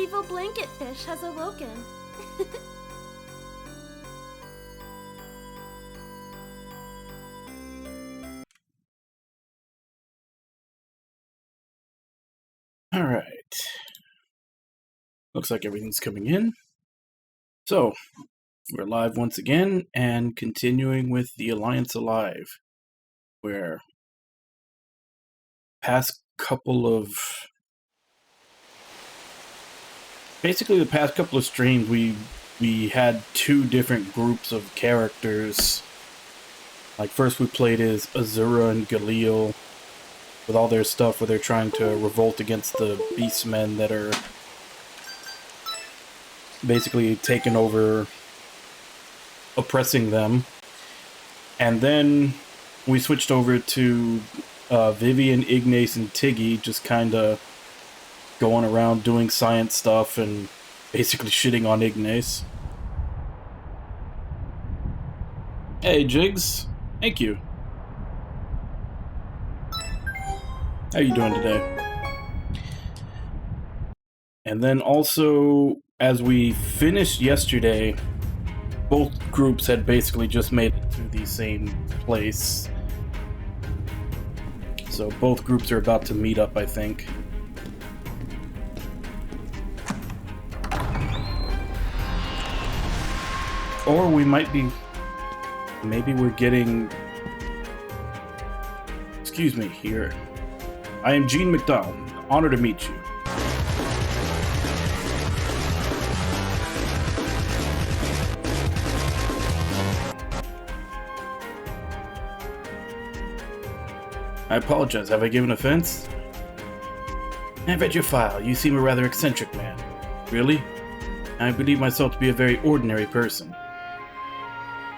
evil blanket fish has awoken. Alright. Looks like everything's coming in. So, we're live once again, and continuing with the Alliance Alive, where past couple of... Basically, the past couple of streams, we had two different groups of characters. Like, first we played as Azura and Galil, with all their stuff where they're trying to revolt against the beastmen that are basically taking over, oppressing them. And then we switched over to Vivian, Ignace, and Tiggy, just kind of going around doing science stuff and basically shitting on Ignace. Hey, Jigs. Thank you. How you doing today? And then also, as we finished yesterday, both groups had basically just made it to the same place. So both groups are about to meet up, I think. Or we might be... Maybe we're getting... Excuse me, here. I am Gene McDonald. Honored to meet you. I apologize. Have I given offense? I read your file. You seem a rather eccentric man. Really? I believe myself to be a very ordinary person.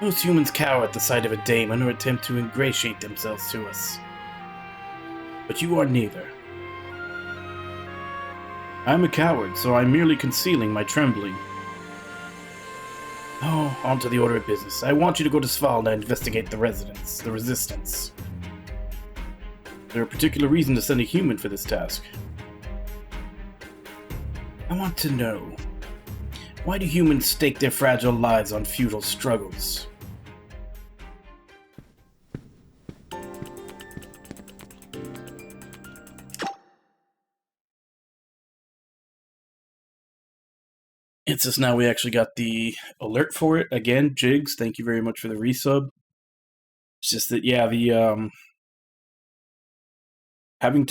Most humans cower at the sight of a daemon or attempt to ingratiate themselves to us. But you are neither. I'm a coward, so I'm merely concealing my trembling. Oh, on to the order of business. I want you to go to Svalna and investigate the resistance. Is there a particular reason to send a human for this task? I want to know, why do humans stake their fragile lives on futile struggles? It's just now we actually got the alert for it. Again, Jigs, thank you very much for the resub. It's just that, yeah, the, having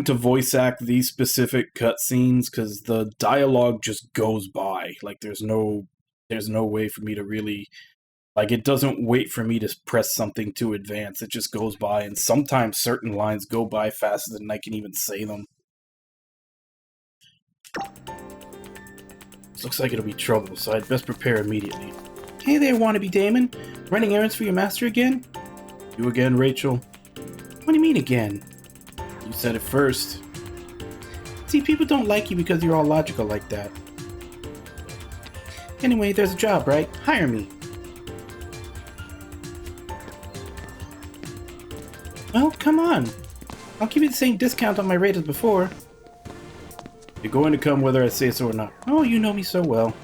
to voice act these specific cutscenes, because the dialogue just goes by. Like, there's no way for me to really... Like, it doesn't wait for me to press something to advance. It just goes by, and sometimes certain lines go by faster than I can even say them. Looks like it'll be trouble, so I'd best prepare immediately. Hey there, wannabe Damon. Running errands for your master again? You again, Rachel? What do you mean again? You said it first. See, people don't like you because you're all logical like that. Anyway, there's a job, right? Hire me. Well, come on. I'll give you the same discount on my rate as before. You're going to come whether I say so or not. Oh, you know me so well.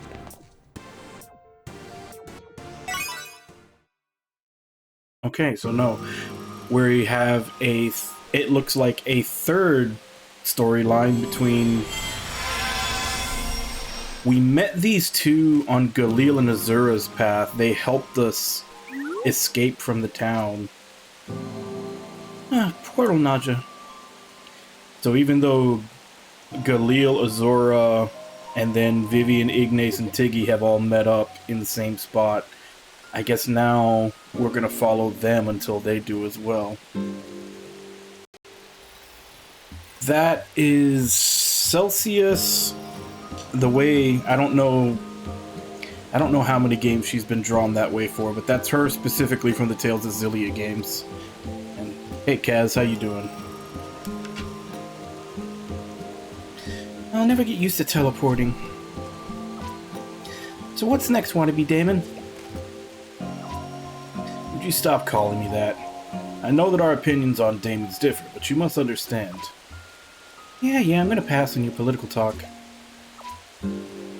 Okay, so no. We have a... It looks like a third storyline between... We met these two on Galil and Azura's path. They helped us escape from the town. Portal Naja. So even though Galil, Azura, and then Vivian, Ignace, and Tiggy have all met up in the same spot, I guess now we're gonna follow them until they do as well. That is Celsius. The way, I don't know how many games she's been drawn that way for, but that's her specifically from the Tales of Xillia games. And hey Kaz, how you doing? I'll never get used to teleporting. So what's next, wannabe Damon? Would you stop calling me that? I know that our opinions on Damon's differ, but you must understand. Yeah, I'm gonna pass on your political talk.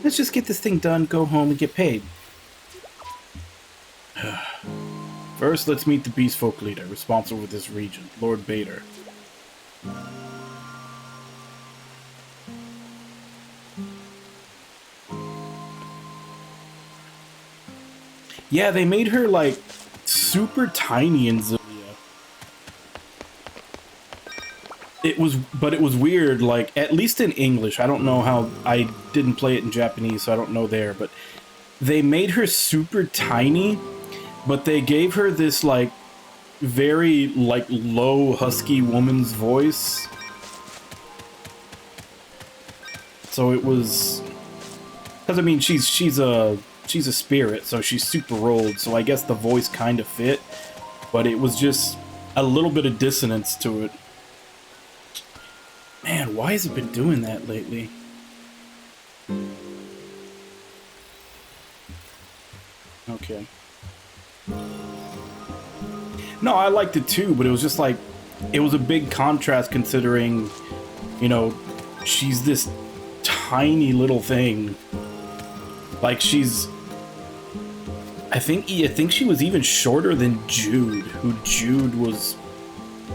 Let's just get this thing done, go home, and get paid. First, let's meet the Beast Folk leader, responsible for this region, Lord Bader. Yeah, they made her, like, super tiny in Zillia. But it was weird, like, at least in English. I don't know how, I didn't play it in Japanese, so I don't know there, but they made her super tiny, but they gave her this, like, very, like, low, husky woman's voice. So it was... Because, I mean, she's a spirit, so she's super old, so I guess the voice kind of fit, but it was just a little bit of dissonance to it. Man, why has it been doing that lately? Okay. No, I liked it too, but it was just like, it was a big contrast considering, you know, she's this tiny little thing. Like, she's... I think she was even shorter than Jude, who Jude was,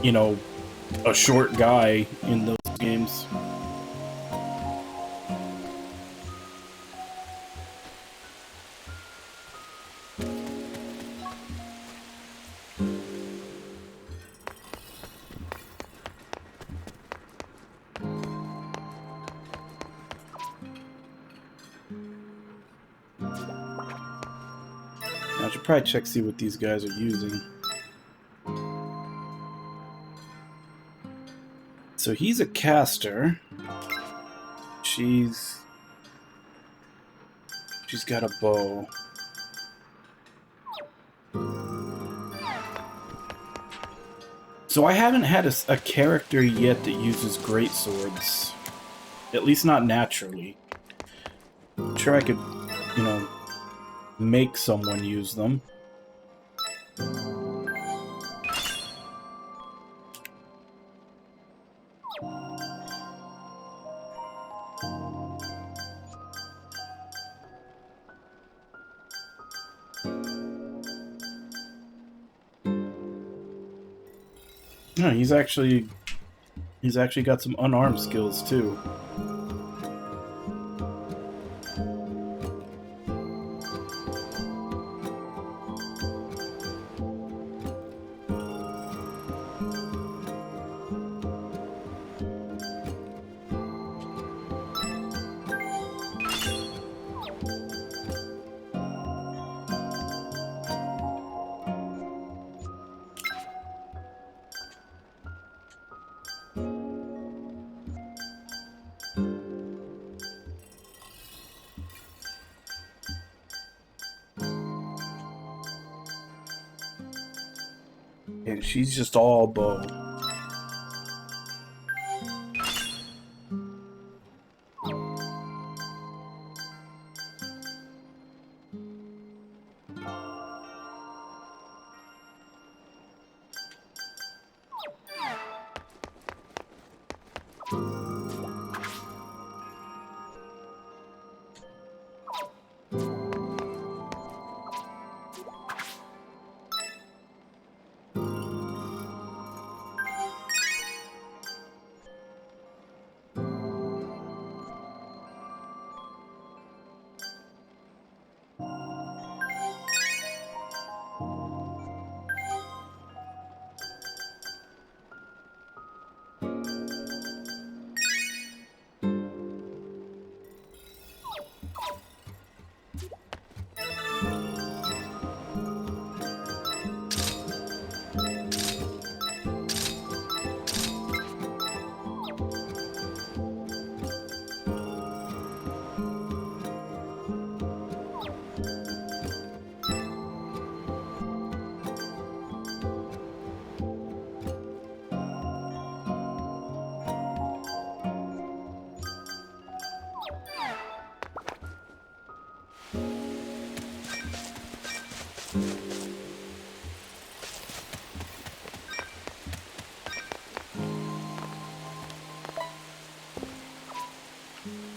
you know, a short guy in those games. I should probably check, see what these guys are using. So he's a caster. She's got a bow. So I haven't had a character yet that uses greatswords. At least not naturally. I'm sure I could, you know, make someone use them. No, he's actually got some unarmed skills too. And she's just all bow.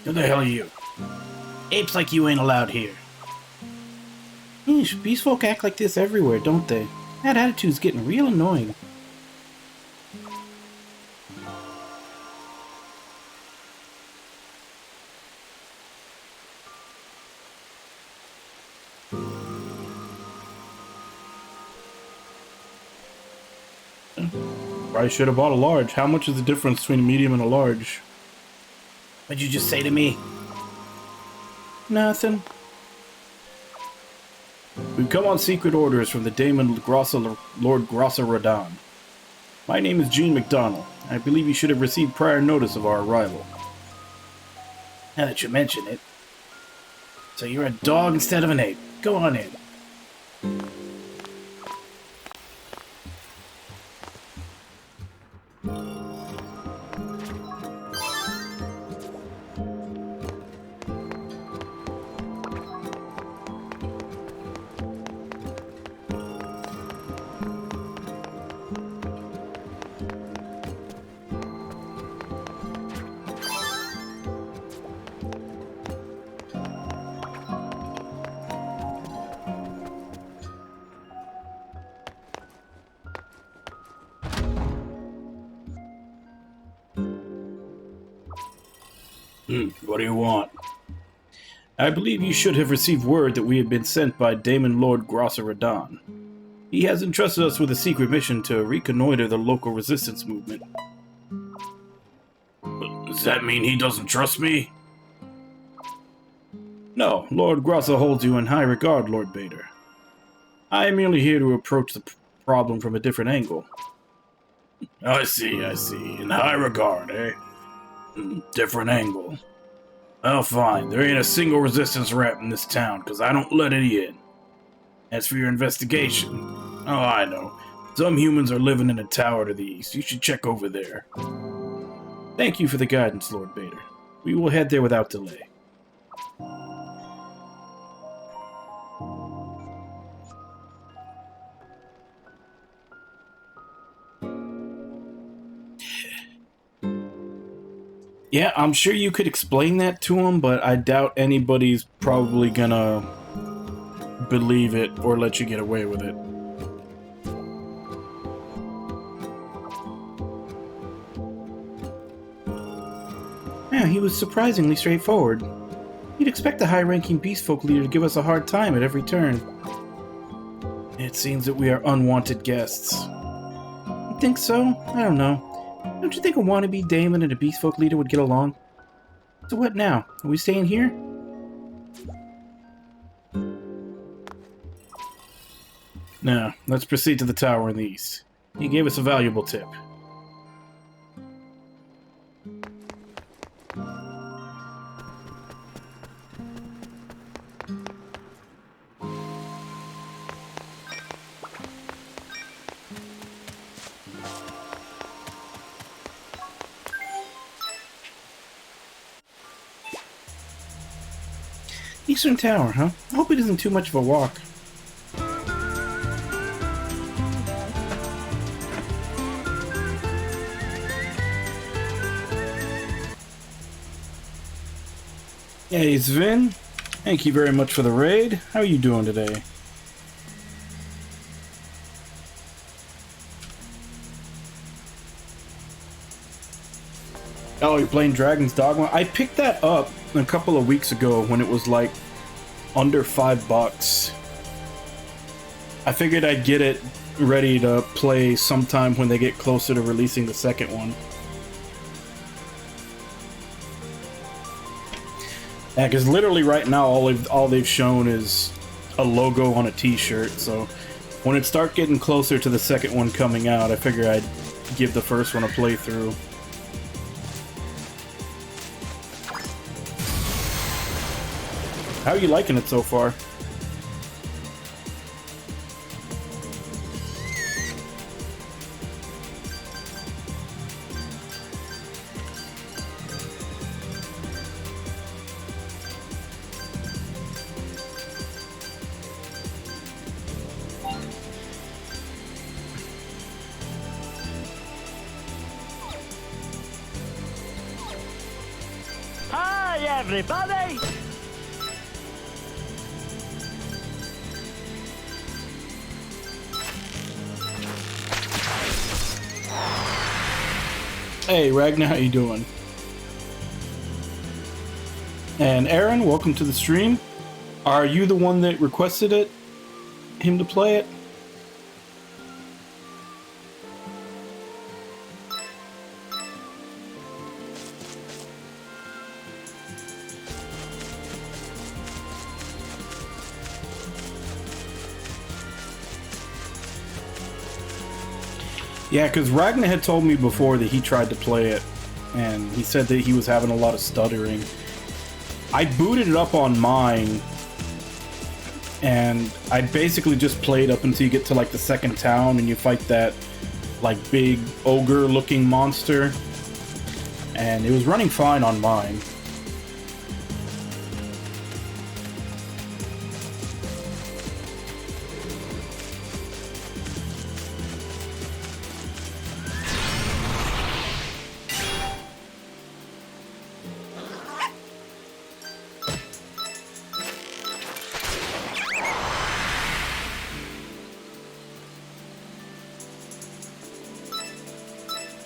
Who the hell are you? Apes like you ain't allowed here. Yeesh, beast folk act like this everywhere, don't they? That attitude's getting real annoying. Probably should have bought a large. How much is the difference between a medium and a large? What'd you just say to me? Nothing. We've come on secret orders from the Daemon Lord Grossa Radon. My name is Gene McDonald. I believe you should have received prior notice of our arrival. Now that you mention it. So you're a dog instead of an ape. Go on in. What do you want? I believe you should have received word that we had been sent by Daemon Lord Grossa Radon. He has entrusted us with a secret mission to reconnoiter the local resistance movement. Does that mean he doesn't trust me? No, Lord Grossa holds you in high regard, Lord Bader. I am merely here to approach the problem from a different angle. I see. In high regard, eh? Different angle. Well, fine. There ain't a single resistance rep in this town, because I don't let any in. As for your investigation, oh, I know. Some humans are living in a tower to the east. You should check over there. Thank you for the guidance, Lord Bader. We will head there without delay. Yeah, I'm sure you could explain that to him, but I doubt anybody's probably gonna believe it or let you get away with it. Yeah, he was surprisingly straightforward. You'd expect the high-ranking beastfolk leader to give us a hard time at every turn. It seems that we are unwanted guests. You think so? I don't know. Don't you think a wannabe Daemon and a beastfolk leader would get along? So what now? Are we staying here? No, let's proceed to the tower in the east. He gave us a valuable tip. Eastern Tower, huh? I hope it isn't too much of a walk. Hey, Sven. Thank you very much for the raid. How are you doing today? Oh, you're playing Dragon's Dogma? I picked that up a couple of weeks ago when it was like under $5. I figured I'd get it ready to play sometime when they get closer to releasing the second one. Yeah, because literally right now all they've shown is a logo on a t-shirt, so when it starts getting closer to the second one coming out, I figure I'd give the first one a playthrough. How are you liking it so far? Hi, everybody! Hey, Ragnar, how you doing? And Aaron, welcome to the stream. Are you the one that requested him to play it? Yeah, because Ragnar had told me before that he tried to play it, and he said that he was having a lot of stuttering. I booted it up on mine, and I basically just played up until you get to like the second town and you fight that like big ogre-looking monster, and it was running fine on mine.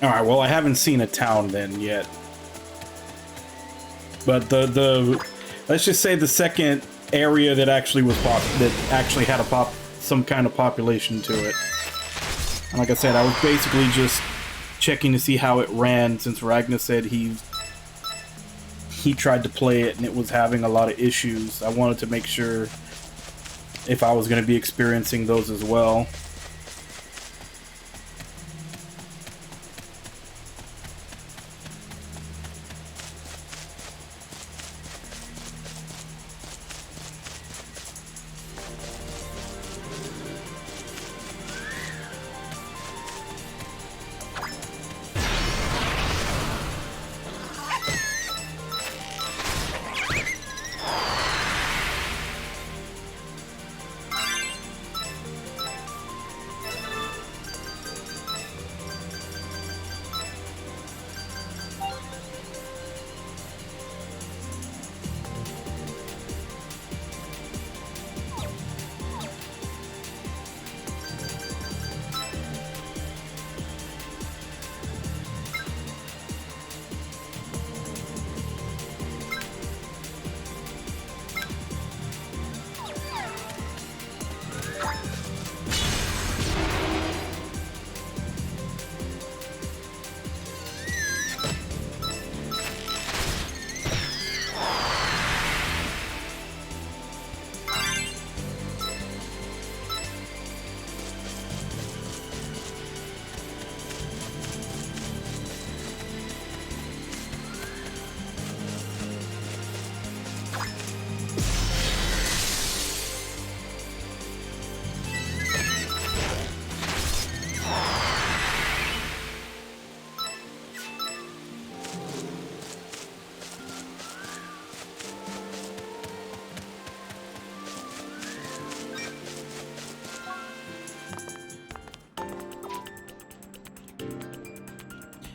Alright, well, I haven't seen a town then yet. But the let's just say the second area that actually was that actually had some kind of population to it. And like I said, I was basically just checking to see how it ran, since Ragnar said he tried to play it and it was having a lot of issues. I wanted to make sure if I was going to be experiencing those as well.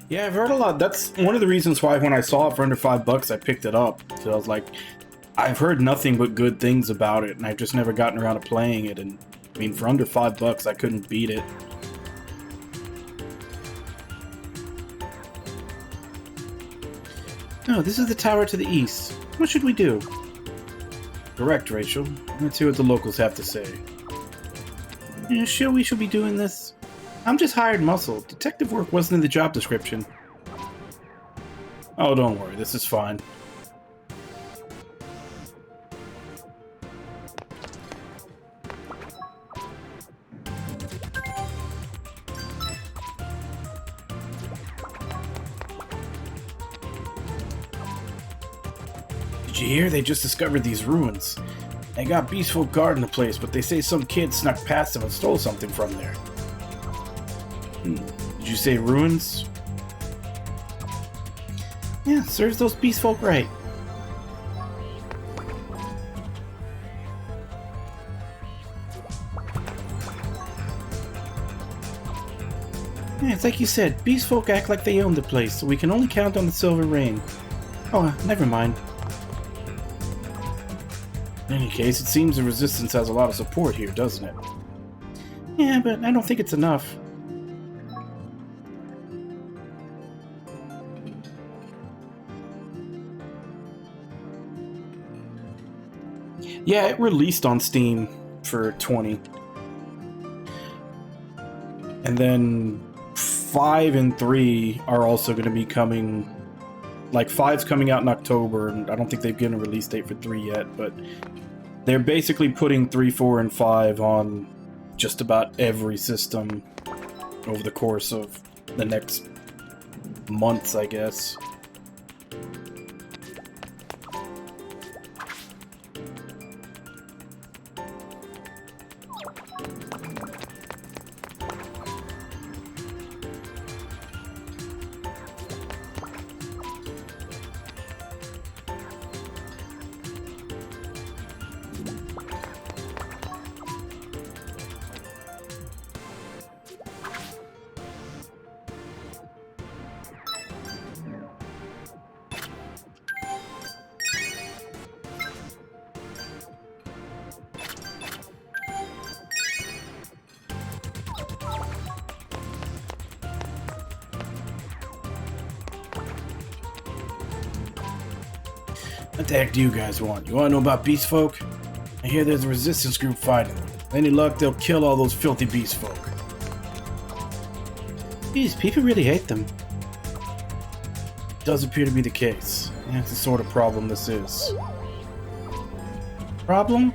Yeah, I've heard a lot. That's one of the reasons why when I saw it for under $5, I picked it up. So I was like, I've heard nothing but good things about it, and I've just never gotten around to playing it. And I mean, for under $5, I couldn't beat it. No, this is the tower to the east. What should we do? Correct, Rachel. Let's see what the locals have to say. Yeah, sure we should be doing this? I'm just hired muscle. Detective work wasn't in the job description. Oh, don't worry. This is fine. Did you hear? They just discovered these ruins. They got beastful guarding the place, but they say some kid snuck past them and stole something from there. Did you say ruins? Yeah, serves those beast folk right. Yeah, it's like you said, beast folk act like they own the place, so we can only count on the silver rain. Oh, never mind. In any case, it seems the resistance has a lot of support here, doesn't it? Yeah, but I don't think it's enough. Yeah, it released on Steam for 20. And then 5 and 3 are also going to be coming. Like, 5's coming out in October, and I don't think they've given a release date for 3 yet, but they're basically putting 3, 4, and 5 on just about every system over the course of the next months, I guess. What the heck do you guys want? You want to know about beast folk? I hear there's a resistance group fighting them. Any luck, they'll kill all those filthy beast folk. Geez, people really hate them. Does appear to be the case. That's the sort of problem this is. Problem?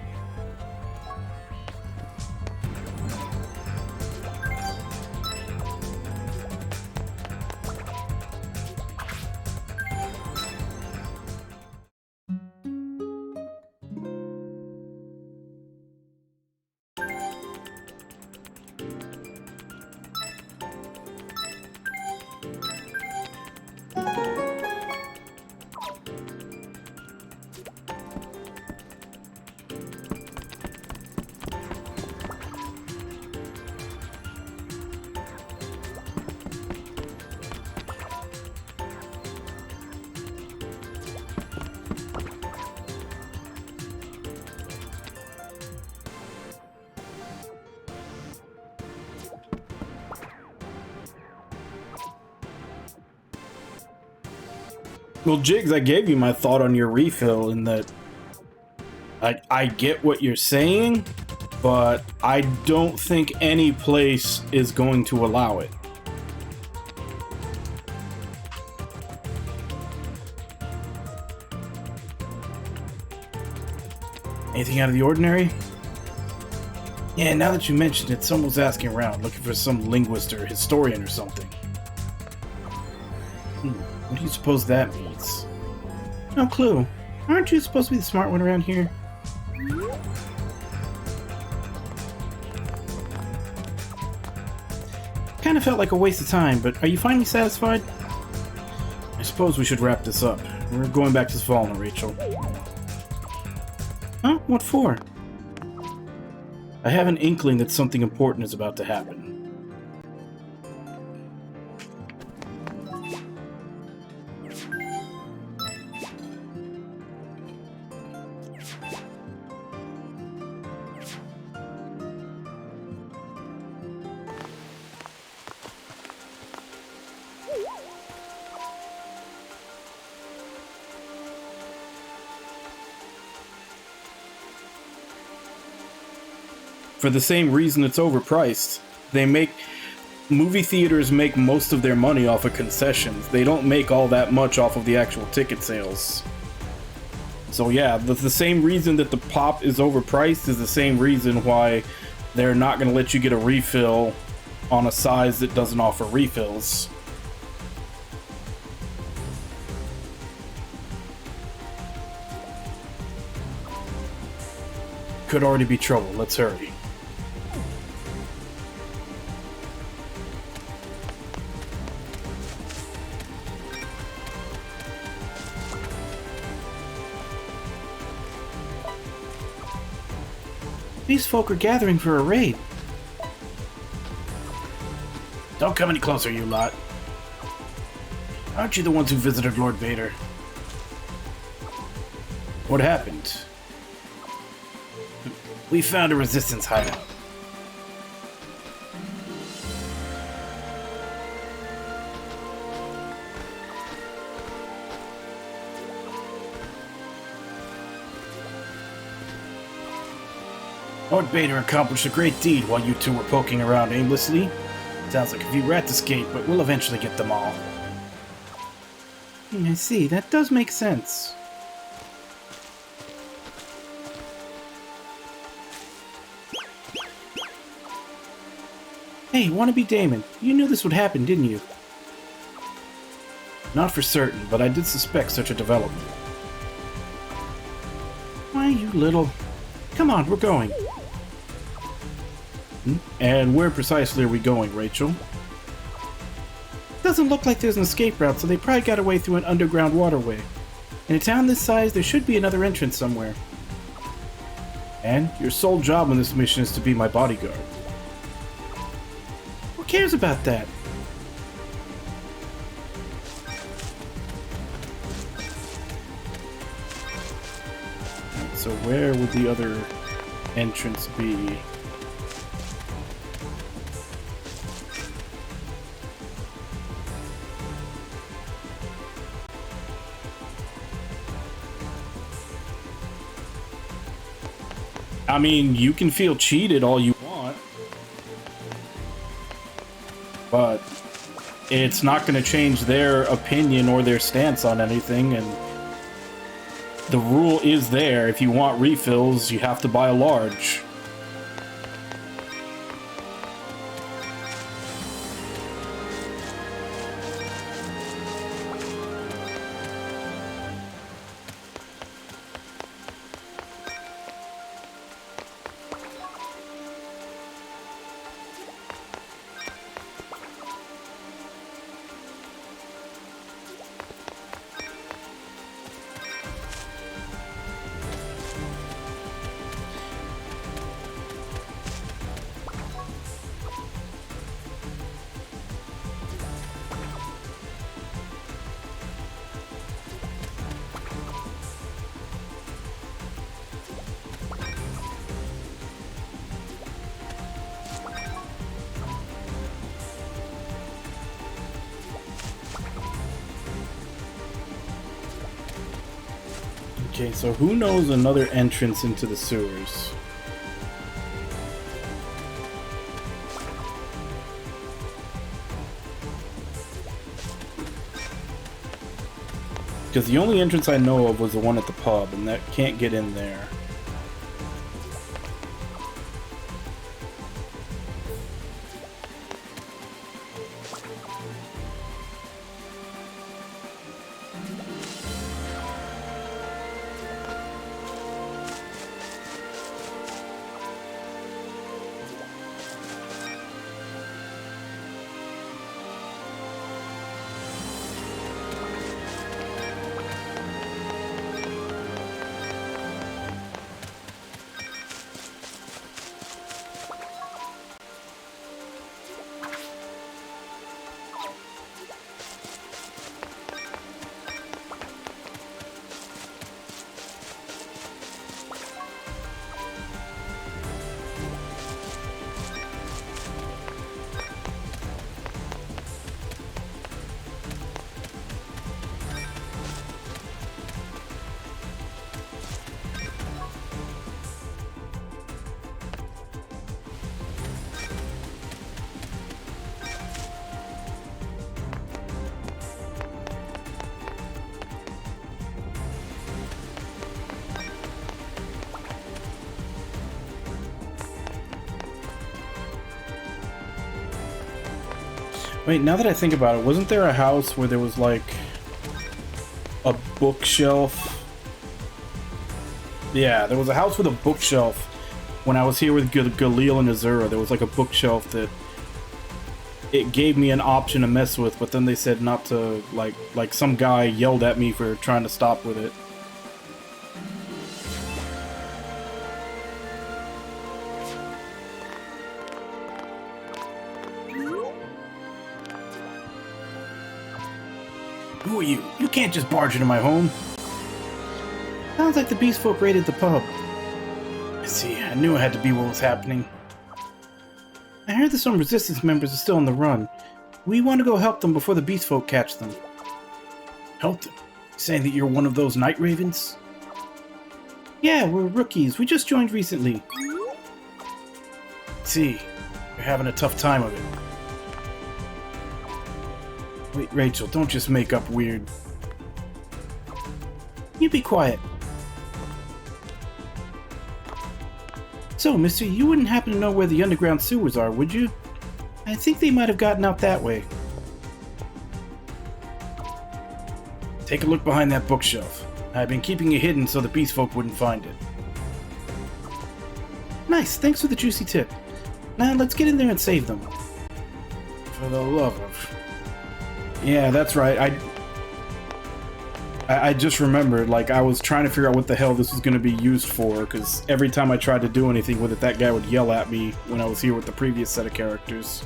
Well, Jigs, I gave you my thought on your refill in that I get what you're saying, but I don't think any place is going to allow it. Anything out of the ordinary? Yeah, now that you mentioned it, someone was asking around, looking for some linguist or historian or something. What do you suppose that means? No clue. Aren't you supposed to be the smart one around here? Kinda felt like a waste of time, but are you finally satisfied? I suppose we should wrap this up. We're going back to Svalna, Rachel. Huh? What for? I have an inkling that something important is about to happen. For the same reason it's overpriced. Movie theaters make most of their money off of concessions. They don't make all that much off of the actual ticket sales. So yeah, the same reason that the pop is overpriced is the same reason why they're not going to let you get a refill on a size that doesn't offer refills. Could already be trouble. Let's hurry. These folk are gathering for a raid. Don't come any closer, you lot. Aren't you the ones who visited Lord Vader? What happened? We found a resistance hideout. Lord Bader accomplished a great deed while you two were poking around aimlessly. Sounds like a few rats escaped, but we'll eventually get them all. I see. That does make sense. Hey, wannabe Damon, you knew this would happen, didn't you? Not for certain, but I did suspect such a development. Why, you little... Come on, we're going. And where precisely are we going, Rachel? Doesn't look like there's an escape route, so they probably got away through an underground waterway. In a town this size, there should be another entrance somewhere. And your sole job on this mission is to be my bodyguard. Who cares about that? So where would the other entrance be? I mean, you can feel cheated all you want, but it's not going to change their opinion or their stance on anything, and the rule is there. If you want refills, you have to buy a large. Okay, so who knows another entrance into the sewers? Because the only entrance I know of was the one at the pub, and that can't get in there. Wait, now that I think about it, wasn't there a house where there was like a bookshelf? Yeah, there was a house with a bookshelf. When I was here with Galil and Azura, there was like a bookshelf that it gave me an option to mess with, but then they said not to, like some guy yelled at me for trying to stop with it. Who are you? You can't just barge into my home. Sounds like the beast folk raided the pub. I see. I knew it had to be what was happening. I heard that some resistance members are still on the run. We want to go help them before the beast folk catch them. Help them? Saying that you're one of those night ravens? Yeah, we're rookies. We just joined recently. see. You're having a tough time of it. Wait, Rachel, don't just make up weird. You be quiet. So, mister, you wouldn't happen to know where the underground sewers are, would you? I think they might have gotten out that way. Take a look behind that bookshelf. I've been keeping it hidden so the beast folk wouldn't find it. Nice, thanks for the juicy tip. Now let's get in there and save them. For the love of... Yeah, that's right. I just remembered, like, I was trying to figure out what the hell this was going to be used for, because every time I tried to do anything with it, that guy would yell at me when I was here with the previous set of characters.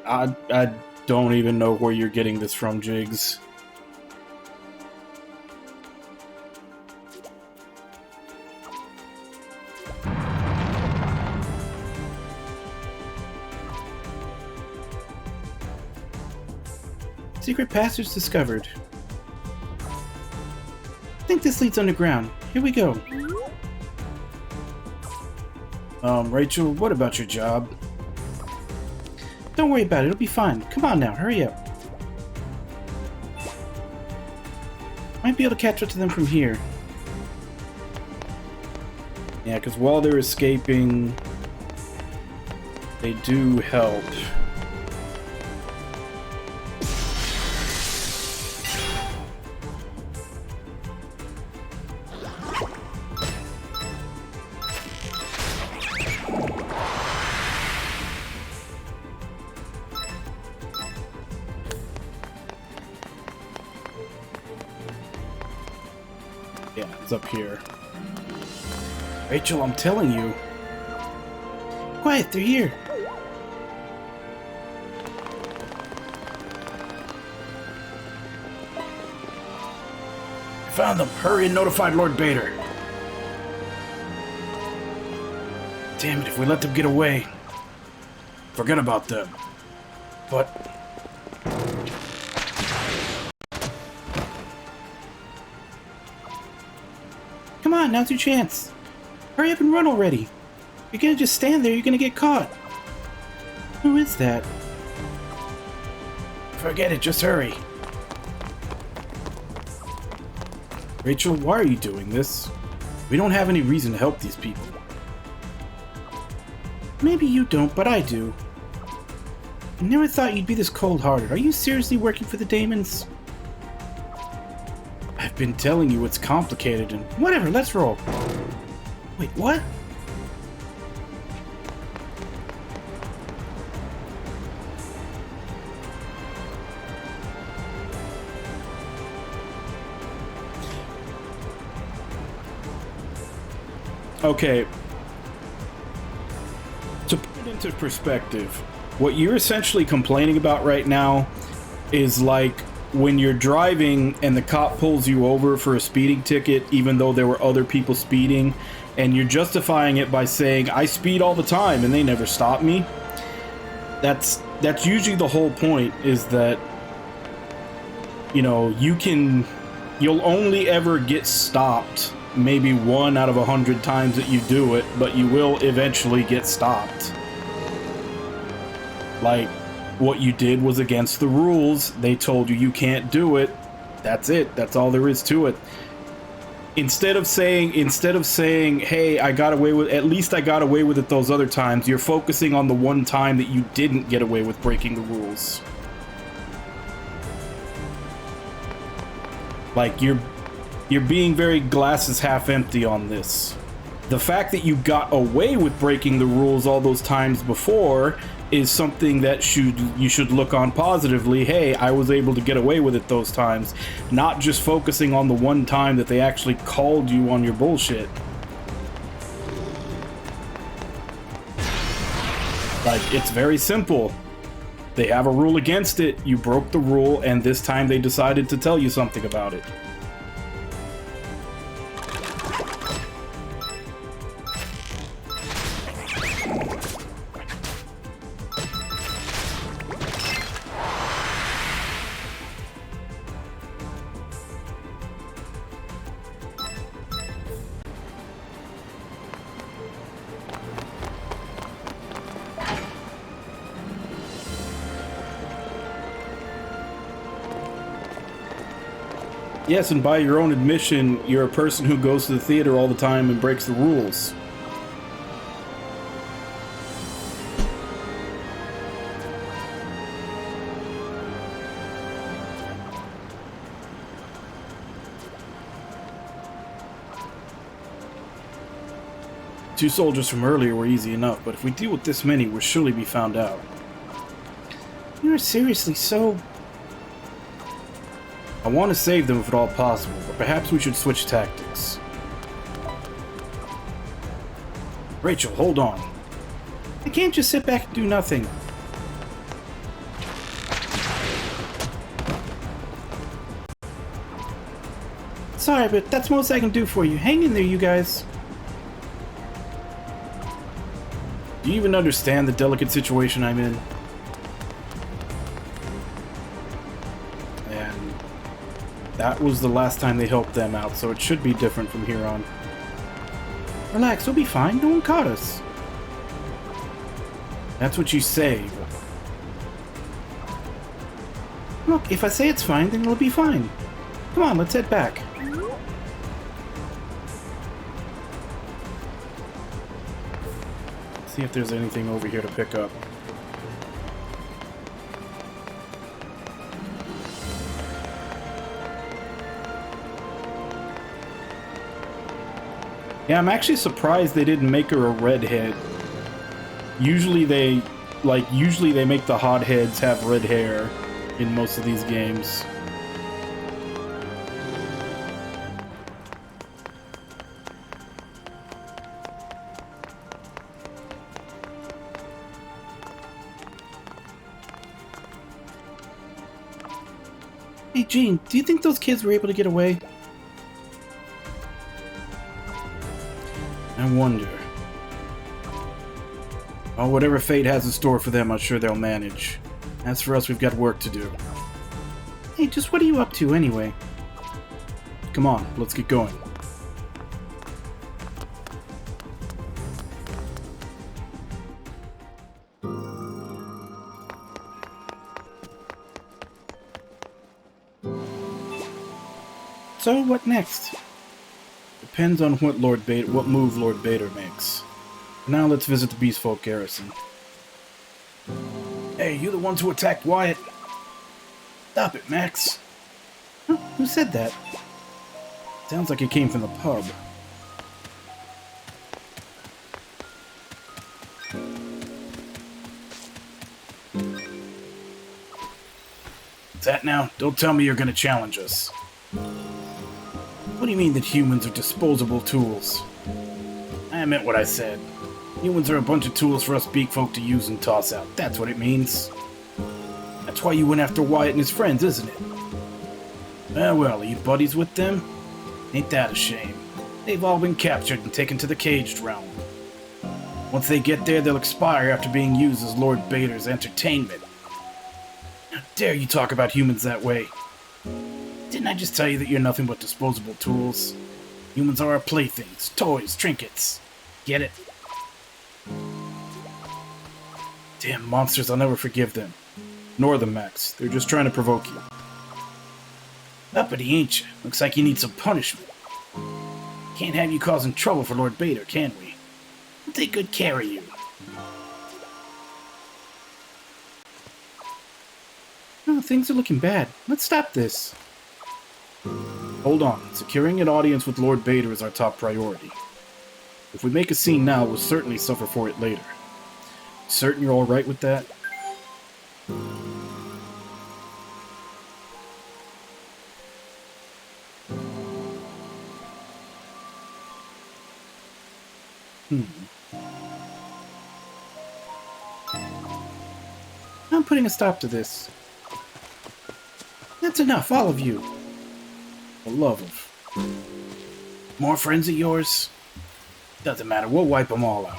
I don't even know where you're getting this from, Jigs. Secret passage discovered. I think this leads underground. Here we go. Rachel, what about your job? Don't worry about it, it'll be fine. Come on now, hurry up. Might be able to catch up to them from here. Yeah, because while they're escaping, they do help. Yeah, it's up here. Rachel, I'm telling you. Quiet, they're here. I found them. Hurry and notify Lord Bader. Damn it, if we let them get away, forget about them. But... Come on, now's your chance. Hurry up and run already. You're gonna just stand there, you're gonna get caught. Who is that? Forget it, just hurry. Rachel, why are you doing this? We don't have any reason to help these people. Maybe you don't, but I do. I never thought you'd be this cold-hearted. Are you seriously working for the Daemons? I've been telling you it's complicated and... Whatever, let's roll. Wait, what? Okay. To put it into perspective, what you're essentially complaining about right now is like when you're driving and the cop pulls you over for a speeding ticket, even though there were other people speeding, and you're justifying it by saying, I speed all the time and they never stop me. That's usually the whole point, is that, you know, you'll only ever get stopped maybe 1 out of 100 times that you do it, but you will eventually get stopped. Like, what you did was against the rules. They told you you can't do it. That's it. That's all there is to it. Instead of saying, hey, I got away with, at least I got away with it those other times, you're focusing on the one time that you didn't get away with breaking the rules. Like, you're being very glasses half empty on this. The fact that you got away with breaking the rules all those times before is something that you should look on positively. Hey, I was able to get away with it those times, not just focusing on the one time that they actually called you on your bullshit. Like, it's very simple. They have a rule against it, you broke the rule, and this time they decided to tell you something about it. Yes, and by your own admission, you're a person who goes to the theater all the time and breaks the rules. Two soldiers from earlier were easy enough, but if we deal with this many, we'll surely be found out. You're seriously so... I want to save them if at all possible, but perhaps we should switch tactics. Rachel, hold on. I can't just sit back and do nothing. Sorry, but that's most I can do for you. Hang in there, you guys. Do you even understand the delicate situation I'm in? That was the last time they helped them out, so it should be different from here on. Relax, we'll be fine. No one caught us. That's what you say. Look, if I say it's fine, then it'll be fine. Come on, let's head back. See if there's anything over here to pick up. Yeah, I'm actually surprised they didn't make her a redhead. Usually they make the hotheads have red hair in most of these games. Hey, Jean, do you think those kids were able to get away? I wonder. Oh, whatever fate has in store for them, I'm sure they'll manage. As for us, we've got work to do. Hey, just what are you up to, anyway? Come on, let's get going. So, what next? Depends on what move Lord Bader makes. Now let's visit the Beastfolk garrison. Hey, you the ones who attacked Wyatt? Stop it, Max. Huh? Who said that? Sounds like it came from the pub. What's that now? Don't tell me you're gonna challenge us. What do you mean that humans are disposable tools? I meant what I said. Humans are a bunch of tools for us beak folk to use and toss out. That's what it means. That's why you went after Wyatt and his friends, isn't it? Well, are you buddies with them? Ain't that a shame? They've all been captured and taken to the caged realm. Once they get there, they'll expire after being used as Lord Bader's entertainment. How dare you talk about humans that way? Didn't I just tell you that you're nothing but disposable tools? Humans are our playthings, toys, trinkets. Get it? Damn monsters, I'll never forgive them. Nor them, Max. They're just trying to provoke you. Uppity, ain't you? Looks like you need some punishment. Can't have you causing trouble for Lord Bader, can we? We'll take good care of you. Oh, things are looking bad. Let's stop this. Hold on. Securing an audience with Lord Bader is our top priority. If we make a scene now, we'll certainly suffer for it later. Certain you're alright with that? I'm putting a stop to this. That's enough, all of you. For love of... More friends of yours? Doesn't matter, we'll wipe them all out.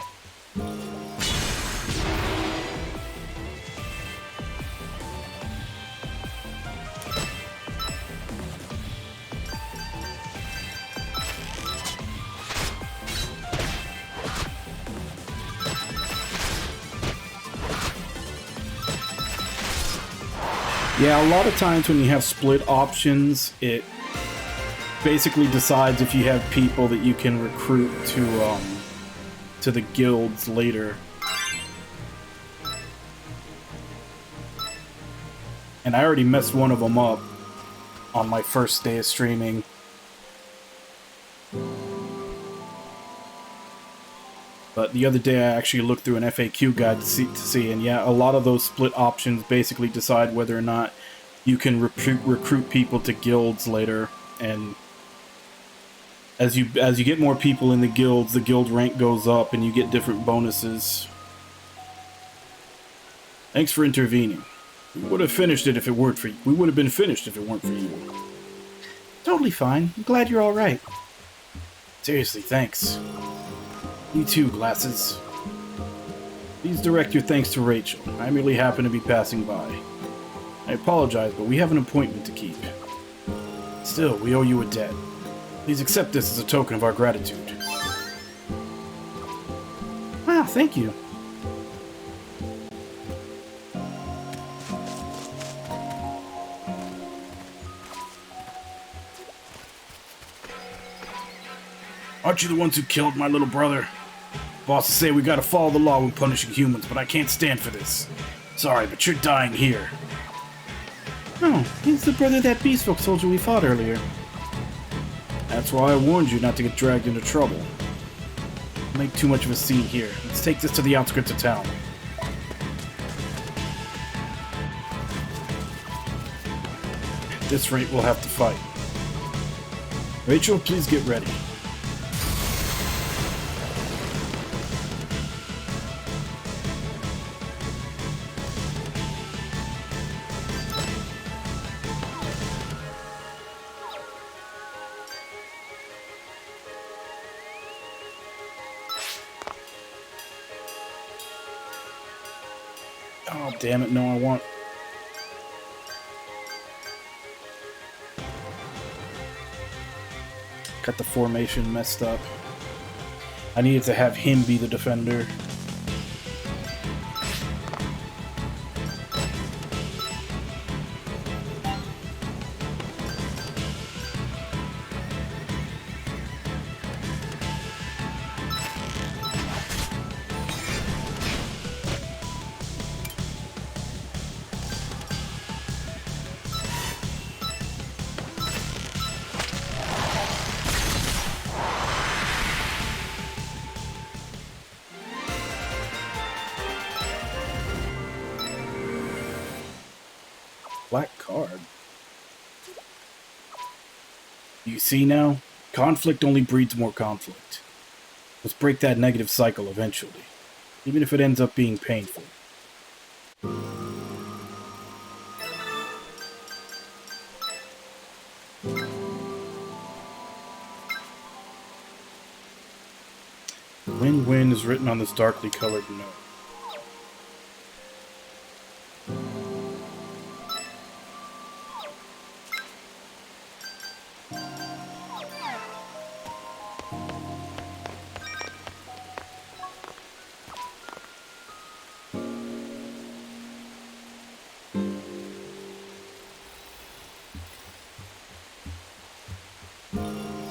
Yeah, a lot of times when you have split options, it basically decides if you have people that you can recruit to the guilds later. And I already messed one of them up on my first day of streaming. But the other day I actually looked through an FAQ guide to see, and yeah, a lot of those split options basically decide whether or not you can recruit people to guilds later. And as you get more people in the guilds, the guild rank goes up and you get different bonuses. Thanks for intervening. We would have finished it if it weren't for you. We would have been finished if it weren't for you. Totally fine. I'm glad you're all right. Seriously, thanks. You too, Glasses. Please direct your thanks to Rachel. I merely happen to be passing by. I apologize, but we have an appointment to keep. Still, we owe you a debt. Please accept this as a token of our gratitude. Wow, thank you. Aren't you the ones who killed my little brother? Bosses say we gotta follow the law when punishing humans, but I can't stand for this. Sorry, but you're dying here. Oh, he's the brother of that beastfolk soldier we fought earlier. That's why I warned you not to get dragged into trouble. Don't make too much of a scene here. Let's take this to the outskirts of town. At this rate, we'll have to fight. Rachel, please get ready. Oh, damn it, no, I want... Got the formation messed up. I needed to have him be the defender. Black card. You see now? Conflict only breeds more conflict. Let's break that negative cycle eventually, even if it ends up being painful. Win-win is written on this darkly colored note.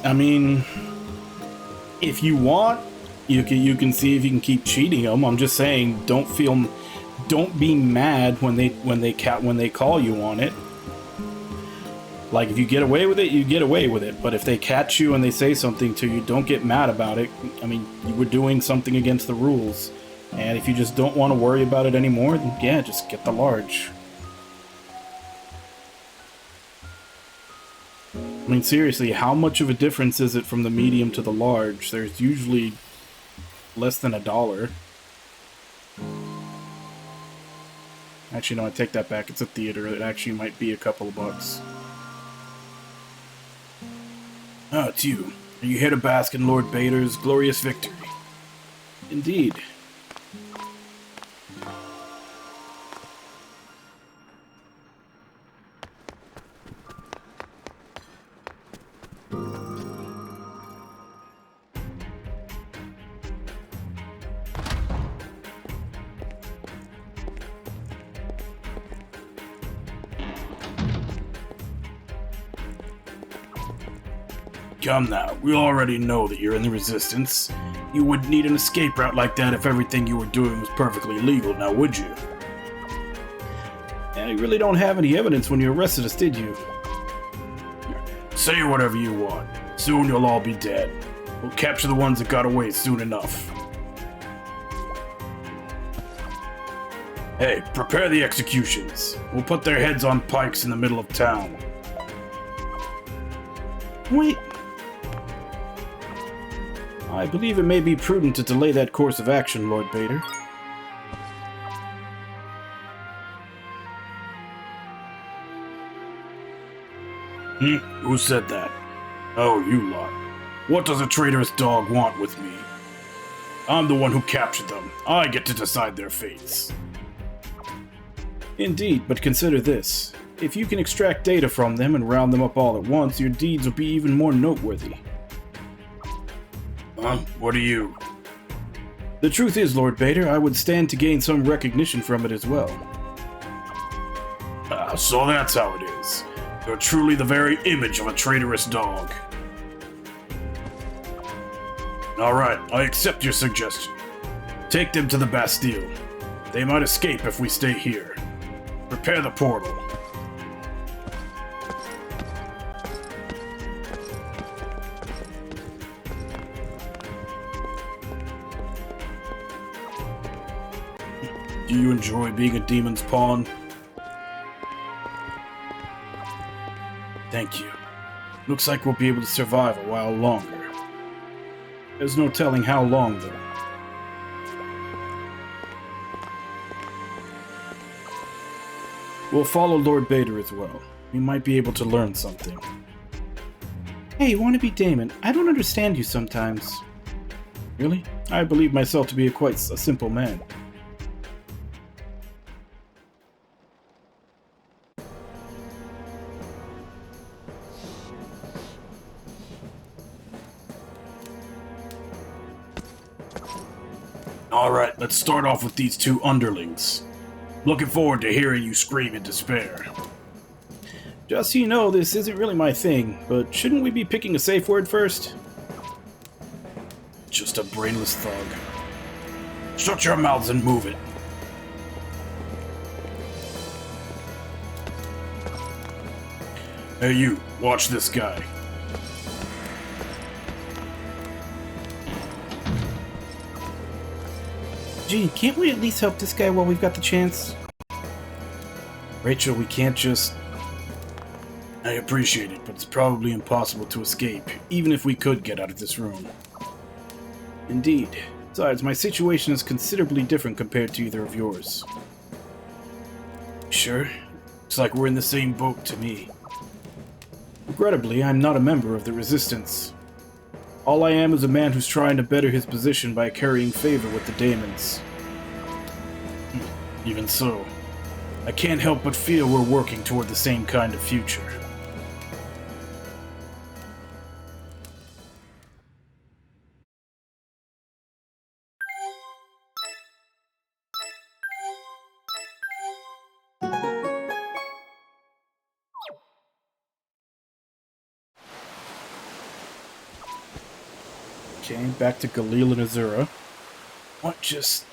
I mean, if you want, you can see if you can keep cheating them. I'm just saying, don't be mad when they call you on it. Like, if you get away with it, you get away with it. But if they catch you and they say something to you, don't get mad about it. I mean, you were doing something against the rules. And if you just don't want to worry about it anymore, then yeah, just get the large. I mean, seriously, how much of a difference is it from the medium to the large? There's usually less than $1. Actually, no, I take that back. It's a theater. It actually might be a couple of bucks. Ah, it's you. Are you here to bask in Lord Bader's glorious victory? Indeed. Come now, we already know that you're in the Resistance. You wouldn't need an escape route like that if everything you were doing was perfectly legal, now would you? Yeah, you really don't have any evidence when you arrested us, did you? Say whatever you want. Soon you'll all be dead. We'll capture the ones that got away soon enough. Hey, prepare the executions. We'll put their heads on pikes in the middle of town. Wait. I believe it may be prudent to delay that course of action, Lord Bader. Who said that? Oh, you lot. What does a traitorous dog want with me? I'm the one who captured them. I get to decide their fates. Indeed, but consider this. If you can extract data from them and round them up all at once, your deeds will be even more noteworthy. What are you? The truth is, Lord Bader, I would stand to gain some recognition from it as well. So that's how it is. You're truly the very image of a traitorous dog. Alright, I accept your suggestion. Take them to the Bastille. They might escape if we stay here. Prepare the portal. Do you enjoy being a demon's pawn? Thank you. Looks like we'll be able to survive a while longer. There's no telling how long, though. We'll follow Lord Bader as well. We might be able to learn something. Hey, wannabe Damon, I don't understand you sometimes. Really? I believe myself to be quite a simple man. Alright, let's start off with these two underlings. Looking forward to hearing you scream in despair. Just so you know, this isn't really my thing, but shouldn't we be picking a safe word first? Just a brainless thug. Shut your mouths and move it. Hey you, watch this guy. Gee, can't we at least help this guy while we've got the chance? Rachel, we can't just... I appreciate it, but it's probably impossible to escape, even if we could get out of this room. Indeed. Besides, my situation is considerably different compared to either of yours. Sure. Looks like we're in the same boat to me. Regrettably, I'm not a member of the Resistance. All I am is a man who's trying to better his position by currying favor with the Daemons. Even so, I can't help but feel we're working toward the same kind of future. Okay, back to Galil and Azura. What just...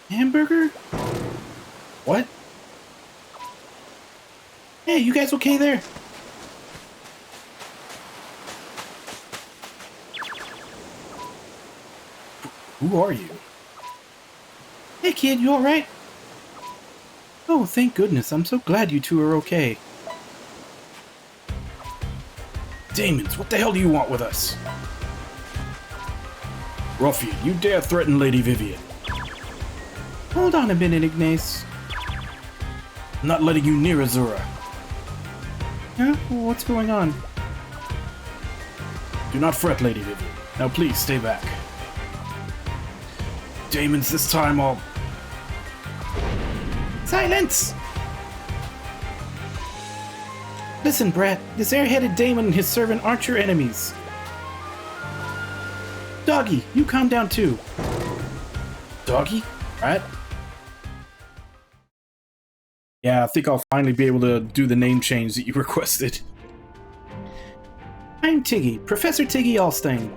Hamburger? What? Hey, you guys okay there? Who are you? Hey kid, you alright? Oh, thank goodness. I'm so glad you two are okay. Demons, what the hell do you want with us? Ruffian, you dare threaten Lady Vivian. Hold on a minute, Ignace. I'm not letting you near Azura. Huh? What's going on? Do not fret, Lady Vivian. Now please, stay back. Demons, this time I'll... Silence! Listen, Brat, this air-headed Damon and his servant aren't your enemies. Doggy, you calm down too. Doggy? Brat? Yeah, I think I'll finally be able to do the name change that you requested. I'm Tiggy, Professor Tiggy Allstein.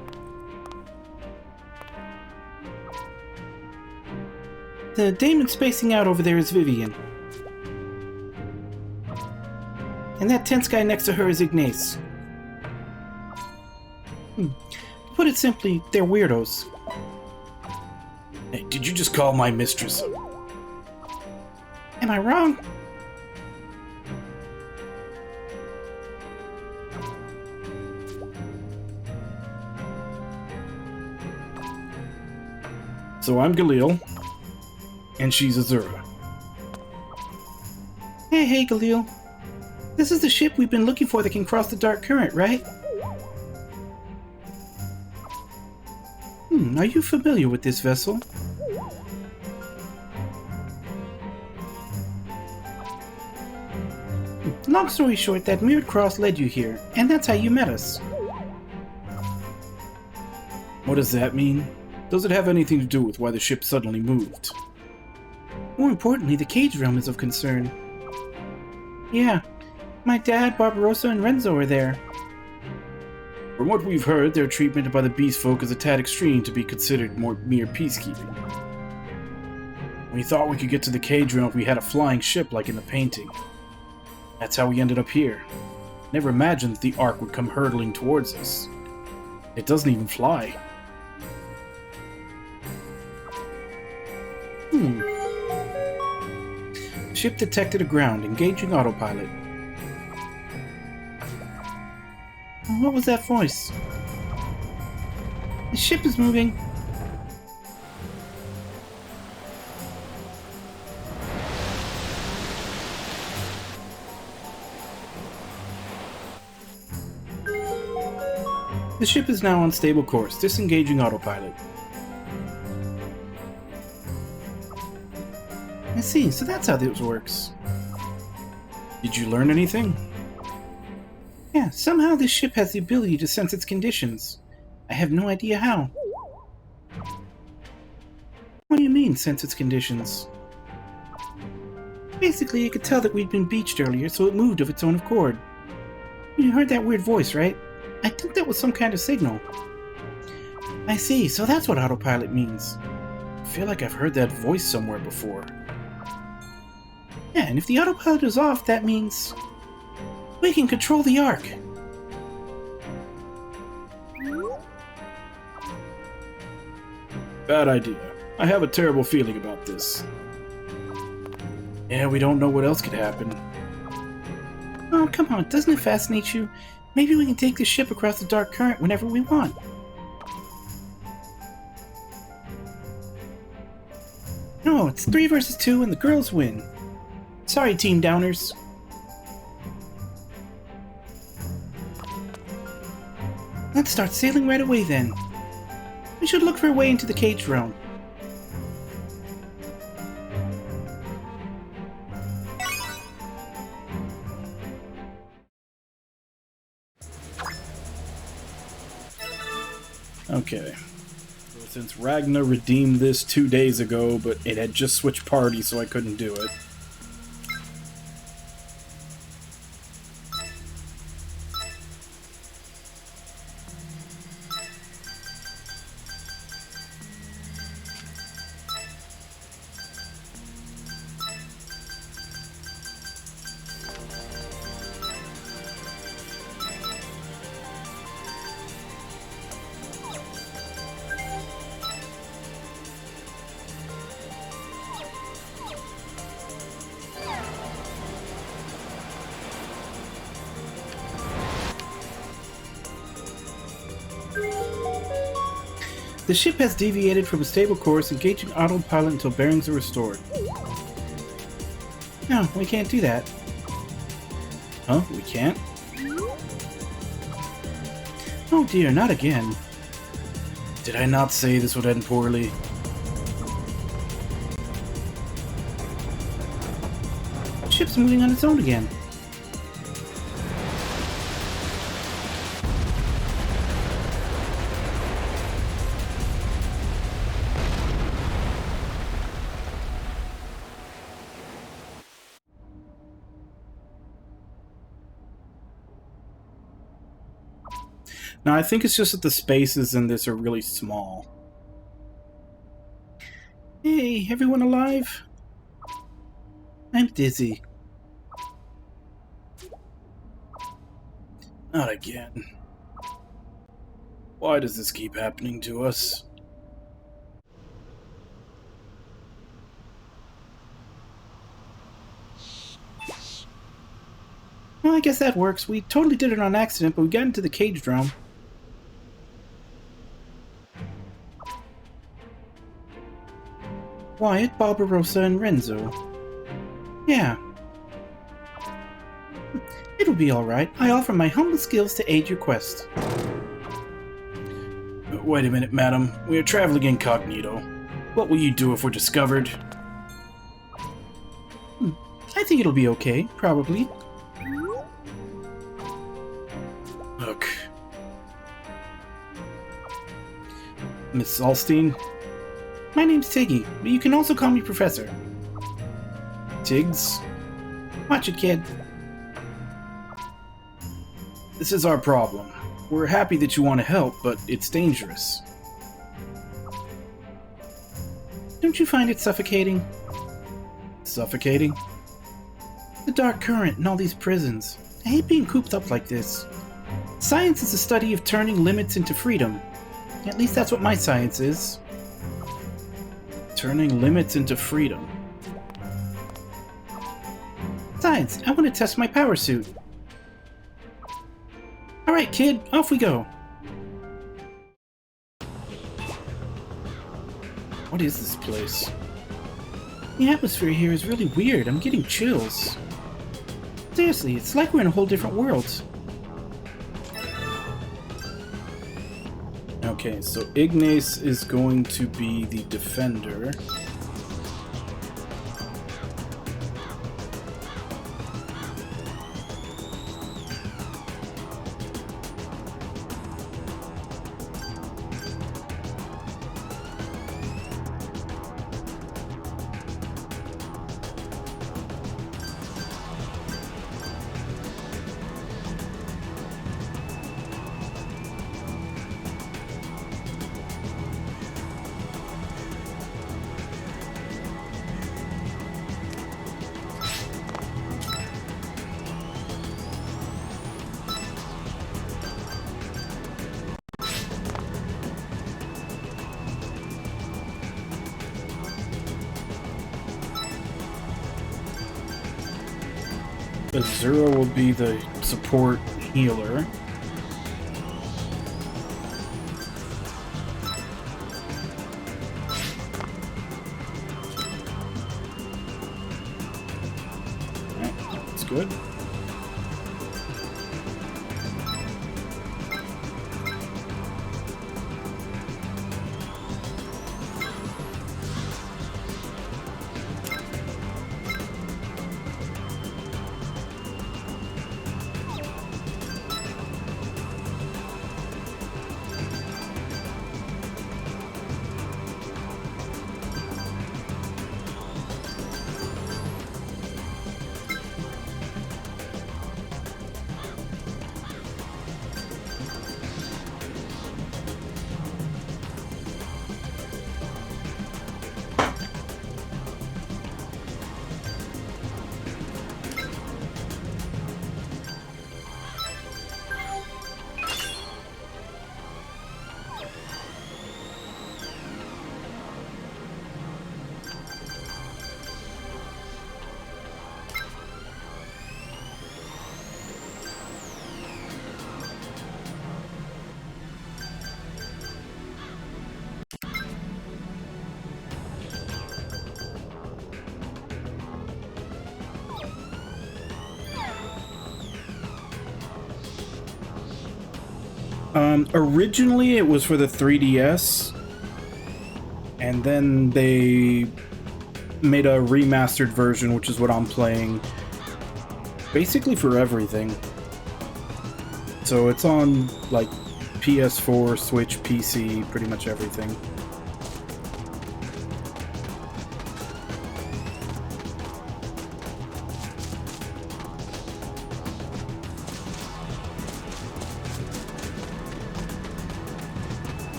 The Damon spacing out over there is Vivian. And that tense guy next to her is Ignace. To put it simply, they're weirdos. Hey, did you just call my mistress? Am I wrong? So I'm Galil, and she's Azura. Hey, Galil. This is the ship we've been looking for that can cross the Dark Current, right? Are you familiar with this vessel? Long story short, that mirrored cross led you here, and that's how you met us. What does that mean? Does it have anything to do with why the ship suddenly moved? More importantly, the cage realm is of concern. Yeah, my dad, Barbarossa, and Renzo are there. From what we've heard, their treatment by the beast folk is a tad extreme to be considered mere peacekeeping. We thought we could get to the cage realm if we had a flying ship like in the painting. That's how we ended up here. Never imagined that the Ark would come hurtling towards us. It doesn't even fly. Ship detected aground, engaging autopilot. What was that voice? The ship is moving. The ship is now on stable course, disengaging autopilot. I see, so that's how this works. Did you learn anything? Yeah, somehow this ship has the ability to sense its conditions. I have no idea how. What do you mean, sense its conditions? Basically, it could tell that we'd been beached earlier, so it moved of its own accord. You heard that weird voice, right? I think that was some kind of signal. I see, so that's what autopilot means. I feel like I've heard that voice somewhere before. Yeah, and if the autopilot is off, that means... we can control the Ark. Bad idea. I have a terrible feeling about this. Yeah, we don't know what else could happen. Oh, come on, doesn't it fascinate you? Maybe we can take this ship across the Dark Current whenever we want. No, it's 3 versus 2 and the girls win. Sorry, Team Downers. Let's start sailing right away then. We should look for a way into the cage realm. Okay. So since Ragna redeemed this 2 days ago, but it had just switched parties, so I couldn't do it. The ship has deviated from a stable course, engaging autopilot until bearings are restored. No, we can't do that. Huh? We can't? Oh dear, not again. Did I not say this would end poorly? The ship's moving on its own again. Now, I think it's just that the spaces in this are really small. Hey, everyone alive? I'm dizzy. Not again. Why does this keep happening to us? Well, I guess that works. We totally did it on accident, but we got into the cage drone. Wyatt, Barbarossa, and Renzo. Yeah. It'll be alright. I offer my humble skills to aid your quest. Wait a minute, madam. We are traveling incognito. What will you do if we're discovered? I think it'll be okay, probably. Look. Miss Alstein? My name's Tiggy, but you can also call me Professor. Tiggs? Watch it, kid. This is our problem. We're happy that you want to help, but it's dangerous. Don't you find it suffocating? Suffocating? The dark current and all these prisons. I hate being cooped up like this. Science is the study of turning limits into freedom. At least that's what my science is. Turning limits into freedom. Science, I want to test my power suit. Alright, kid, off we go. What is this place? The atmosphere here is really weird. I'm getting chills. Seriously, it's like we're in a whole different world. Okay, so Ignace is going to be the defender. Azura will be the support healer. Alright, that's good. Originally it was for the 3DS, and then they made a remastered version, which is what I'm playing, basically for everything. So it's on, like, PS4, Switch, PC, pretty much everything.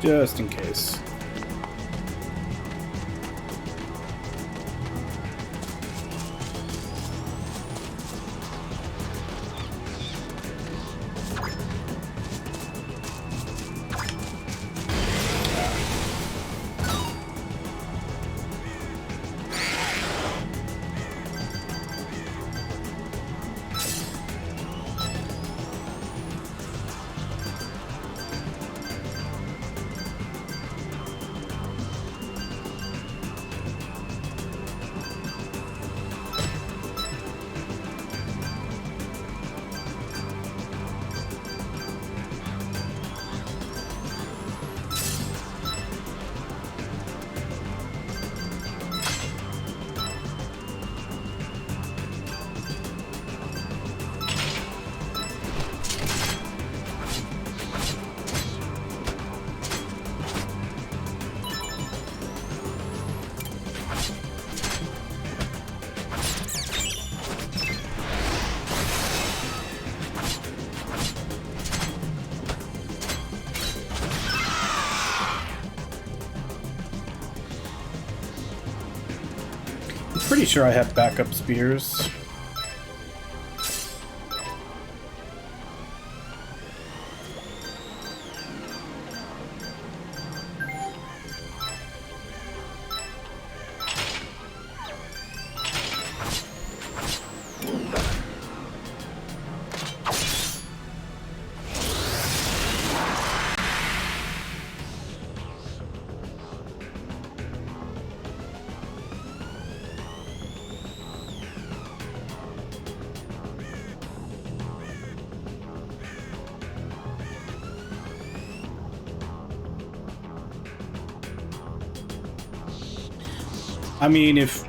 Just in case. Pretty sure I have backup spears. I mean, if...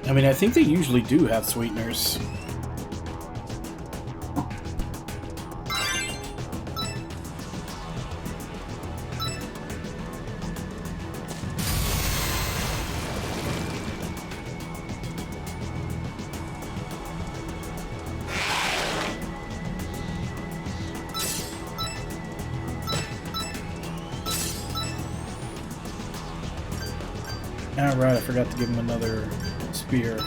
I mean, I think they usually do have sweeteners. Ah, right, I forgot to give him another spear.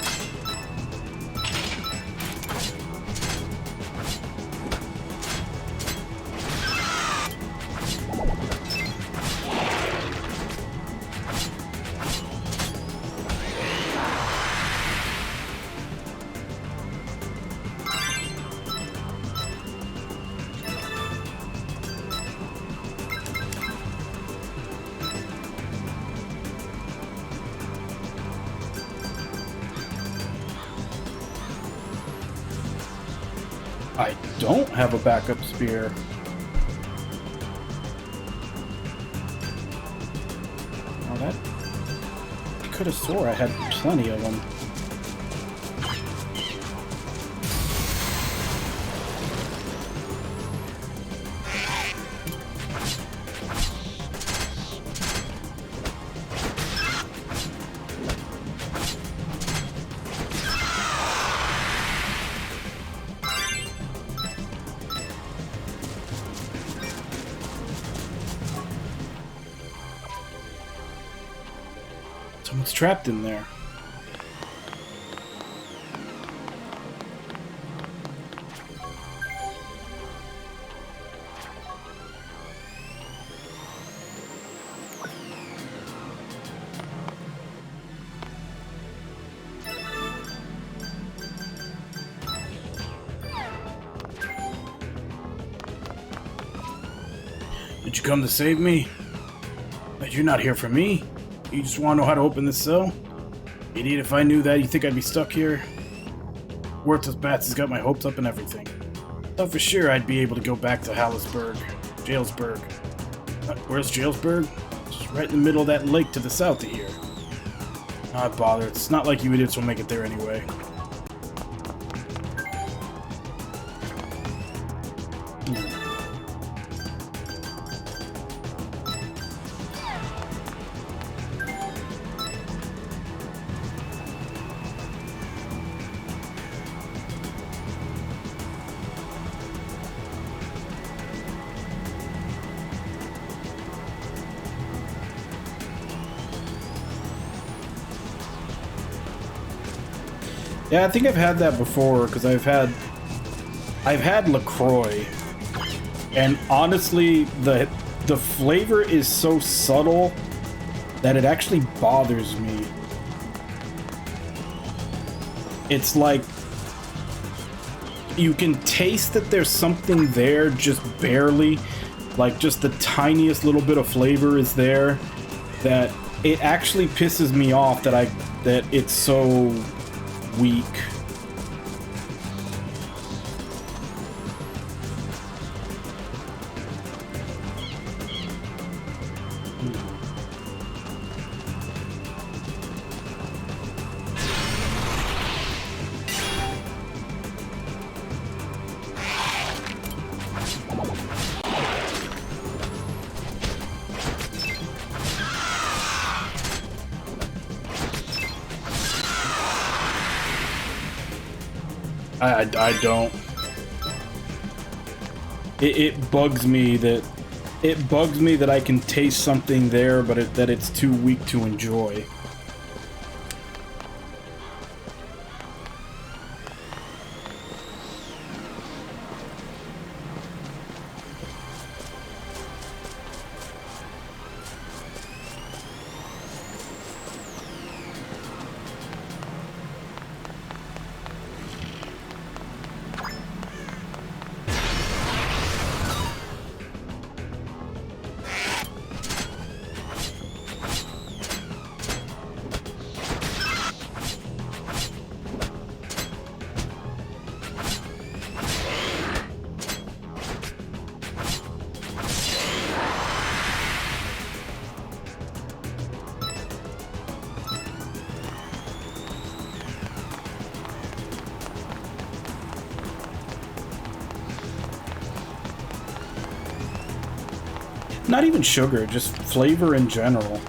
I don't have a backup spear. Oh, that... I could have swore I had plenty of them. Someone's trapped in there. Did you come to save me? But you're not here for me. You just want to know how to open this cell? Idiot, if I knew that, you think I'd be stuck here? Worthless Bats has got my hopes up and everything. Thought for sure I'd be able to go back to Jailsburg. Where's Jailsburg? Just right in the middle of that lake to the south of here. Not bother, it's not like you idiots will make it there anyway. Yeah, I think I've had that before, because I've had LaCroix, and honestly, the flavor is so subtle that it actually bothers me. It's like you can taste that there's something there, just barely, like just the tiniest little bit of flavor is there, that it actually pisses me off that it's so weak. I don't. It bugs me that I can taste something there, but that it's too weak to enjoy. Not even sugar, just flavor in general.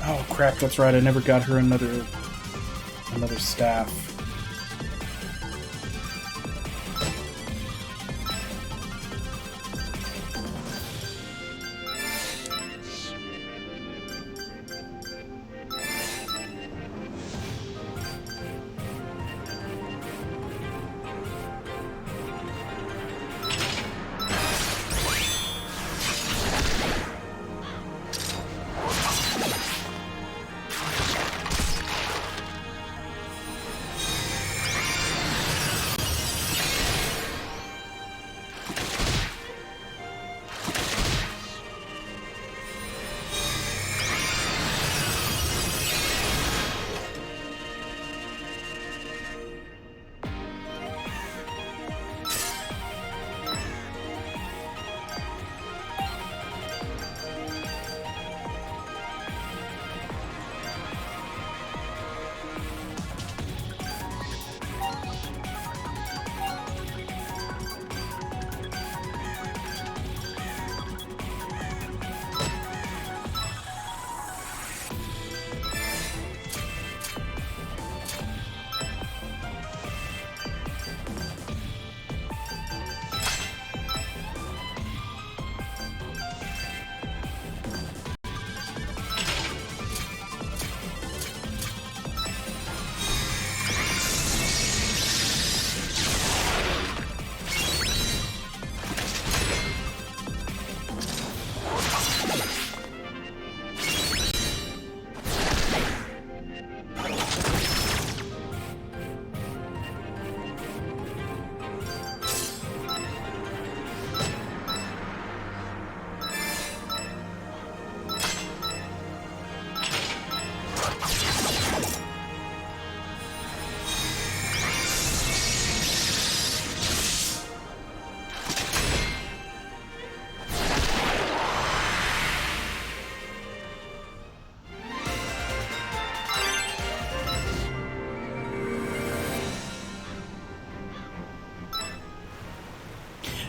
Oh crap, that's right, I never got her another staff.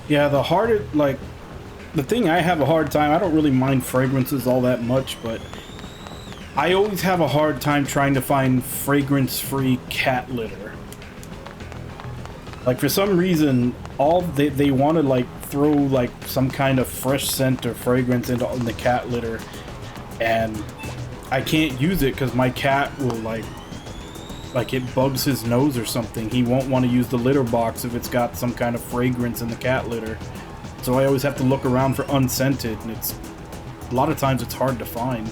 Yeah, the thing I have a hard time, I don't really mind fragrances all that much, but I always have a hard time trying to find fragrance-free cat litter. Like, for some reason, they want to, like, throw, like, some kind of fresh scent or fragrance in the cat litter, and I can't use it because my cat will, like it bugs his nose or something. He won't want to use the litter box if it's got some kind of fragrance in the cat litter. So I always have to look around for unscented, and a lot of times it's hard to find.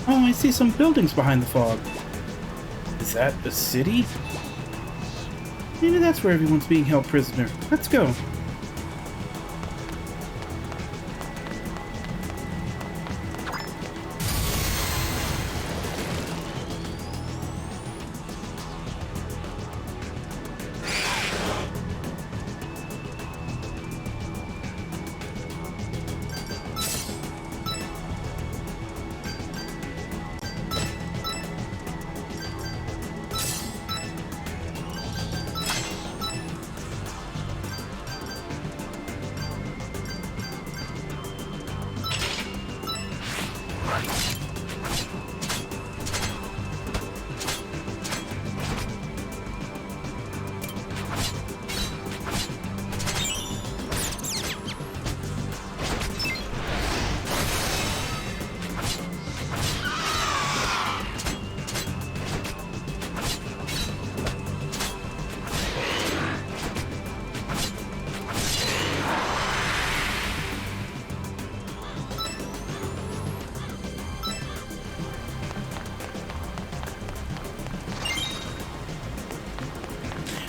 Oh, I see some buildings behind the fog. Is that a city? Maybe that's where everyone's being held prisoner. Let's go.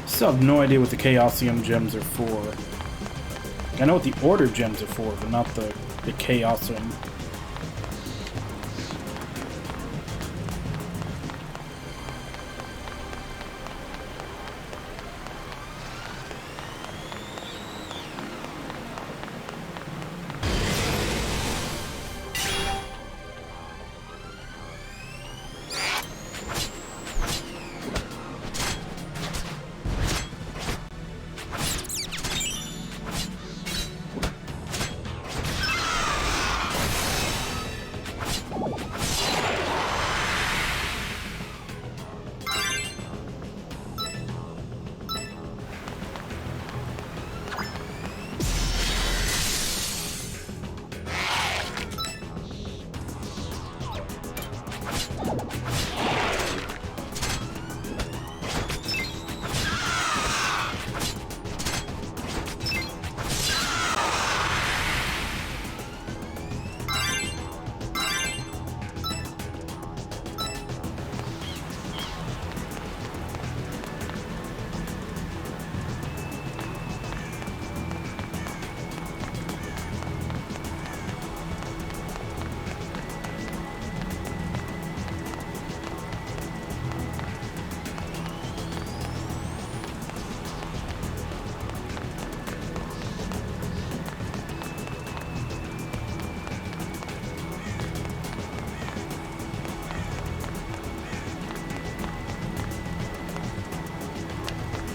Still have no idea what the Chaosium gems are for. I know what the Order gems are for, but not the Chaosium.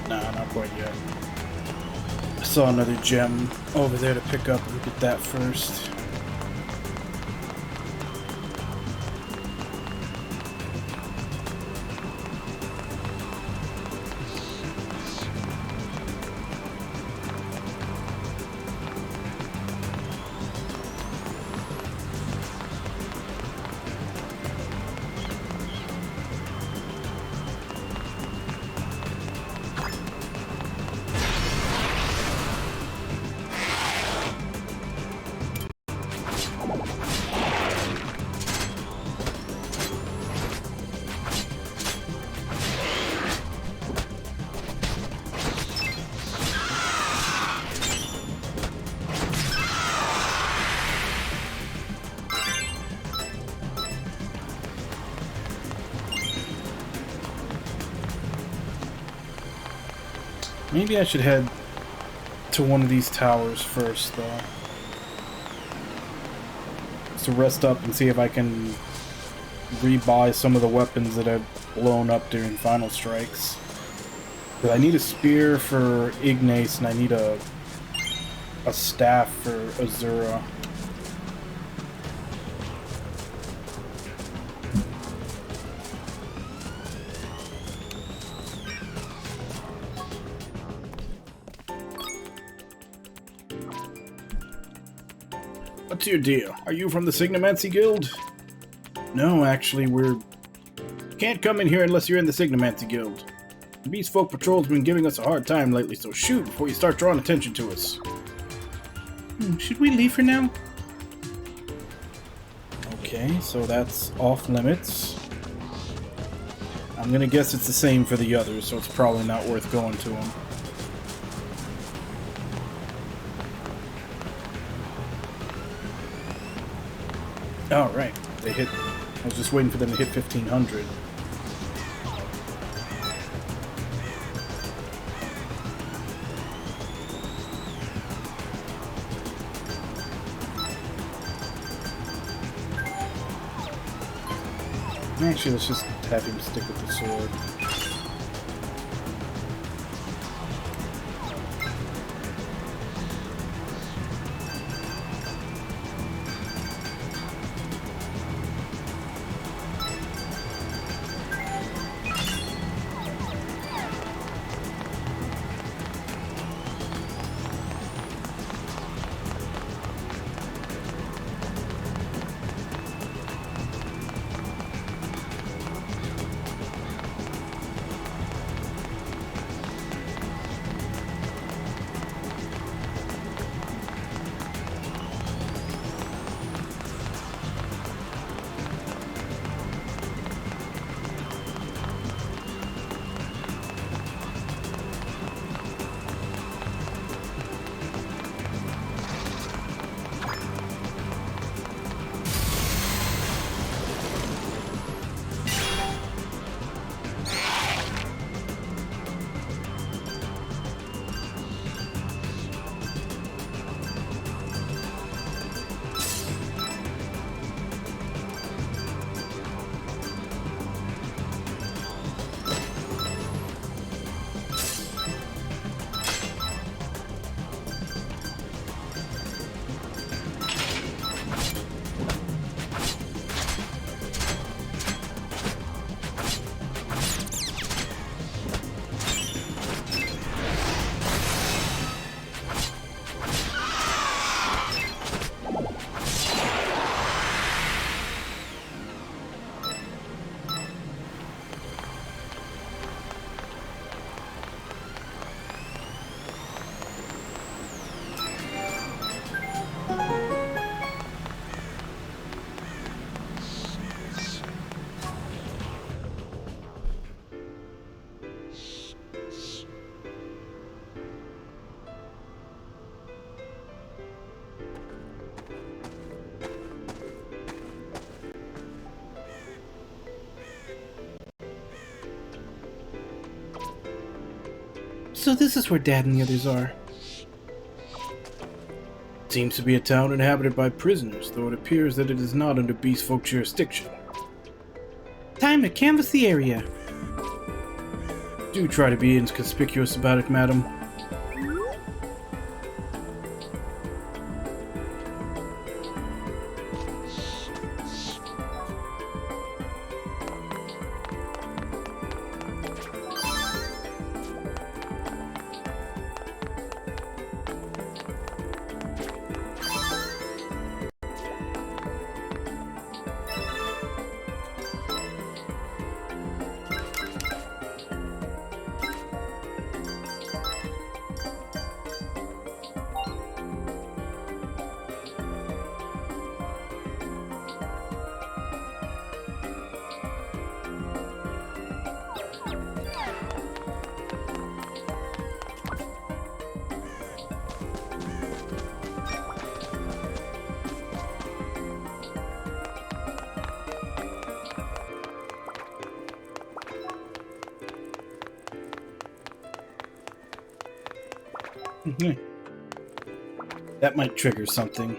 Nah, not quite yet. I saw another gem over there to pick up. Look at that first. Maybe I should head to one of these towers first, though. Just to rest up and see if I can rebuy some of the weapons that I've blown up during Final Strikes. But I need a spear for Ignace, and I need a staff for Azura. What's your deal? Are you from the Signomancy Guild? No, actually, we're... Can't come in here unless you're in the Signomancy Guild. The Beast Folk Patrol's been giving us a hard time lately, so shoot before you start drawing attention to us. Should we leave for now? Okay, so that's off limits. I'm gonna guess it's the same for the others, so it's probably not worth going to them. Oh, right. They hit... I was just waiting for them to hit 1,500. Actually, let's just have him stick with the sword. So this is where Dad and the others are. Seems to be a town inhabited by prisoners, though it appears that it is not under Beast Folk jurisdiction. Time to canvass the area. Do try to be inconspicuous about it, madam. That might trigger something.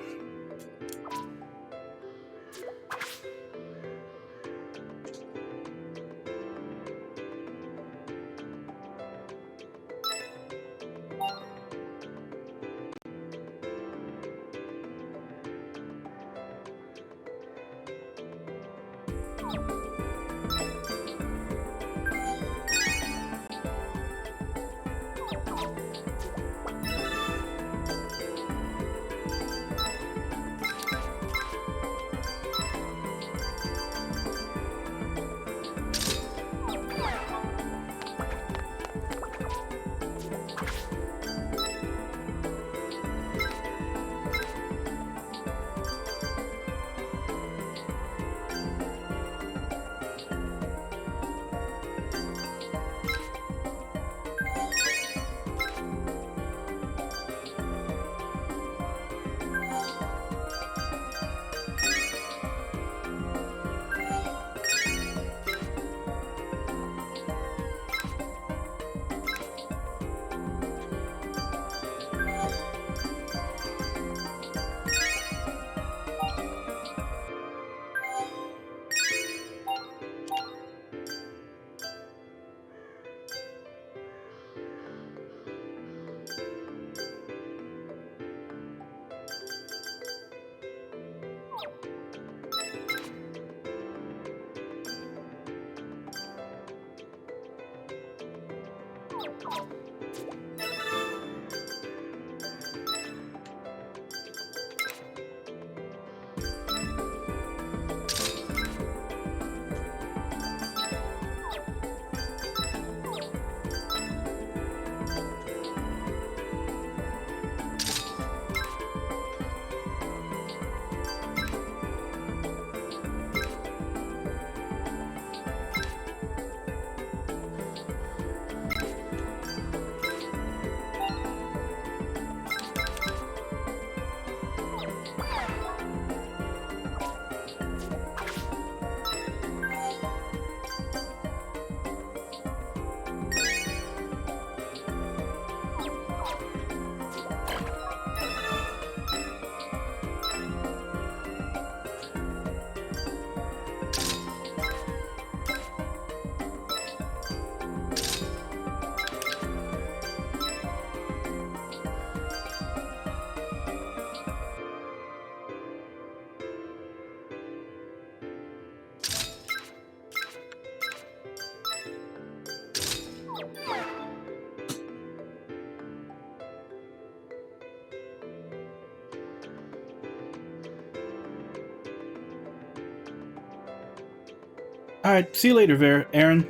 Alright, see you later, Aaron.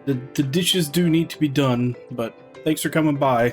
The dishes do need to be done, but thanks for coming by.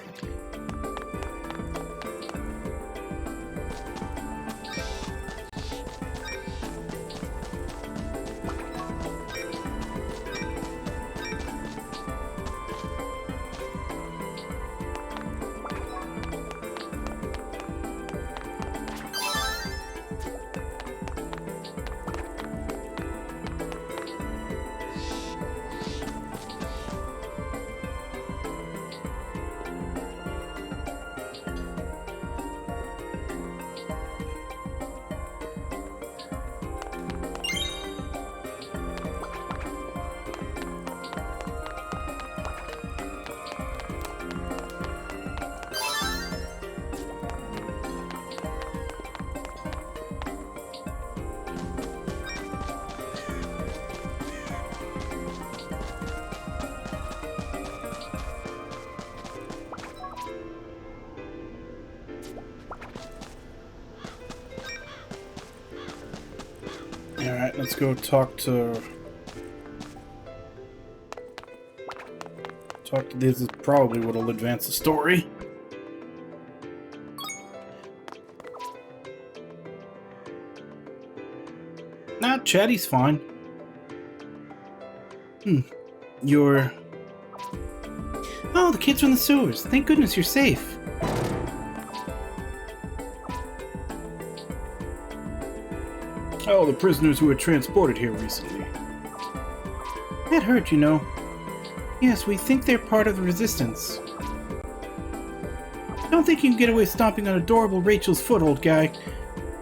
Alright, let's go talk to... This is probably what'll advance the story. Nah, Chatty's fine. You're... Oh, the kids are in the sewers. Thank goodness you're safe. Oh, the prisoners who were transported here recently. That hurt, you know. Yes, we think they're part of the resistance. Don't think you can get away stomping on adorable Rachel's foot, old guy.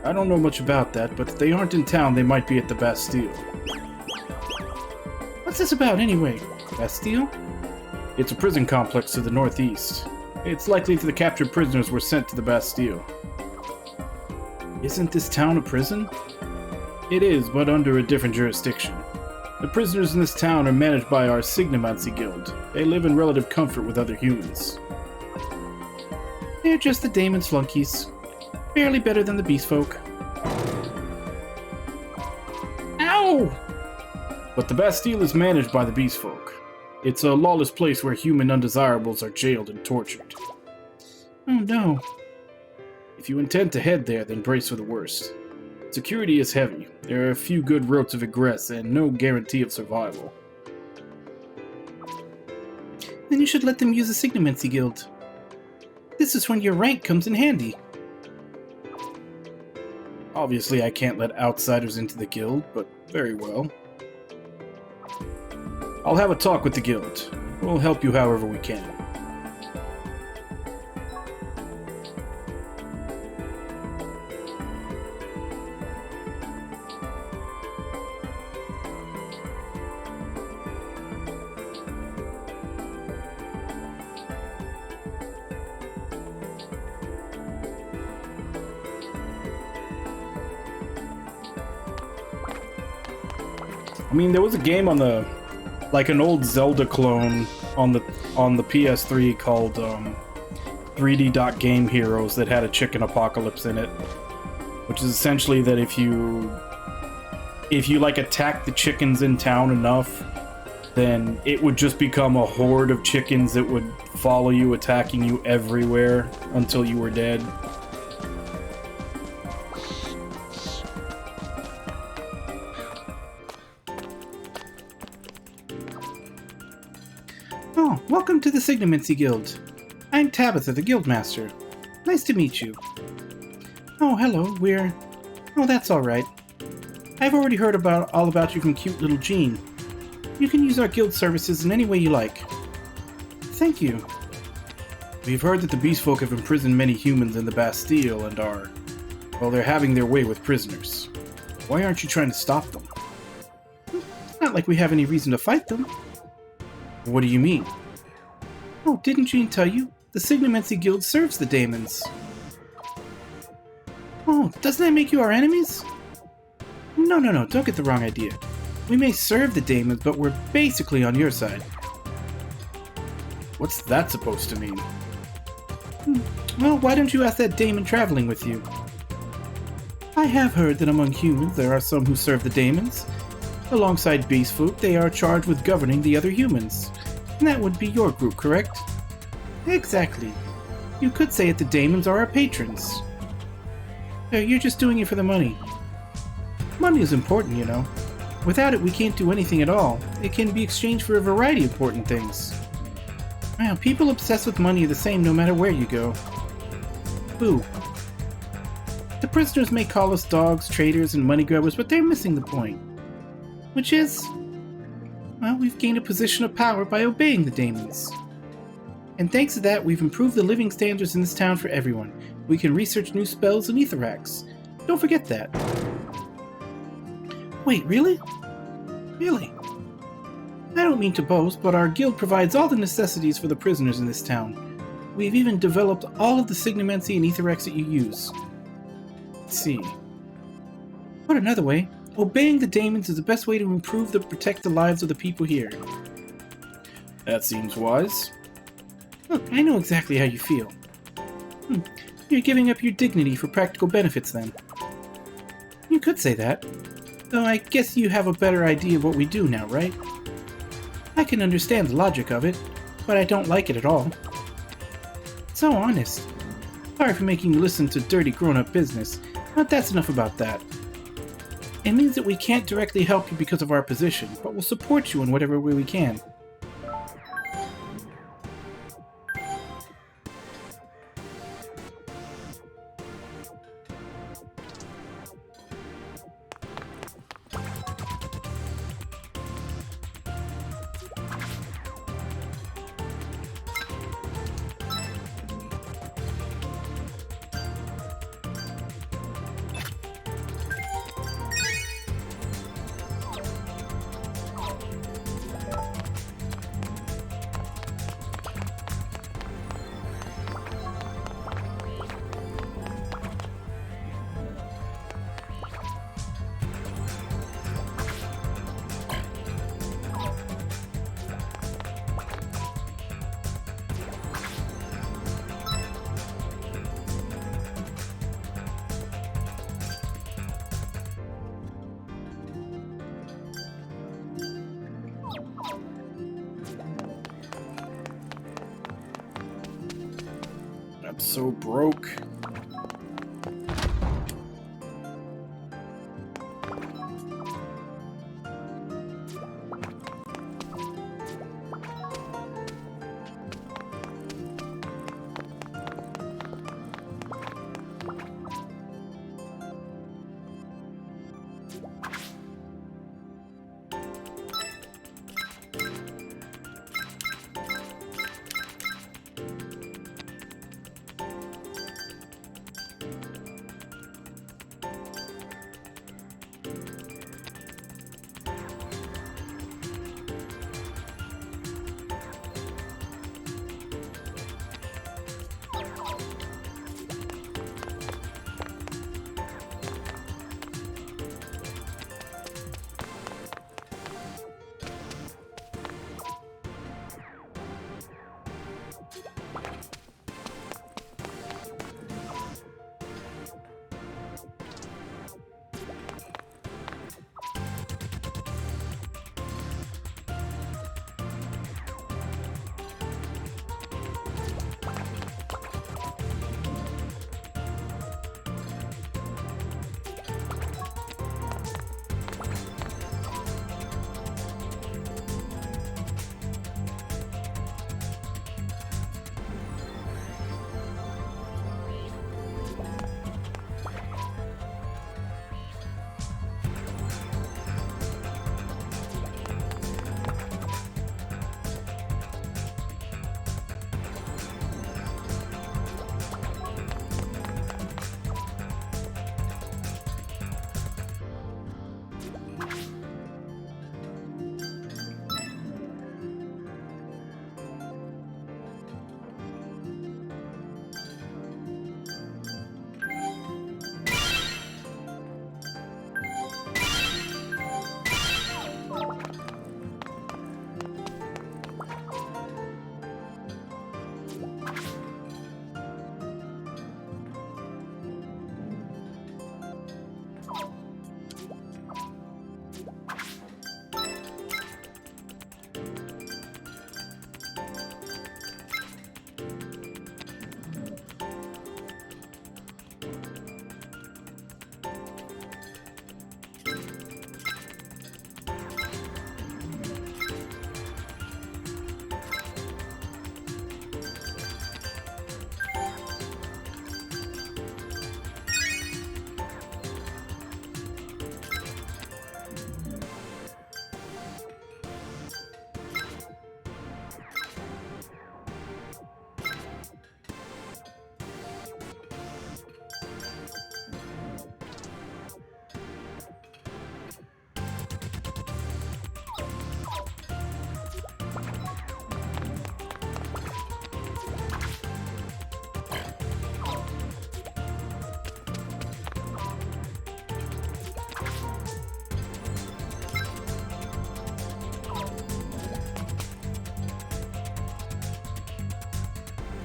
I don't know much about that, but if they aren't in town, they might be at the Bastille. What's this about, anyway? Bastille? It's a prison complex to the northeast. It's likely that the captured prisoners were sent to the Bastille. Isn't this town a prison? It is, but under a different jurisdiction. The prisoners in this town are managed by our Signomancy Guild. They live in relative comfort with other humans. They're just the Daemon flunkies. Barely better than the beast folk. Ow! But the Bastille is managed by the beast folk. It's a lawless place where human undesirables are jailed and tortured. Oh no. If you intend to head there, then brace for the worst. Security is heavy. There are a few good routes of egress and no guarantee of survival. Then you should let them use the Signomancy Guild. This is when your rank comes in handy. Obviously, I can't let outsiders into the guild, but very well. I'll have a talk with the guild. We'll help you however we can. I mean, there was a game on the, like an old Zelda clone on the PS3 called 3D Game Heroes that had a chicken apocalypse in it, which is essentially that if you like attack the chickens in town enough, then it would just become a horde of chickens that would follow you, attacking you everywhere until you were dead. Oh, welcome to the Signomancy Guild. I'm Tabitha, the Guildmaster. Nice to meet you. Oh, hello, Oh, that's alright. I've already heard all about you from cute little Jean. You can use our guild services in any way you like. Thank you. We've heard that the beast folk have imprisoned many humans in the Bastille and they're having their way with prisoners. Why aren't you trying to stop them? It's not like we have any reason to fight them. What do you mean? Oh, didn't Jean tell you? The Signomancy Guild serves the Daemons. Oh, doesn't that make you our enemies? No, don't get the wrong idea. We may serve the Daemons, but we're basically on your side. What's that supposed to mean? Well, why don't you ask that Daemon traveling with you? I have heard that among humans there are some who serve the Daemons. Alongside beast folk, they are charged with governing the other humans. And that would be your group, correct? Exactly. You could say that the Daemons are our patrons. You're just doing it for the money. Money is important, you know. Without it, we can't do anything at all. It can be exchanged for a variety of important things. Well, people obsessed with money are the same no matter where you go. Boo. The prisoners may call us dogs, traitors, and money grubbers, but they're missing the point. Which is, well, we've gained a position of power by obeying the Daemons. And thanks to that, we've improved the living standards in this town for everyone. We can research new spells and etheracts. Don't forget that. Wait, really? Really? I don't mean to boast, but our guild provides all the necessities for the prisoners in this town. We've even developed all of the signomancy and etheracts that you use. Let's see. Put another way, obeying the Daemons is the best way to improve and protect the lives of the people here. That seems wise. Look, I know exactly how you feel. You're giving up your dignity for practical benefits, then. You could say that. Though I guess you have a better idea of what we do now, right? I can understand the logic of it, but I don't like it at all. So honest. Sorry for making you listen to dirty grown-up business, but that's enough about that. It means that we can't directly help you because of our position, but we'll support you in whatever way we can. so broke.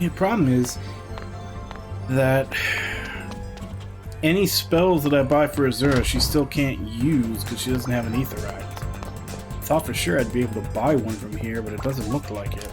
The problem is that any spells that I buy for Azura, she still can't use because she doesn't have an Aetheryte. I thought for sure I'd be able to buy one from here, but it doesn't look like it.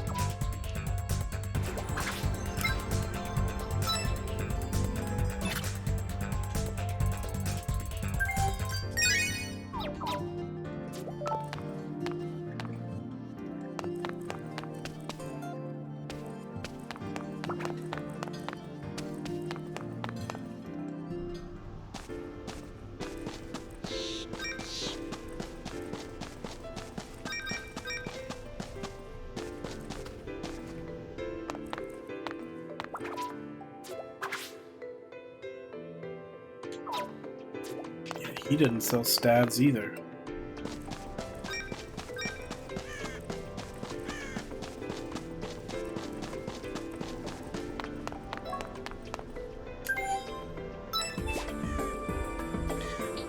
He didn't sell stabs either.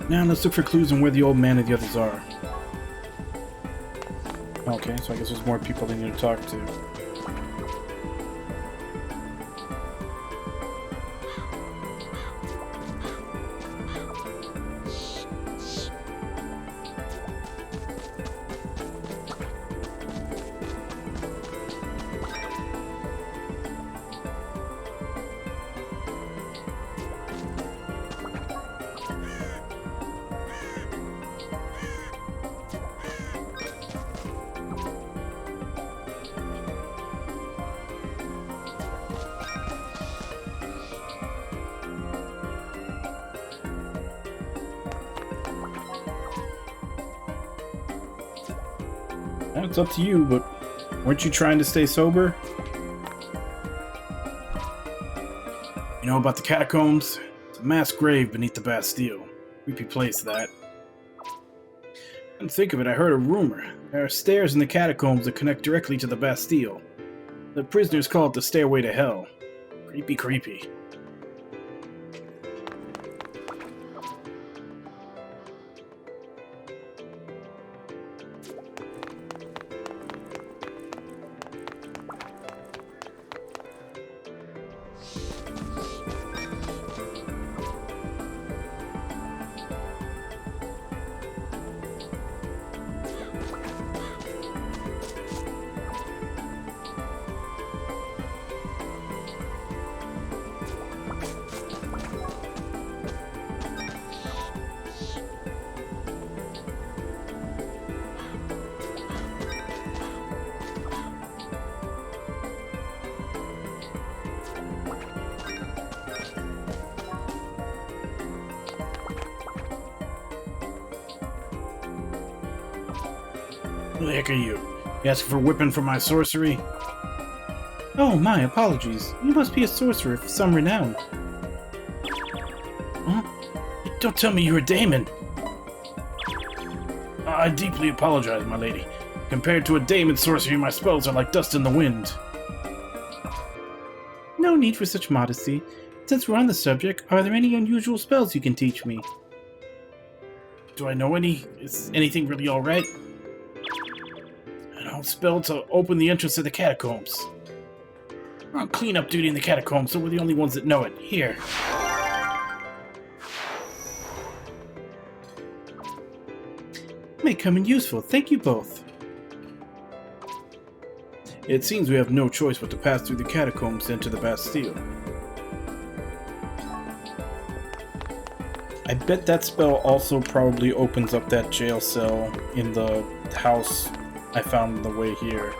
Now let's look for clues on where the old man and the others are. Okay, so I guess there's more people they need to talk to. That's up to you, but weren't you trying to stay sober? You know about the catacombs? It's a mass grave beneath the Bastille. Creepy place, that. And think of it, I heard a rumor. There are stairs in the catacombs that connect directly to the Bastille. The prisoners call it the Stairway to Hell. Creepy, creepy. Who the heck are you? You asking for whipping for my sorcery? Oh, my apologies. You must be a sorcerer of some renown. Huh? Don't tell me you're a daemon. I deeply apologize, my lady. Compared to a daemon sorcery, my spells are like dust in the wind. No need for such modesty. Since we're on the subject, are there any unusual spells you can teach me? Do I know any? Is anything really alright? I'll spell to open the entrance to the catacombs. We're on cleanup duty in the catacombs, so we're the only ones that know it. Here. May come in useful. Thank you both. It seems we have no choice but to pass through the catacombs to enter the Bastille. I bet that spell also probably opens up that jail cell in the house I found on the way here.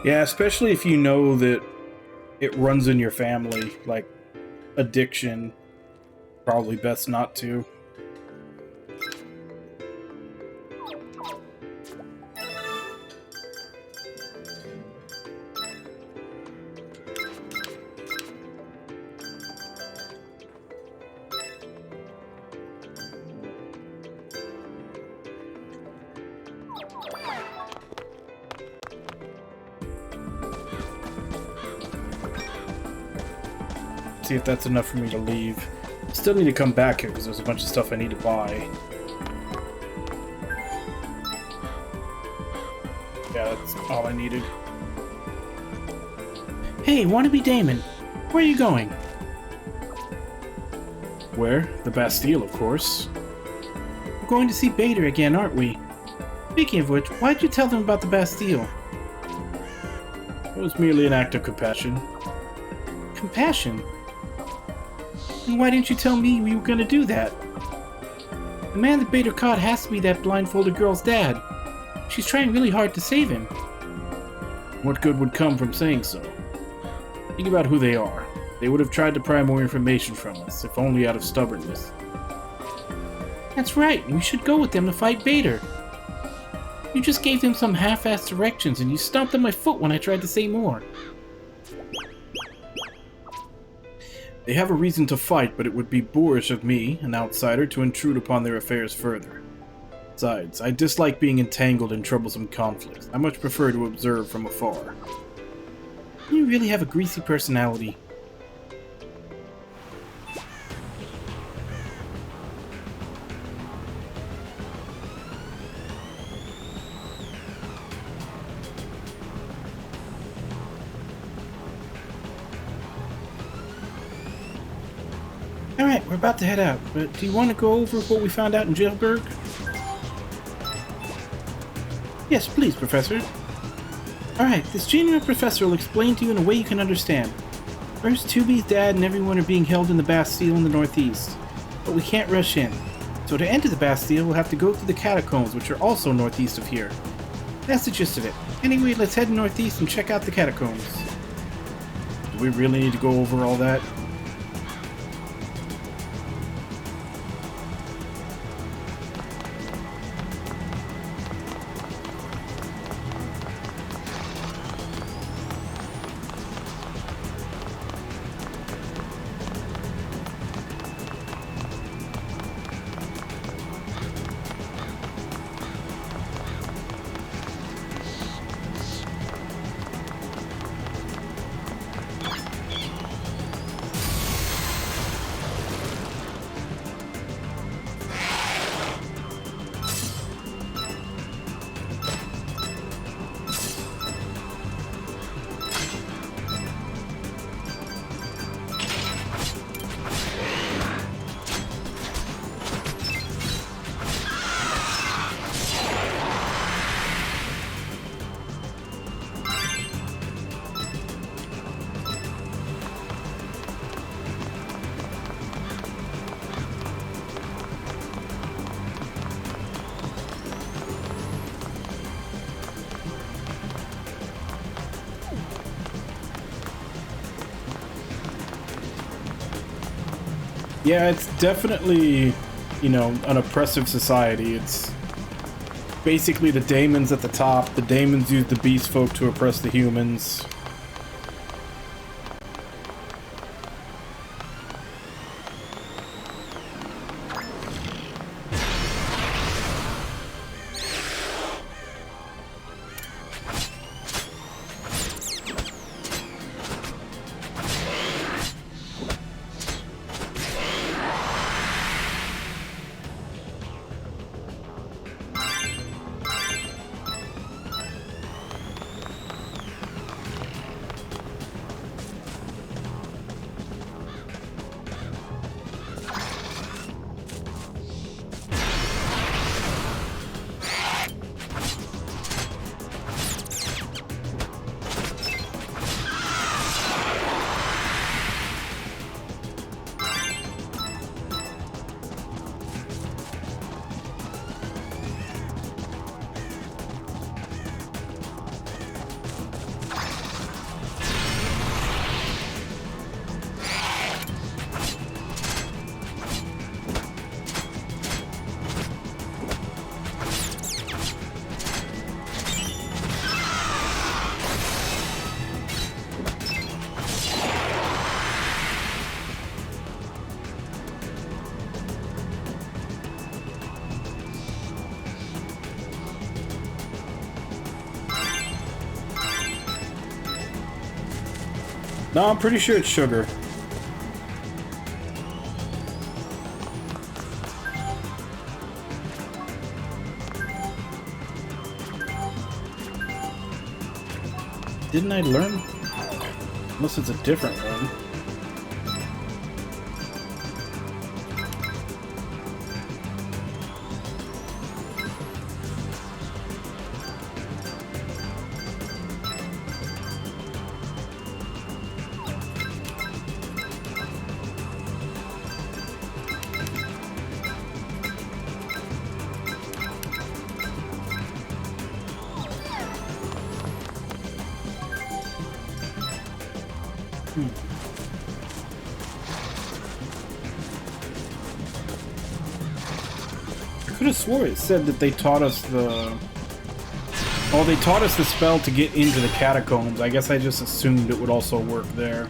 Yeah, especially if you know that it runs in your family, like addiction, probably best not to. See if that's enough for me to leave. Still need to come back here because there's a bunch of stuff I need to buy. Yeah, that's all I needed. Hey, wannabe Damon! Where are you going? Where? The Bastille, of course. We're going to see Bader again, aren't we? Speaking of which, why'd you tell them about the Bastille? It was merely an act of compassion. Compassion? And why didn't you tell me we were going to do that? The man that Bader caught has to be that blindfolded girl's dad. She's trying really hard to save him. What good would come from saying so? Think about who they are. They would have tried to pry more information from us, if only out of stubbornness. That's right, we should go with them to fight Bader. You just gave them some half-assed directions and you stomped on my foot when I tried to say more. They have a reason to fight, but it would be boorish of me, an outsider, to intrude upon their affairs further. Besides, I dislike being entangled in troublesome conflicts. I much prefer to observe from afar. You really have a greasy personality. we're about to head out, but do you want to go over what we found out in Jailberg? Yes, please, Professor. Alright, this genial professor will explain to you in a way you can understand. First, 2B's dad and everyone are being held in the Bastille in the northeast, but we can't rush in. So to enter the Bastille, we'll have to go through the catacombs, which are also northeast of here. That's the gist of it. Anyway, let's head northeast and check out the catacombs. Do we really need to go over all that? Yeah, it's definitely, you know, an oppressive society. It's basically the daemons at the top. The daemons use the beast folk to oppress the humans. No, I'm pretty sure it's sugar. Didn't I learn? Unless it's a different one. I could have swore it said that they taught us the... Oh, they taught us the spell to get into the catacombs. I guess I just assumed it would also work there.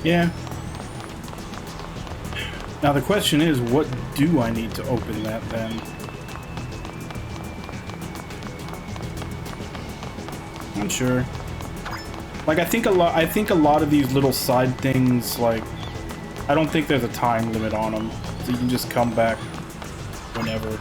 Yeah. Now the question is, what do I need to open that then? I'm sure. Like, I think a lot of these little side things, like, I don't think there's a time limit on them, so you can just come back whenever.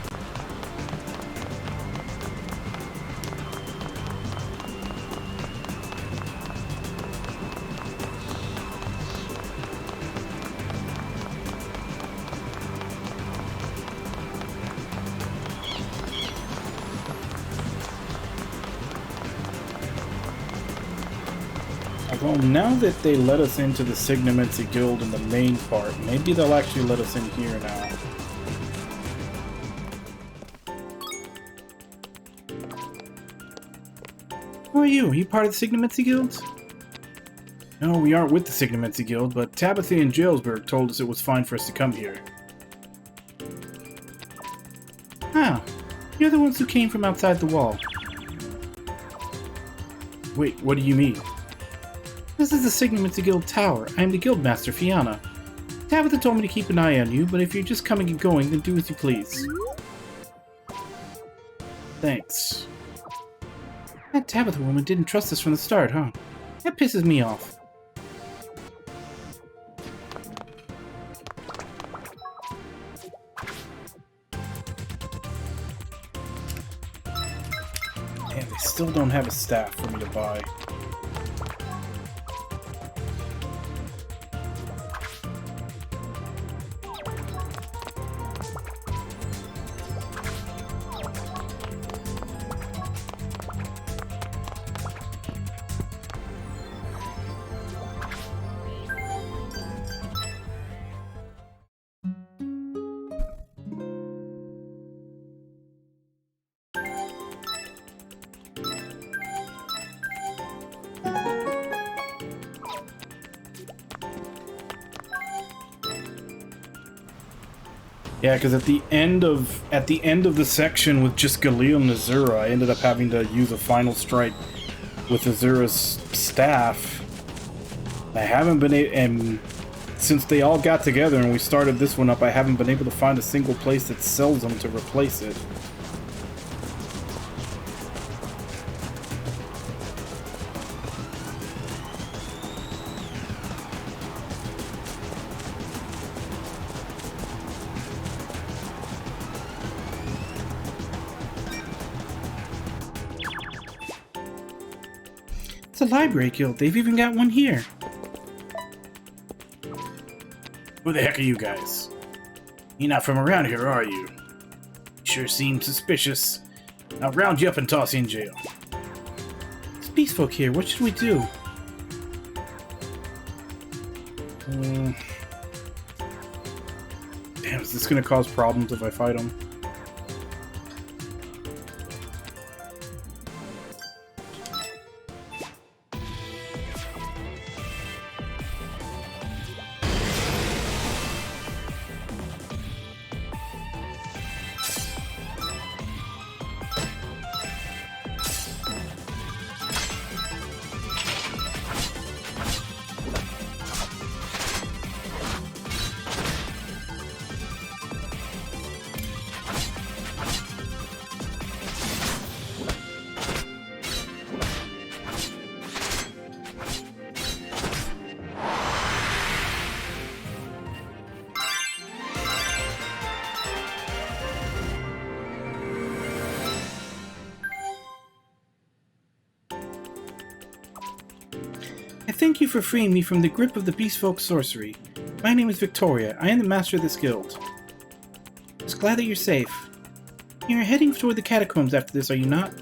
Well, now that they let us into the Signamentsi Guild in the main part, maybe they'll actually let us in here now. Who are you? Are you part of the Signamentsi Guild? No, we aren't with the Signamentsi Guild, but Tabitha and Jailsburg told us it was fine for us to come here. Ah, you're the ones who came from outside the wall. Wait, what do you mean? This is the Signamentsi Guild Tower. I am the Guildmaster, Fianna. Tabitha told me to keep an eye on you, but if you're just coming and going, then do as you please. Thanks. That Tabitha woman didn't trust us from the start, huh? That pisses me off. Man, they still don't have a staff for me to buy. Yeah, because at the end of the section with just Galil and Azura, I ended up having to use a final strike with Azura's staff. I haven't been able, and since they all got together and we started this one up, I haven't been able to find a single place that sells them to replace it. It's a library guild. They've even got one here. Who the heck are you guys? You're not from around here, are you? You sure seem suspicious. I'll round you up and toss you in jail. It's beast folk here. What should we do? Damn, is this gonna cause problems if I fight them? Thank you for freeing me from the grip of the Beastfolk sorcery. My name is Victoria. I am the master of this guild. Just glad that you're safe. You're heading toward the catacombs after this, are you not?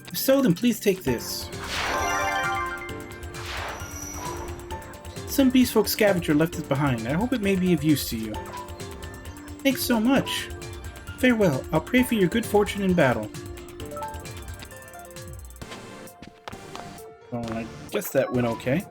If so, then please take this. Some Beastfolk scavenger left this behind. I hope it may be of use to you. Thanks so much. Farewell. I'll pray for your good fortune in battle. Well, I guess that went okay.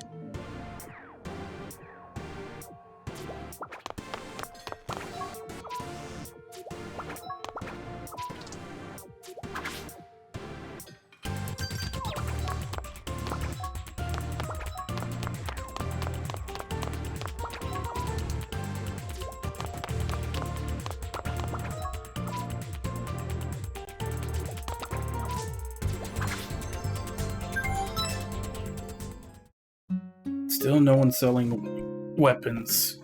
Still no one selling weapons.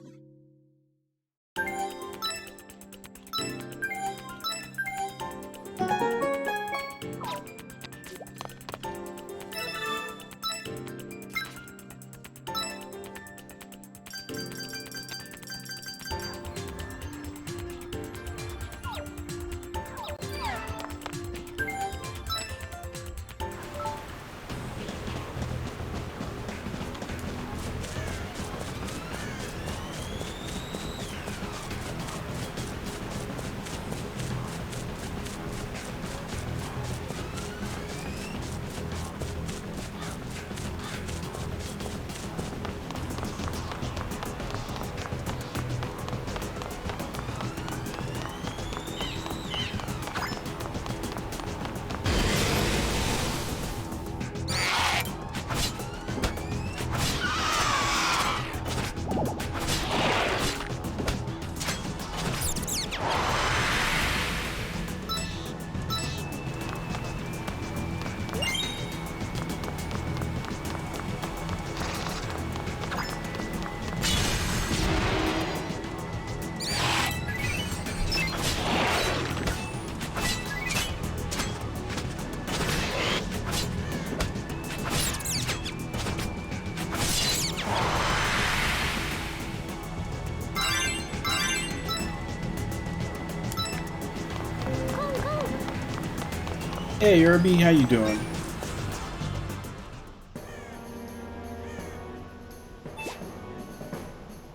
Hey, Irby, how you doing?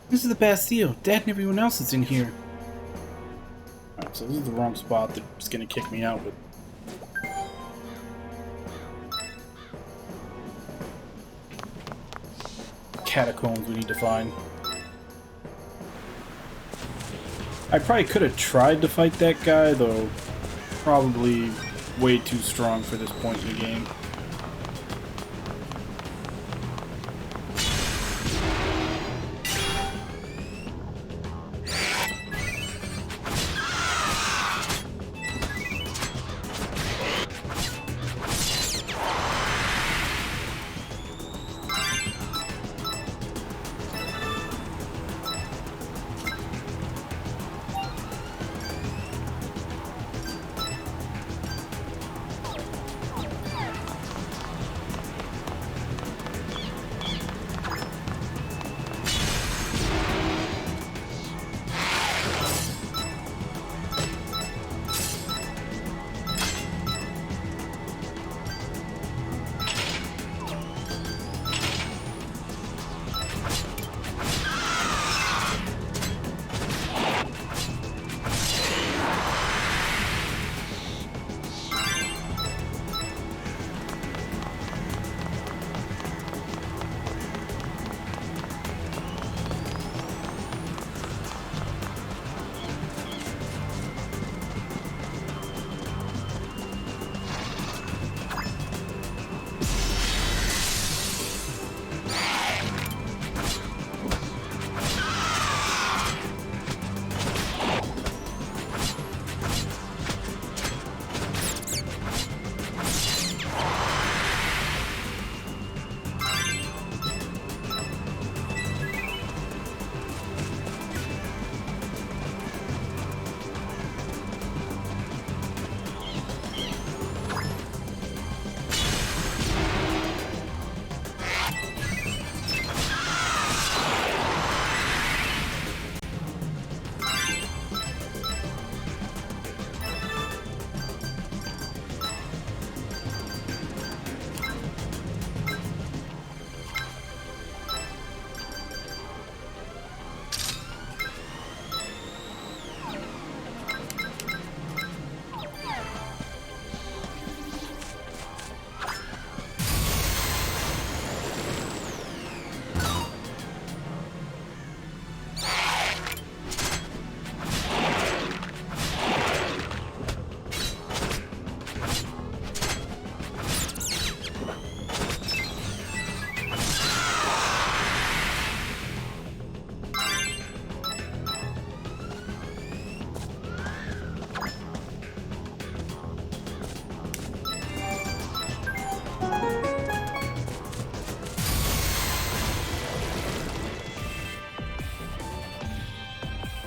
This is the Bastille. Dad and everyone else is in here. Alright, so this is the wrong spot. They're just gonna kick me out with. Catacombs we need to find. I probably could have tried to fight that guy, though probably way too strong for this point in the game.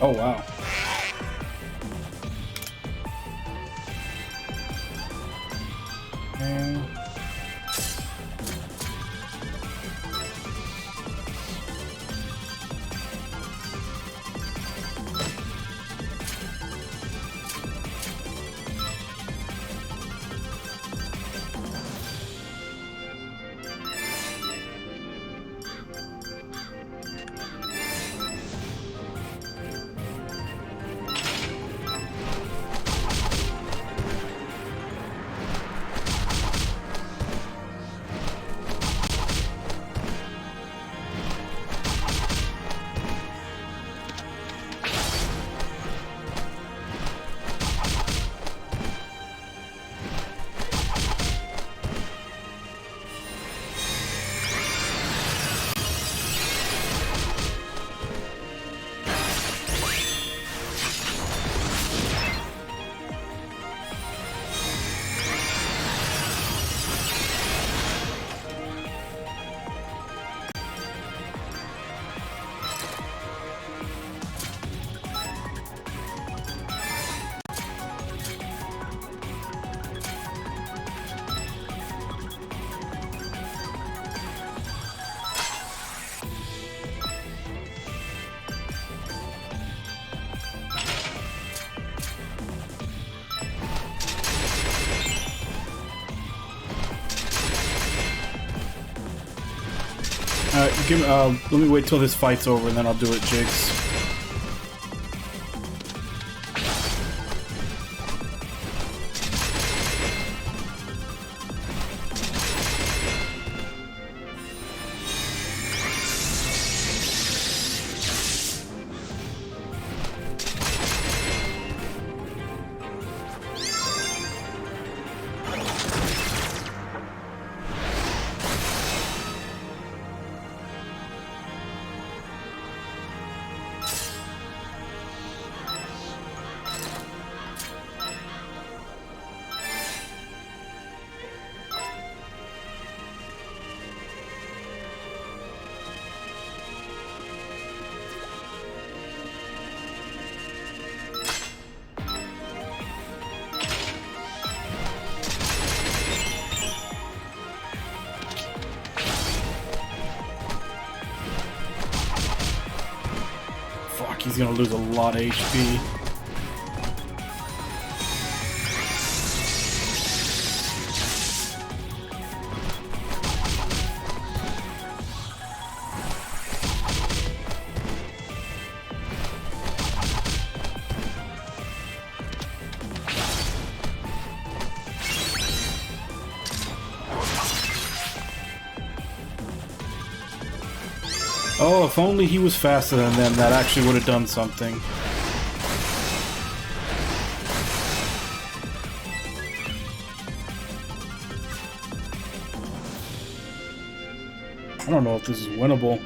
Oh, wow. And... let me wait till this fight's over and then I'll do it, Jigs. He's gonna lose a lot of HP. Oh, if only he was faster than them, that actually would have done something. I don't know if this is winnable.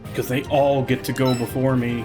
Because they all get to go before me.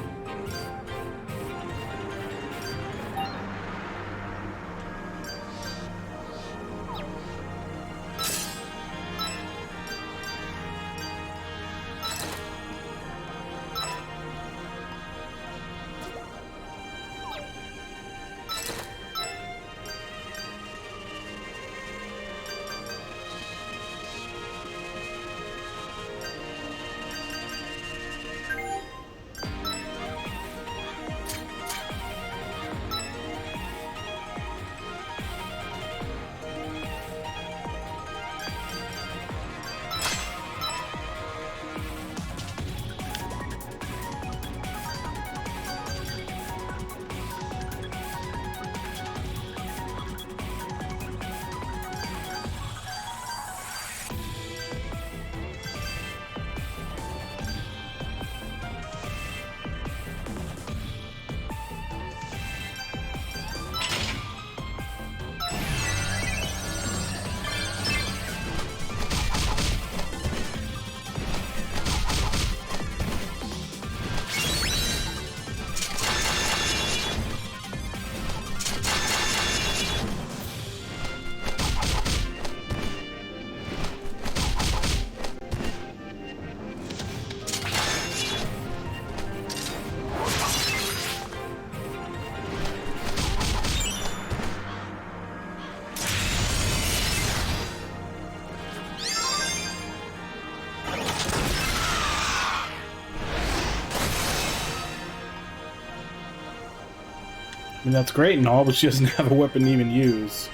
mean, that's great and all, but she doesn't have a weapon to even use.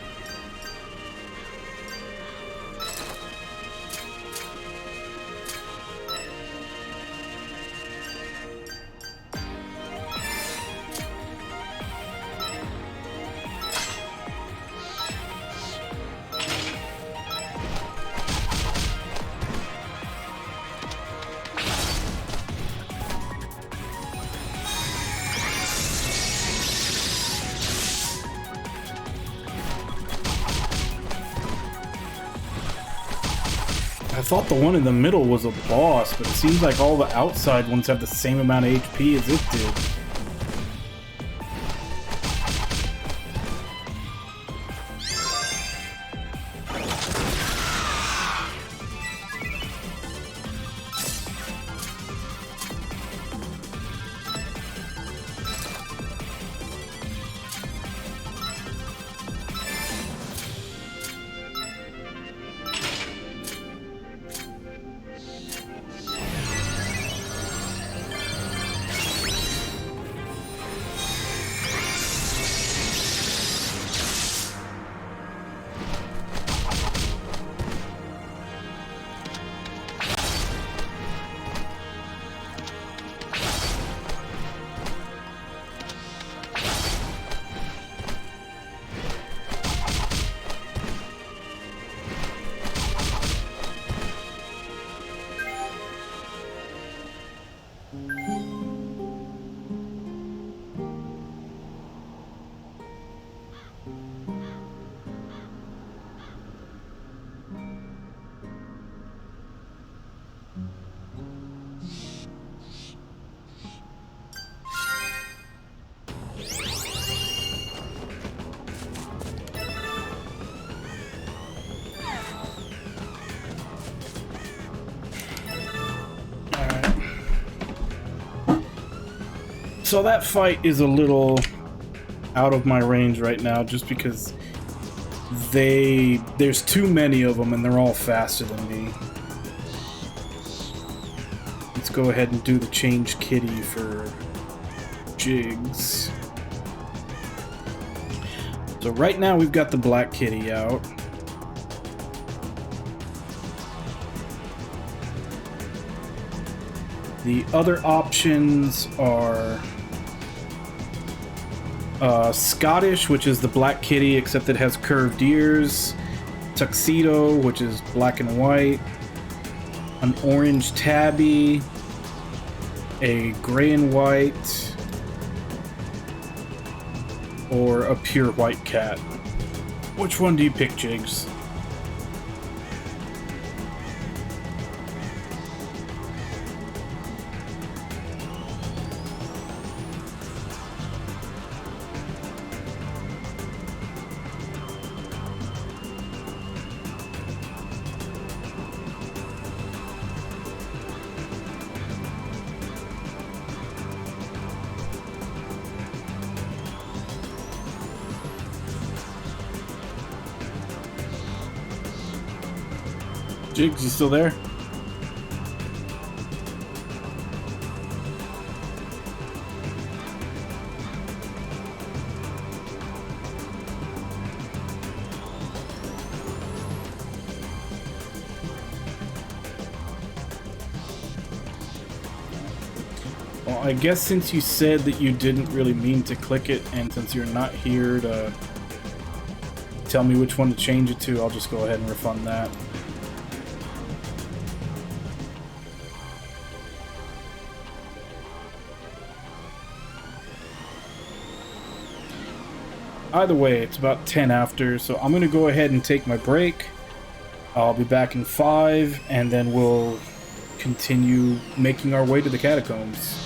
I thought the one in the middle was a boss, but it seems like all the outside ones have the same amount of HP as it did. So that fight is a little out of my range right now, just because there's too many of them and they're all faster than me. Let's go ahead and do the change kitty for Jigs. So right now we've got the black kitty out. The other options are Scottish, which is the black kitty except it has curved ears, Tuxedo, which is black and white, an orange tabby, a gray and white, or a pure white cat. Which one do you pick, Jigs? Jigs, you still there? Well, I guess since you said that you didn't really mean to click it, and since you're not here to tell me which one to change it to, I'll just go ahead and refund that. Either way, it's about 10 after, so I'm going to go ahead and take my break. I'll be back in 5, and then we'll continue making our way to the catacombs.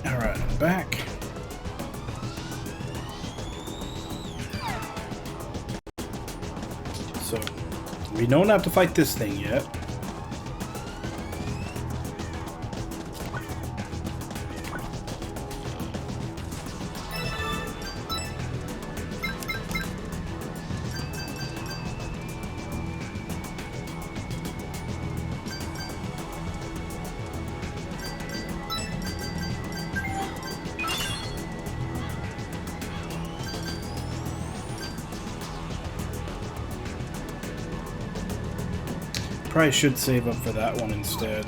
Alright, I'm back. So, we know not to fight this thing yet. Probably should save up for that one instead.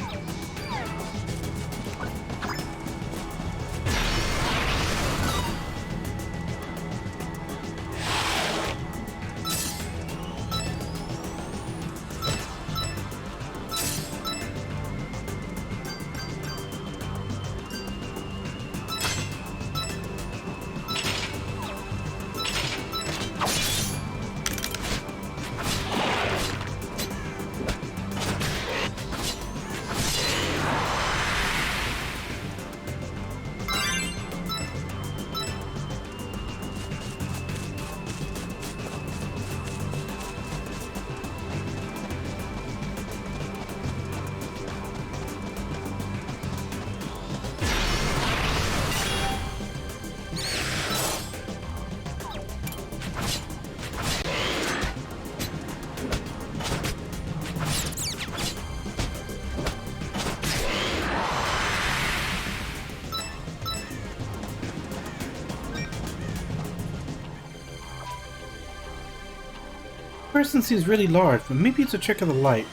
The person seems really large, but maybe it's a trick of the light.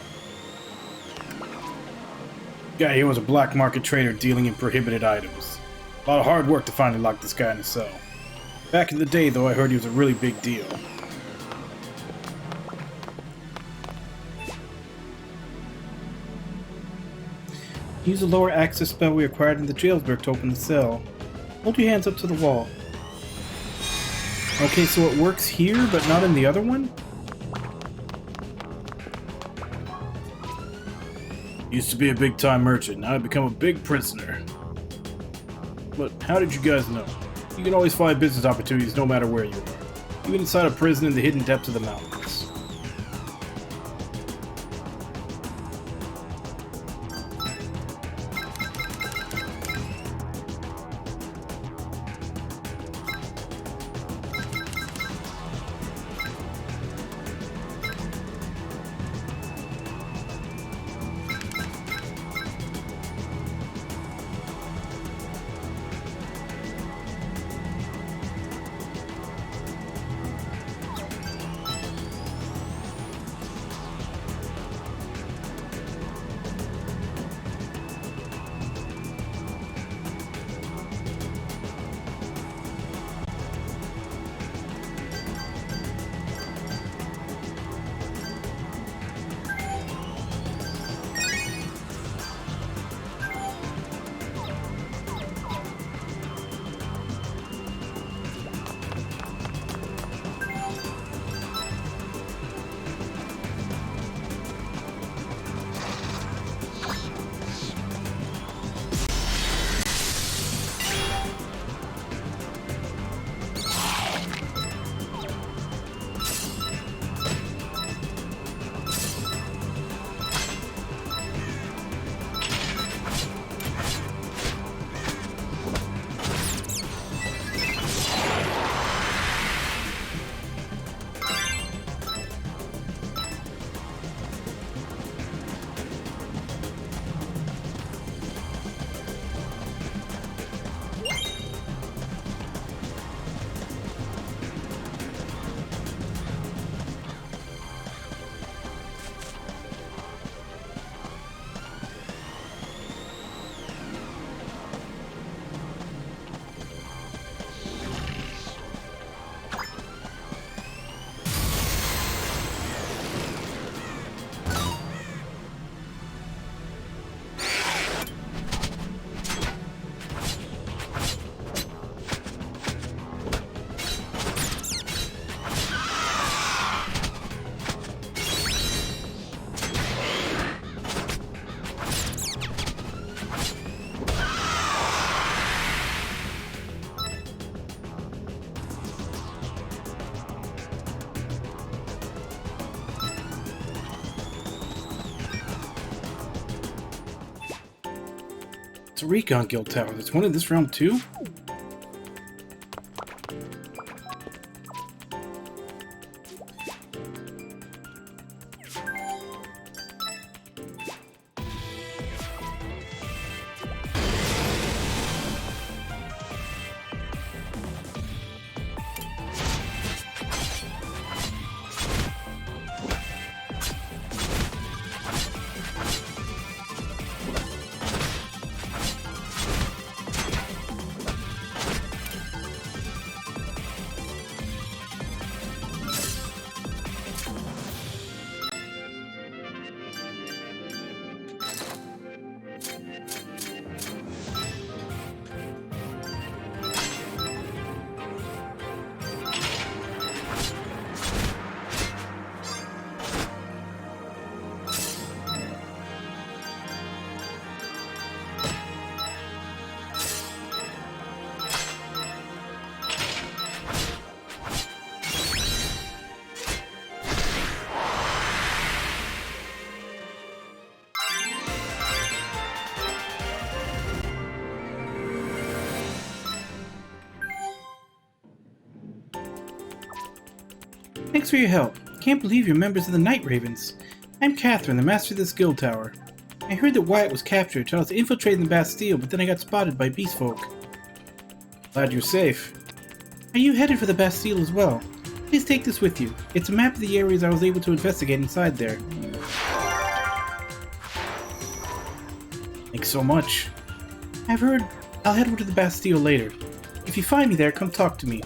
Guy here was a black market trader dealing in prohibited items. A lot of hard work to finally lock this guy in a cell. Back in the day, though, I heard he was a really big deal. Use the lower access spell we acquired in the Jailsburg to open the cell. Hold your hands up to the wall. Okay, so it works here, but not in the other one? Used to be a big-time merchant, now I've become a big prisoner. But how did you guys know? You can always find business opportunities no matter where you are, even inside a prison in the hidden depths of the mountains. It's a recon guild tower. There's one in this realm too? Thanks for your help. Can't believe you're members of the Night Ravens. I'm Catherine, the master of this guild tower. I heard that Wyatt was captured, so I was infiltrating the Bastille, but then I got spotted by beast folk. Glad you're safe. Are you headed for the Bastille as well? Please take this with you. It's a map of the areas I was able to investigate inside there. Thanks so much. I've heard I'll head over to the Bastille later. If you find me there, come talk to me.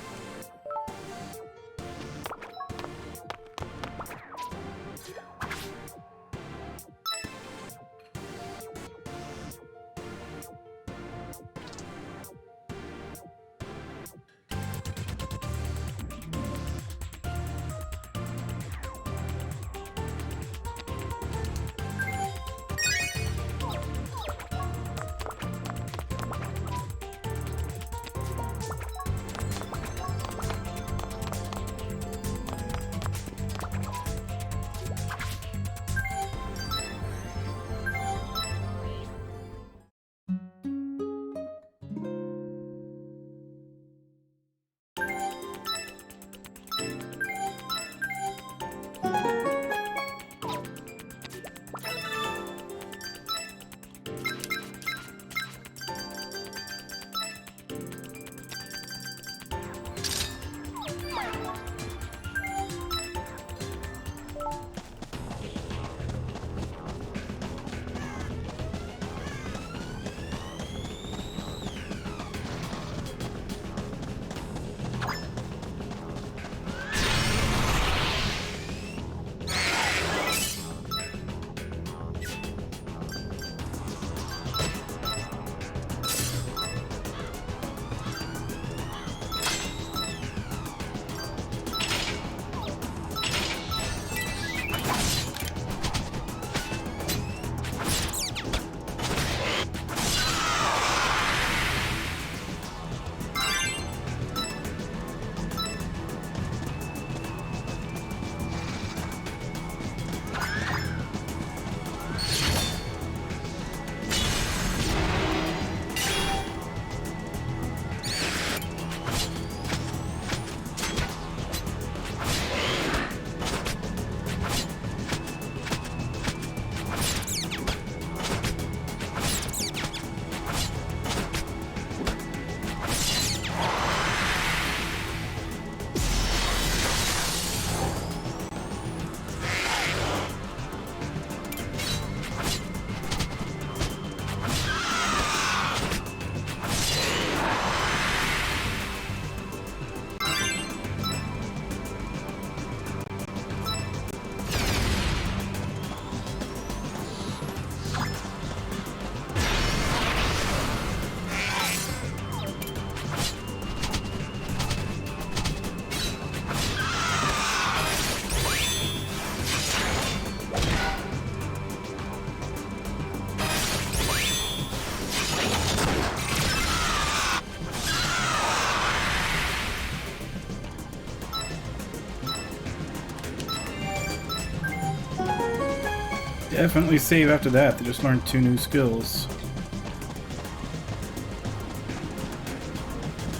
Definitely save after that. They just learned 2 new skills.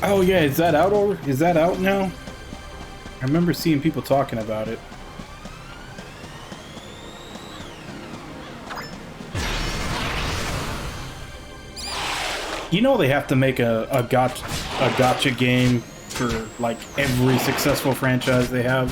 Oh yeah, is that out or is that out now? I remember seeing people talking about it. You know they have to make a gotcha game for like every successful franchise they have.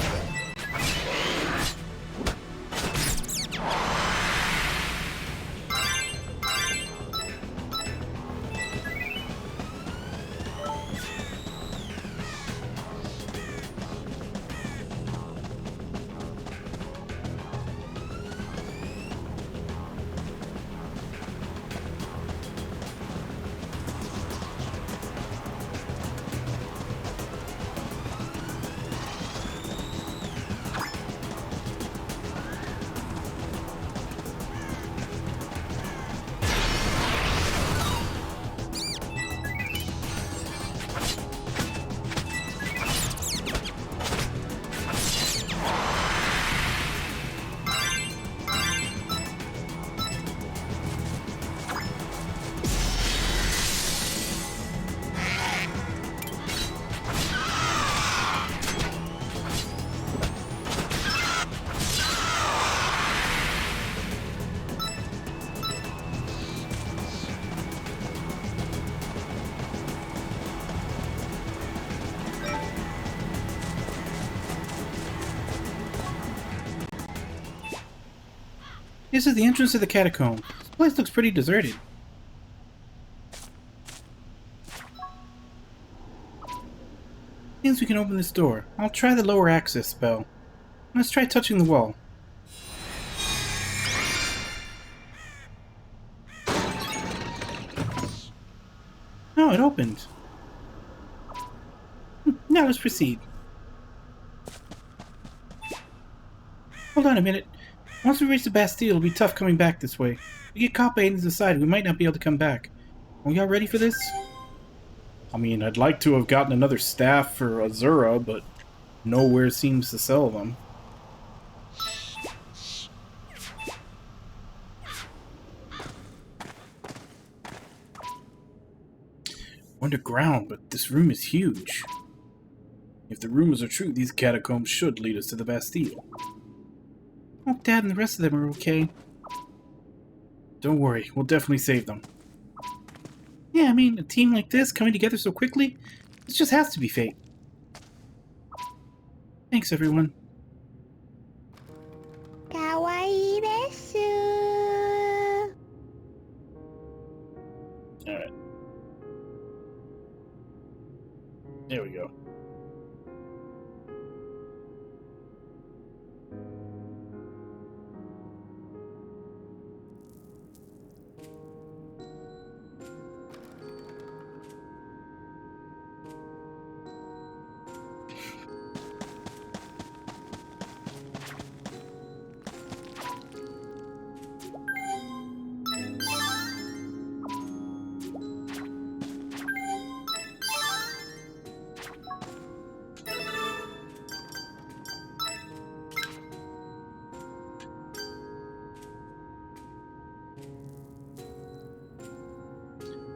This is the entrance to the catacombs. This place looks pretty deserted. Seems we can open this door. I'll try the lower access spell. Let's try touching the wall. Oh, it opened. Now let's proceed. Hold on a minute. Once we reach the Bastille, it'll be tough coming back this way. If we get caught by Aiden's side, we might not be able to come back. Are y'all ready for this? I mean, I'd like to have gotten another staff for Azura, but nowhere seems to sell them. Underground, but this room is huge. If the rumors are true, these catacombs should lead us to the Bastille. Hope Dad and the rest of them are okay. Don't worry, we'll definitely save them. Yeah, I mean, a team like this coming together so quickly, this just has to be fate. Thanks, everyone. Kawaii desu. Alright. There we go.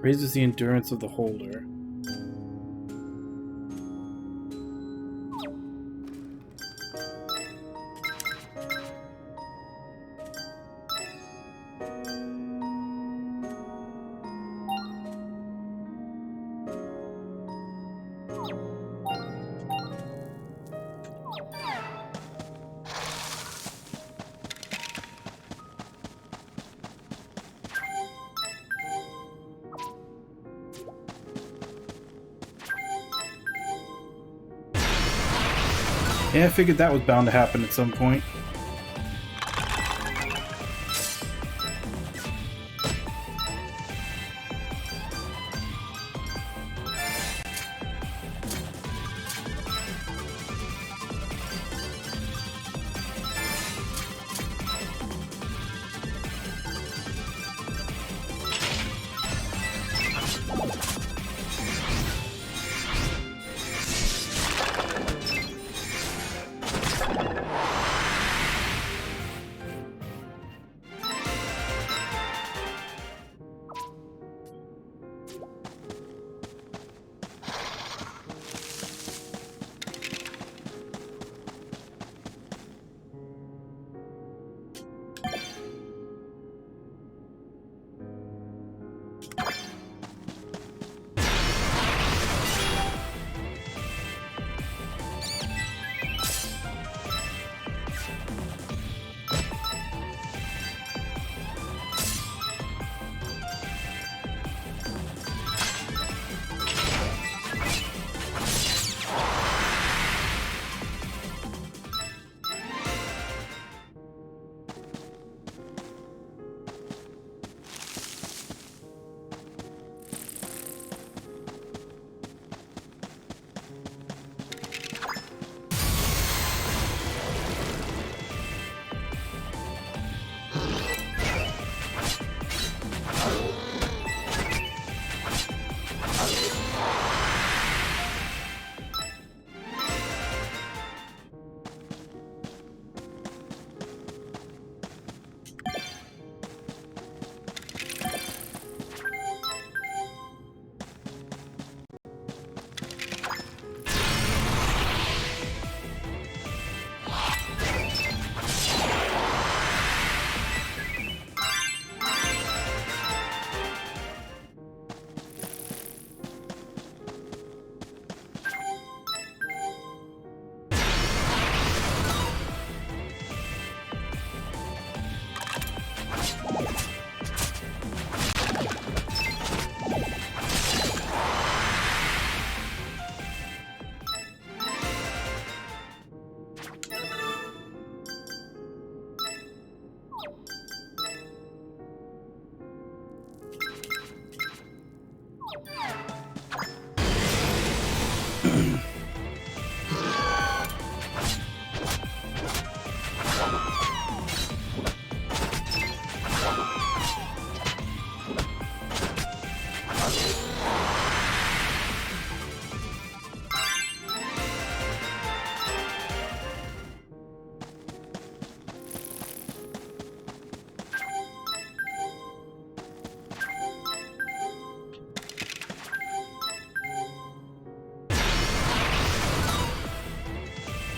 Raises the endurance of the holder. Yeah, I figured that was bound to happen at some point.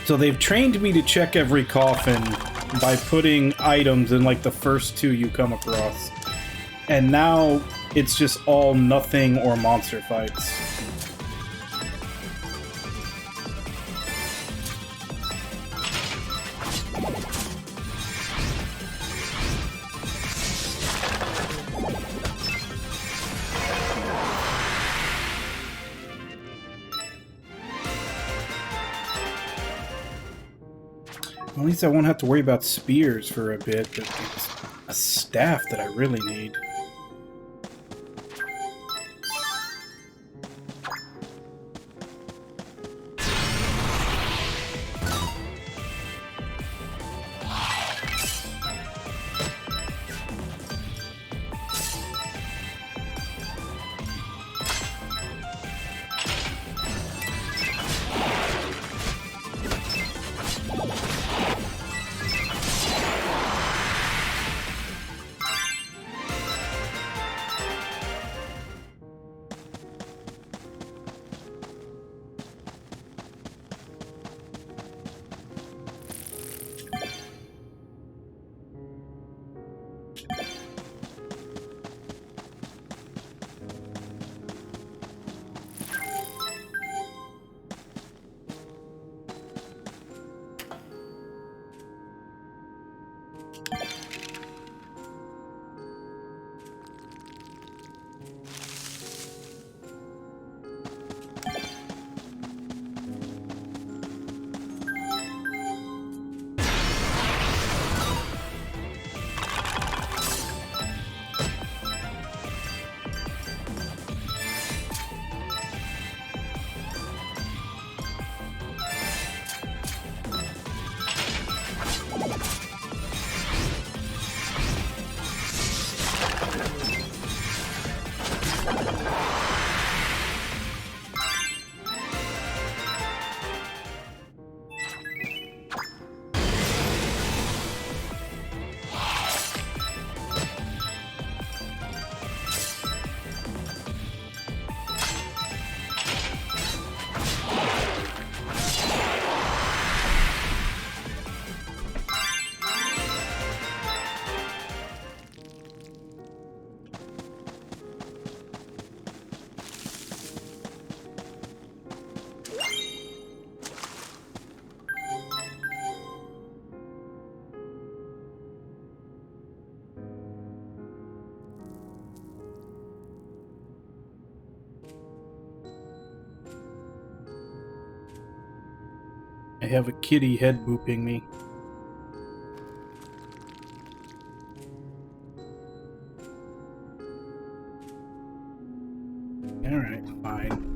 So they've trained me to check every coffin by putting items in like the first two you come across. And now it's just all nothing or monster fights. At least I won't have to worry about spears for a bit, but it's a staff that I really need. I have a kitty head booping me. Alright, fine.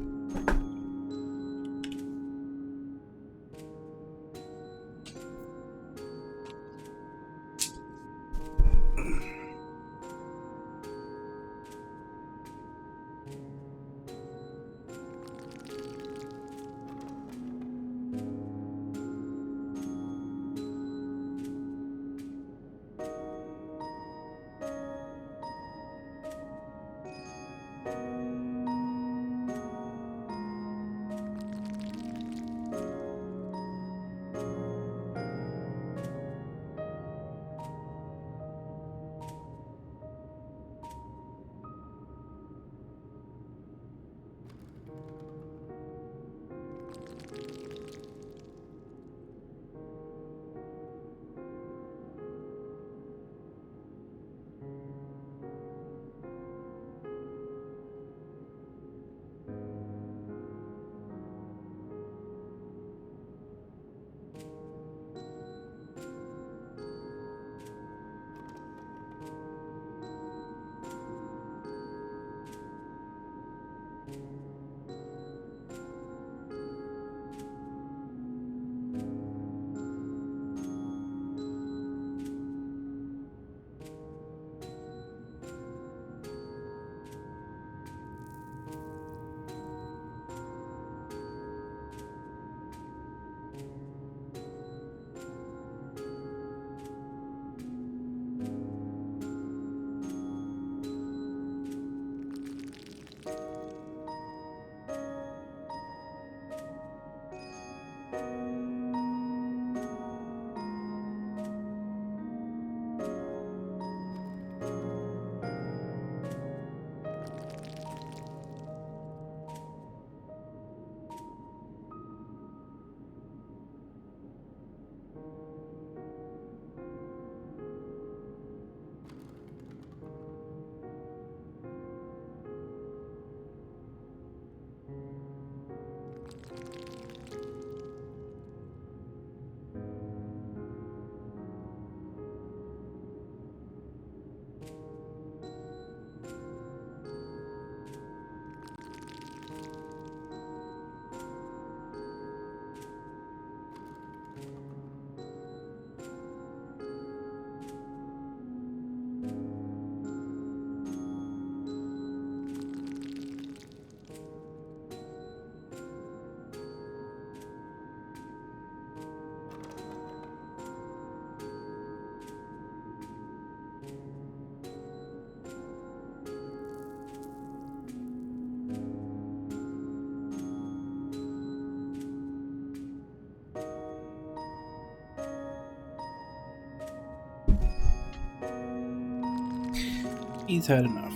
He's had enough.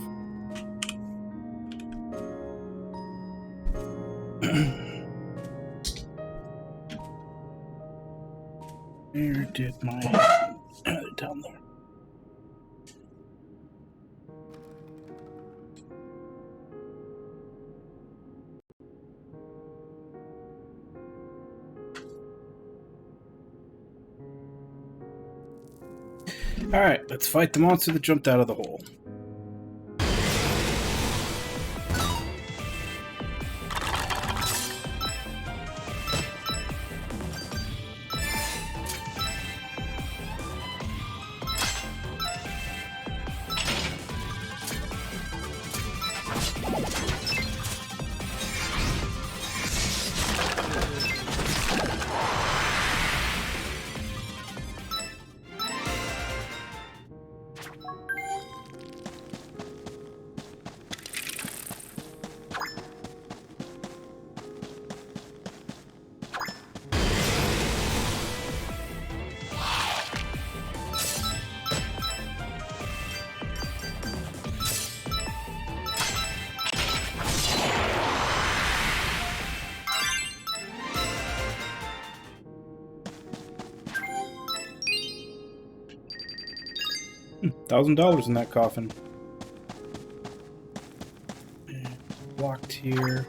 Where did my down there? Alright, let's fight the monster that jumped out of the hole. $1,000 in that coffin. And blocked here.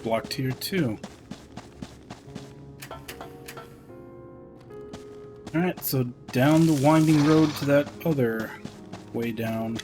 Blocked here too. Alright, so down the winding road to that other way down.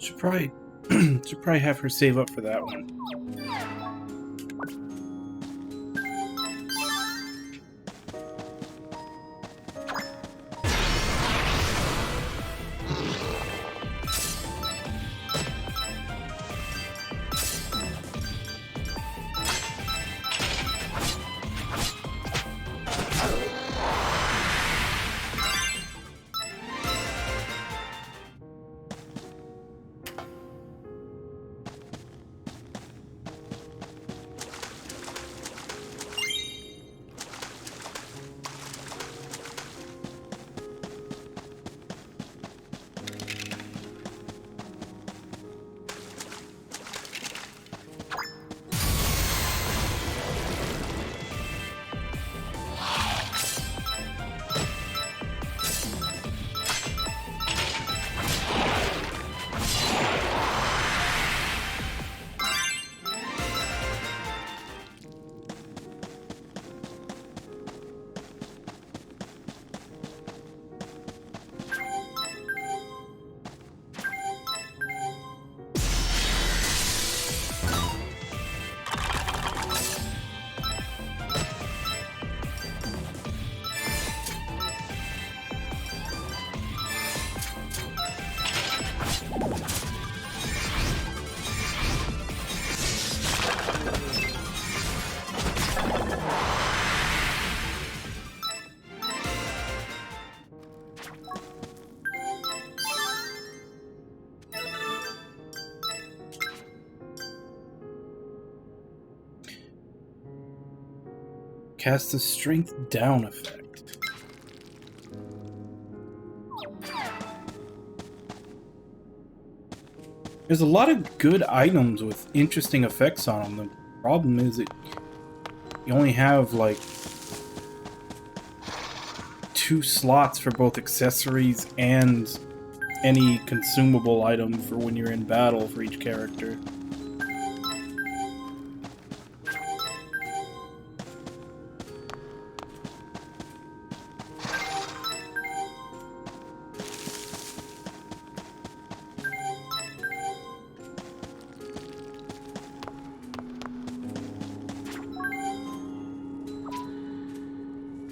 Should probably have her save up for that one. Cast the strength down effect. There's a lot of good items with interesting effects on them. The problem is that you only have like 2 slots for both accessories and any consumable item for when you're in battle for each character.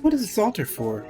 What is this altar for?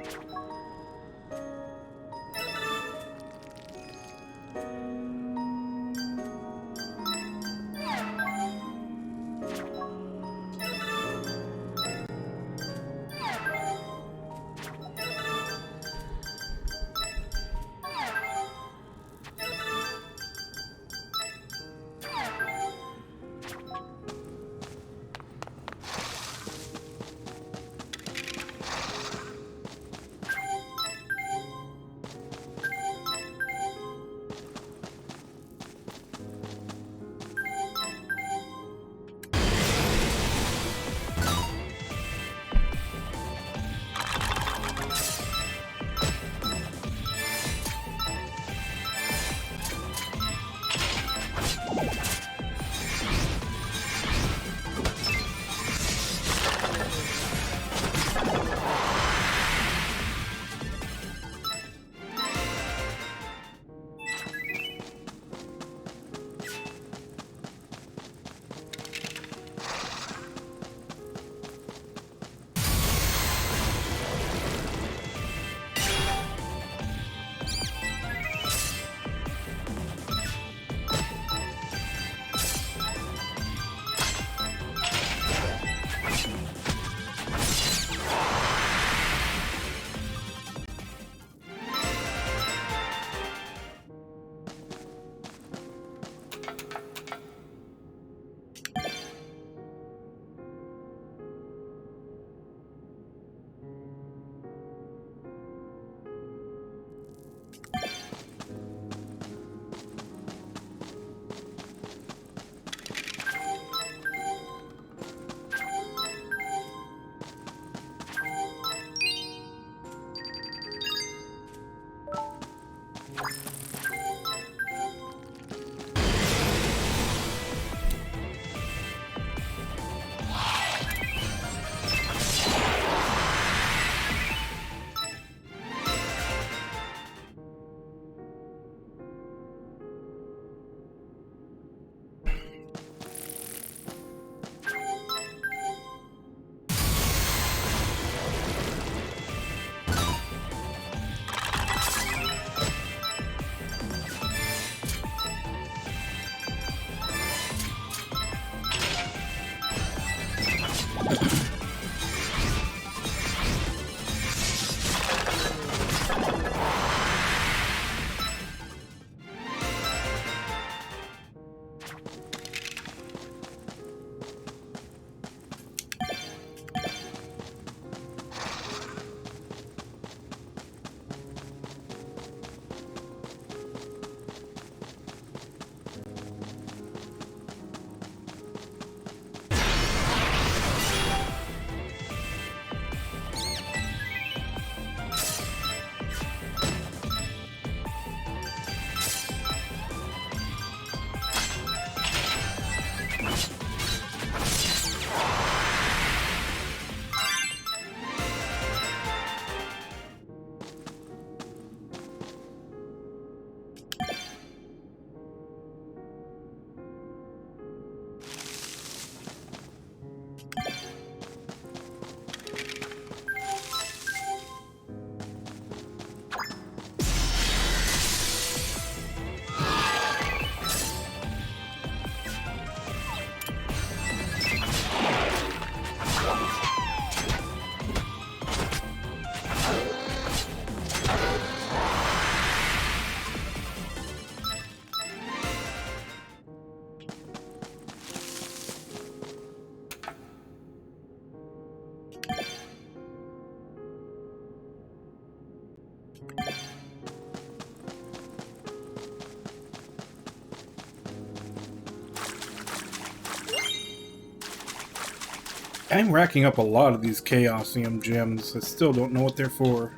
I'm racking up a lot of these Chaosium gems. I still don't know what they're for.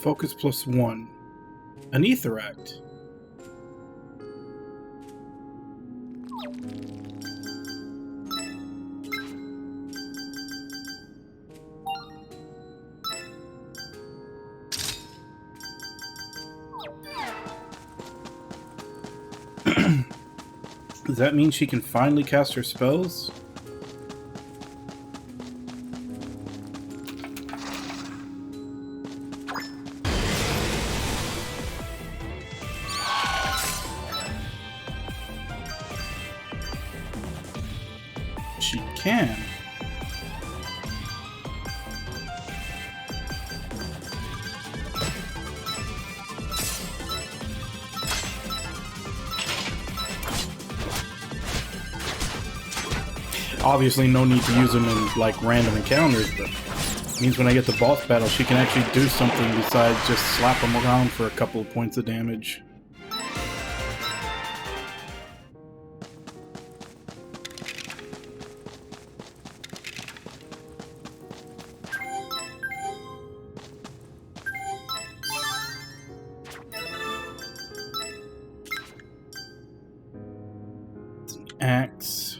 Focus +1. An Aetherite. Does that mean she can finally cast her spells? She can. Obviously no need to use them in like random encounters, but it means when I get to boss battle she can actually do something besides just slap them around for a couple of points of damage. Axe.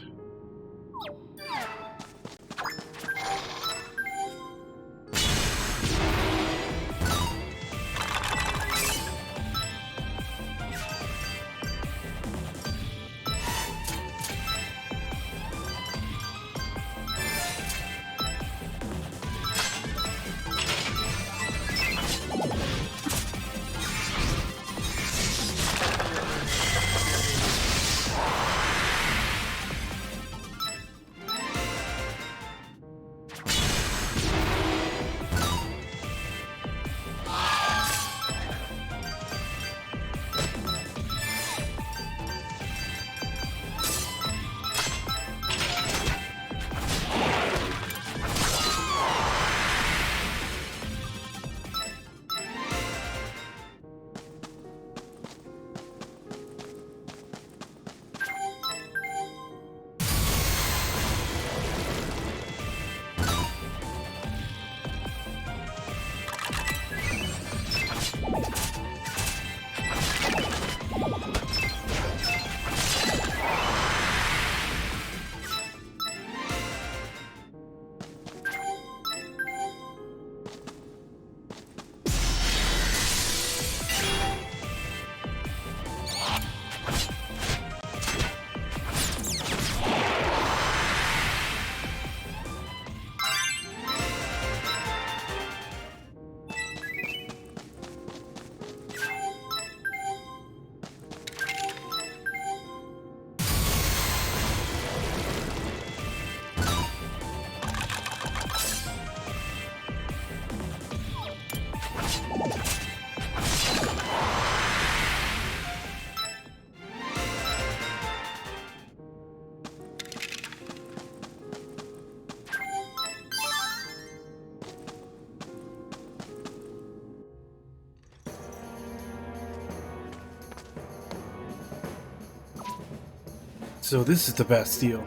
So this is the Bastille.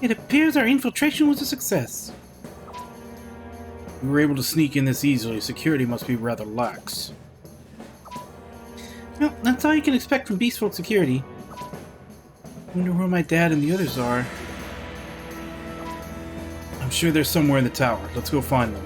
It appears our infiltration was a success. We were able to sneak in this easily. Security must be rather lax. Well, that's all you can expect from Beastfolk security. I wonder where my dad and the others are. I'm sure they're somewhere in the tower. Let's go find them.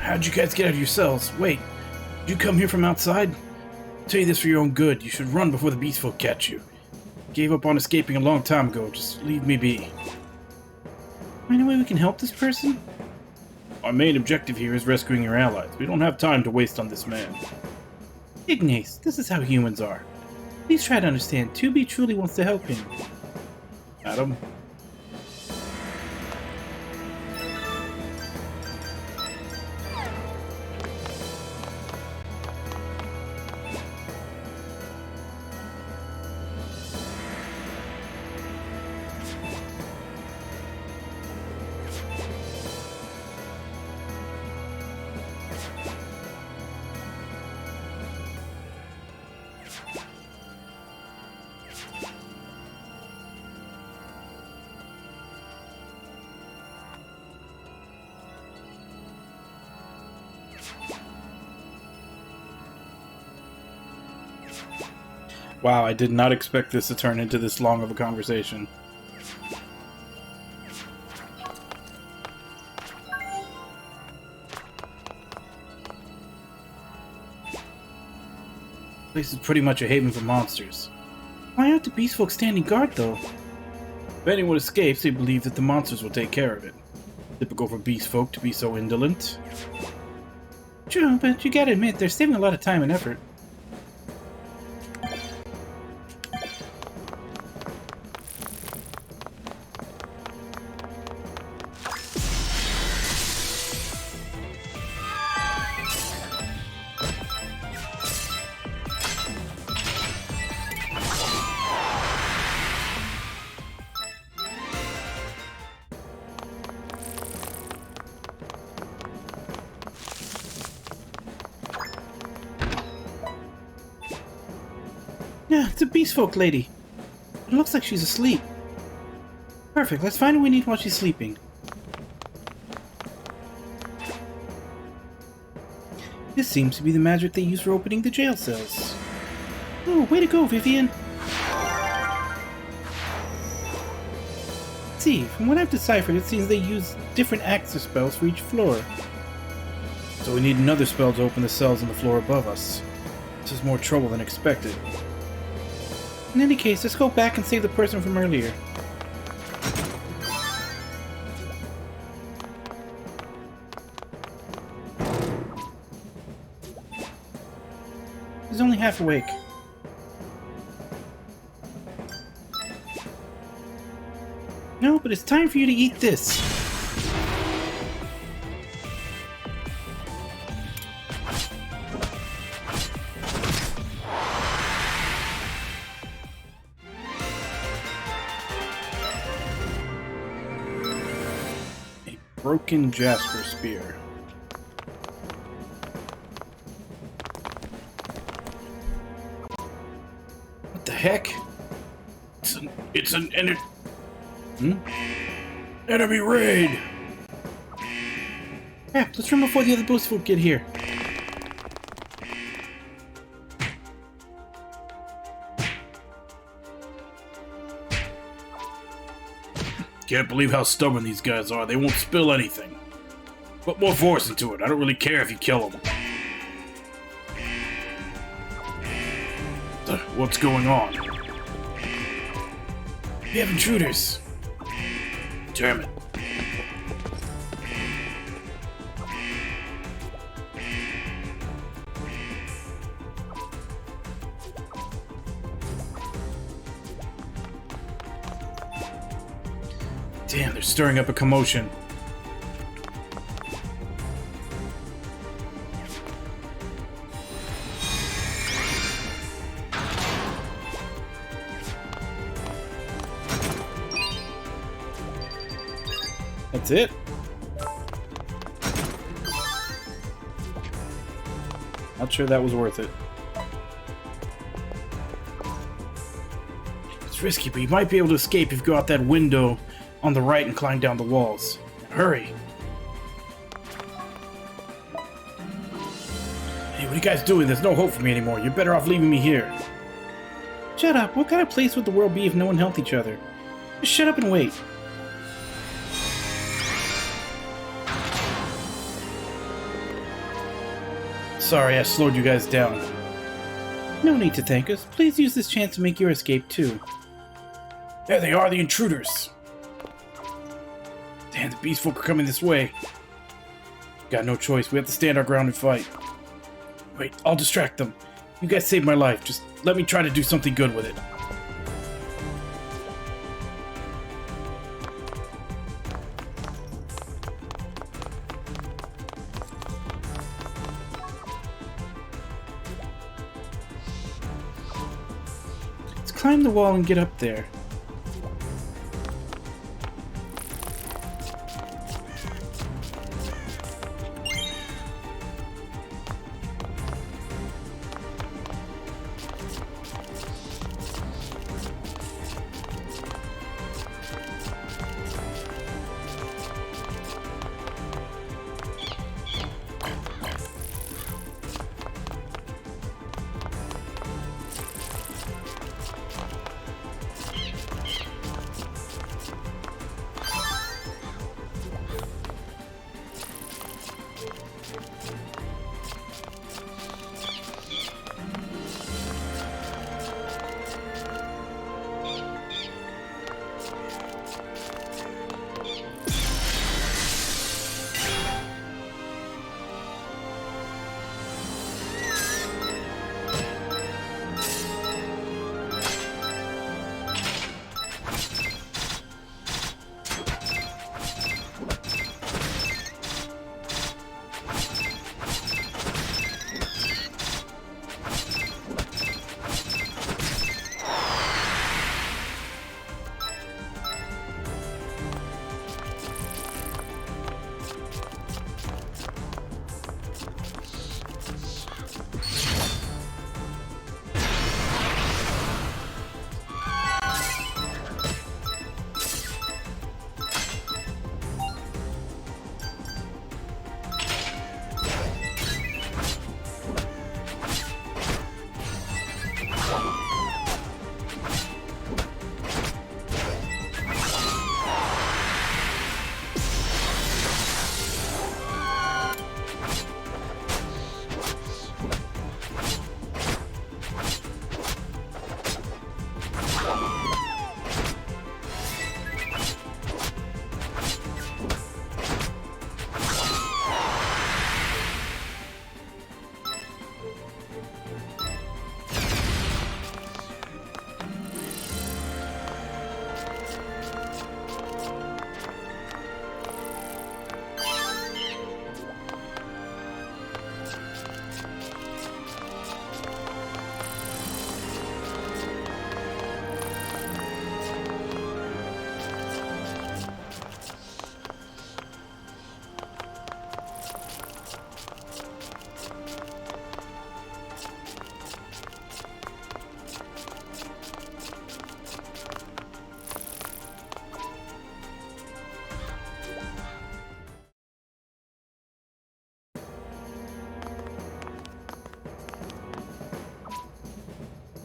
How'd you guys get out of your cells? Wait, did you come here from outside? I'll tell you this for your own good. You should run before the Beastfolk catch you. Gave up on escaping a long time ago. Just leave me be. Any way we can help this person? Our main objective here is rescuing your allies. We don't have time to waste on this man. Ignace, this is how humans are. Please try to understand. 2B truly wants to help him. Adam? Wow, I did not expect this to turn into this long of a conversation. This place is pretty much a haven for monsters. Why aren't the Beastfolk standing guard, though? If anyone escapes, they believe that the monsters will take care of it. Typical for Beastfolk to be so indolent. True, but you gotta admit, they're saving a lot of time and effort. Yeah, it's a Beastfolk lady. It looks like she's asleep. Perfect, let's find what we need while she's sleeping. This seems to be the magic they use for opening the jail cells. Oh, way to go, Vivian! See, from what I've deciphered, it seems they use different access spells for each floor. So we need another spell to open the cells on the floor above us. This is more trouble than expected. In any case, let's go back and save the person from earlier. He's only half awake. No, but it's time for you to eat this. Broken Jasper Spear. What the heck? It's an enemy raid! Yeah, let's run before the other Beastfolk get here. Can't believe how stubborn these guys are. They won't spill anything. Put more force into it. I don't really care if you kill them. What's going on? We have intruders. Damn it. Damn, they're stirring up a commotion. That's it? Not sure that was worth it. It's risky, but you might be able to escape if you go out that window on the right and climb down the walls. Hurry! Hey, what are you guys doing? There's no hope for me anymore. You're better off leaving me here. Shut up. What kind of place would the world be if no one helped each other? Just shut up and wait. Sorry, I slowed you guys down. No need to thank us. Please use this chance to make your escape, too. There they are, the intruders! Damn, the beast folk are coming this way. Got no choice. We have to stand our ground and fight. Wait, I'll distract them. You guys saved my life. Just let me try to do something good with it. Let's climb the wall and get up there.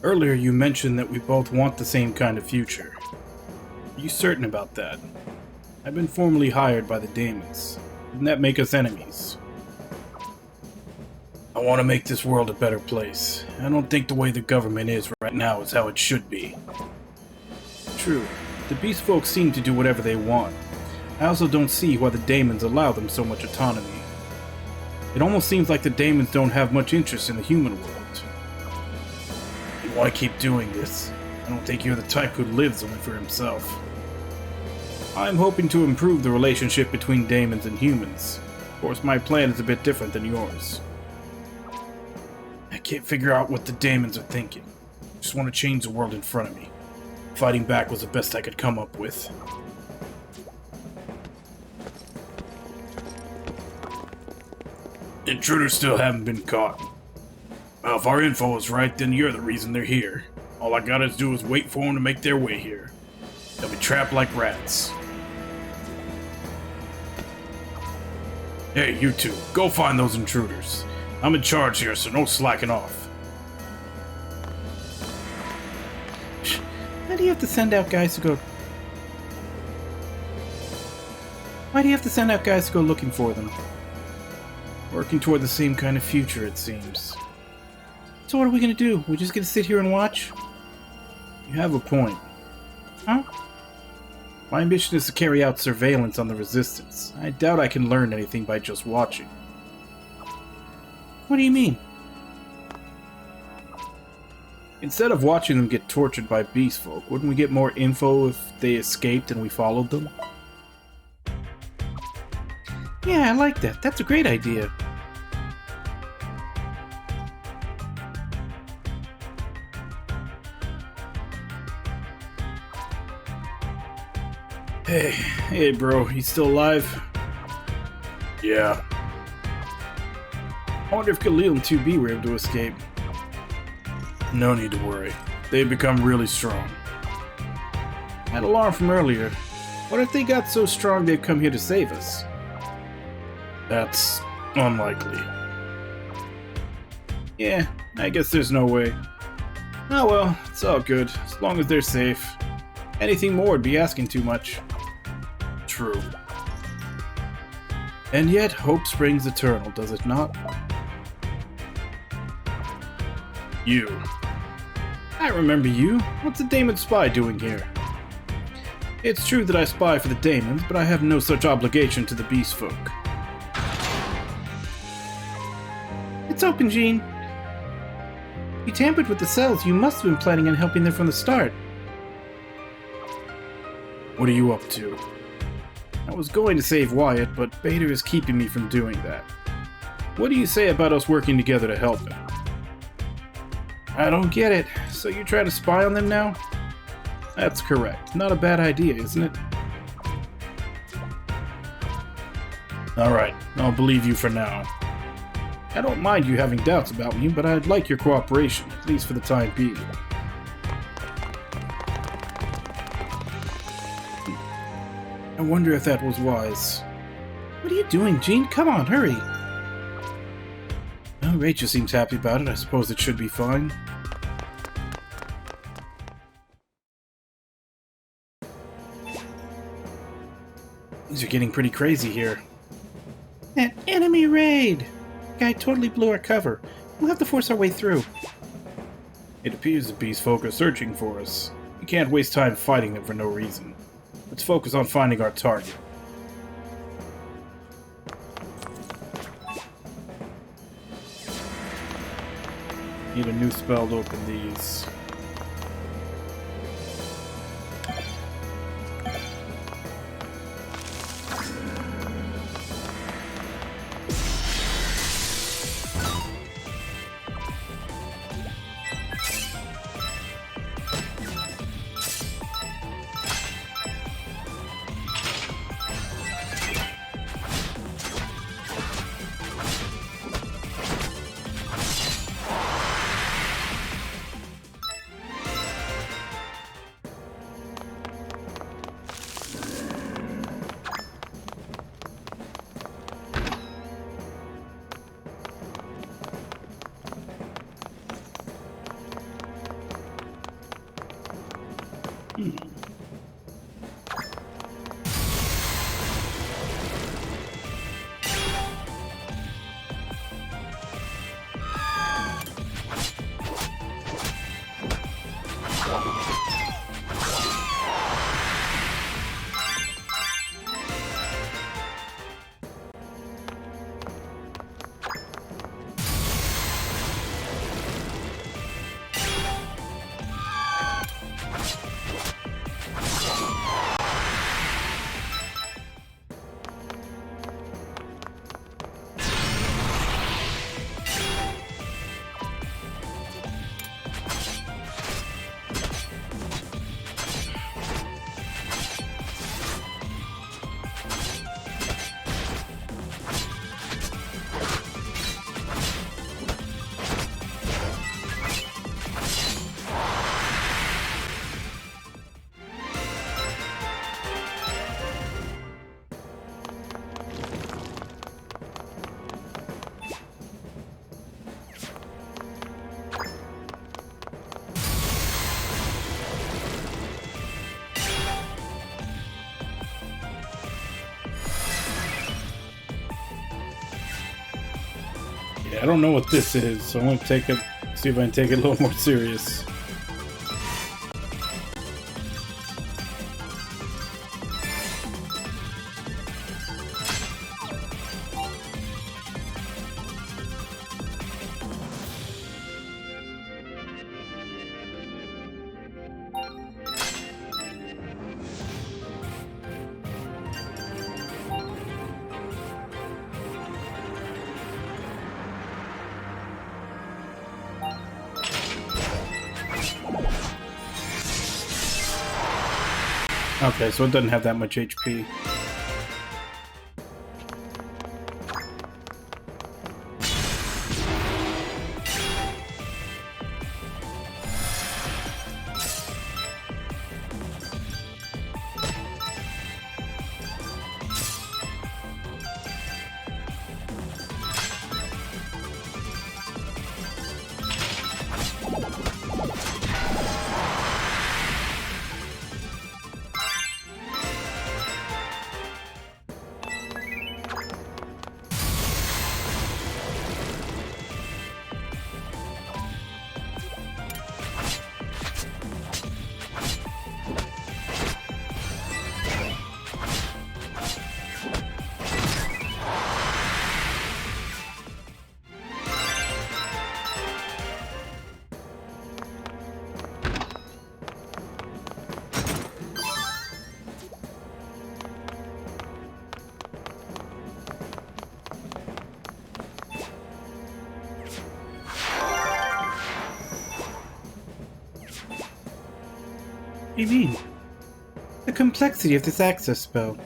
Earlier you mentioned that we both want the same kind of future. Are you certain about that? I've been formally hired by the Daemons. Didn't that make us enemies? I want to make this world a better place. I don't think the way the government is right now is how it should be. True, the beast folk seem to do whatever they want. I also don't see why the Daemons allow them so much autonomy. It almost seems like the Daemons don't have much interest in the human world. Why keep doing this? I don't think you're the type who lives only for himself. I'm hoping to improve the relationship between Daemons and humans. Of course, my plan is a bit different than yours. I can't figure out what the Daemons are thinking. I just want to change the world in front of me. Fighting back was the best I could come up with. Intruders still haven't been caught. Well, if our info is right, then you're the reason they're here. All I gotta do is wait for them to make their way here. They'll be trapped like rats. Hey, you two, go find those intruders. I'm in charge here, so no slacking off. Why do you have to send out guys to go... Why do you have to send out guys to go looking for them? Working toward the same kind of future, it seems. So what are we gonna do? We're just gonna sit here and watch? You have a point. Huh? My mission is to carry out surveillance on the Resistance. I doubt I can learn anything by just watching. What do you mean? Instead of watching them get tortured by beast folk, wouldn't we get more info if they escaped and we followed them? Yeah, I like that. That's a great idea. Hey bro, you still alive? Yeah. I wonder if Khalil and 2B were able to escape. No need to worry. They've become really strong. I had alarm from earlier. What if they got so strong they've come here to save us? That's unlikely. Yeah, I guess there's no way. Oh well, it's all good, as long as they're safe. Anything more would be asking too much. True. And yet, hope springs eternal, does it not? You. I remember you. What's the Daemon spy doing here? It's true that I spy for the Daemons, but I have no such obligation to the beast folk. It's open, Jean. You tampered with the cells. You must have been planning on helping them from the start. What are you up to? I was going to save Wyatt, but Bader is keeping me from doing that. What do you say about us working together to help him? I don't get it. So you're trying to spy on them now? That's correct. Not a bad idea, isn't it? Alright, I'll believe you for now. I don't mind you having doubts about me, but I'd like your cooperation, at least for the time being. I wonder if that was wise. What are you doing, Jean? Come on, hurry. Well, Rachel seems happy about it. I suppose it should be fine. Things are getting pretty crazy here. An enemy raid! Guy totally blew our cover. We'll have to force our way through. It appears the beast folk are searching for us. We can't waste time fighting them for no reason. Let's focus on finding our target. Need a new spell to open these. Yeah, I don't know what this is, so I'm gonna take it, see if I can take it a little more serious. Okay, so it doesn't have that much HP. What do you mean? The complexity of this access spell.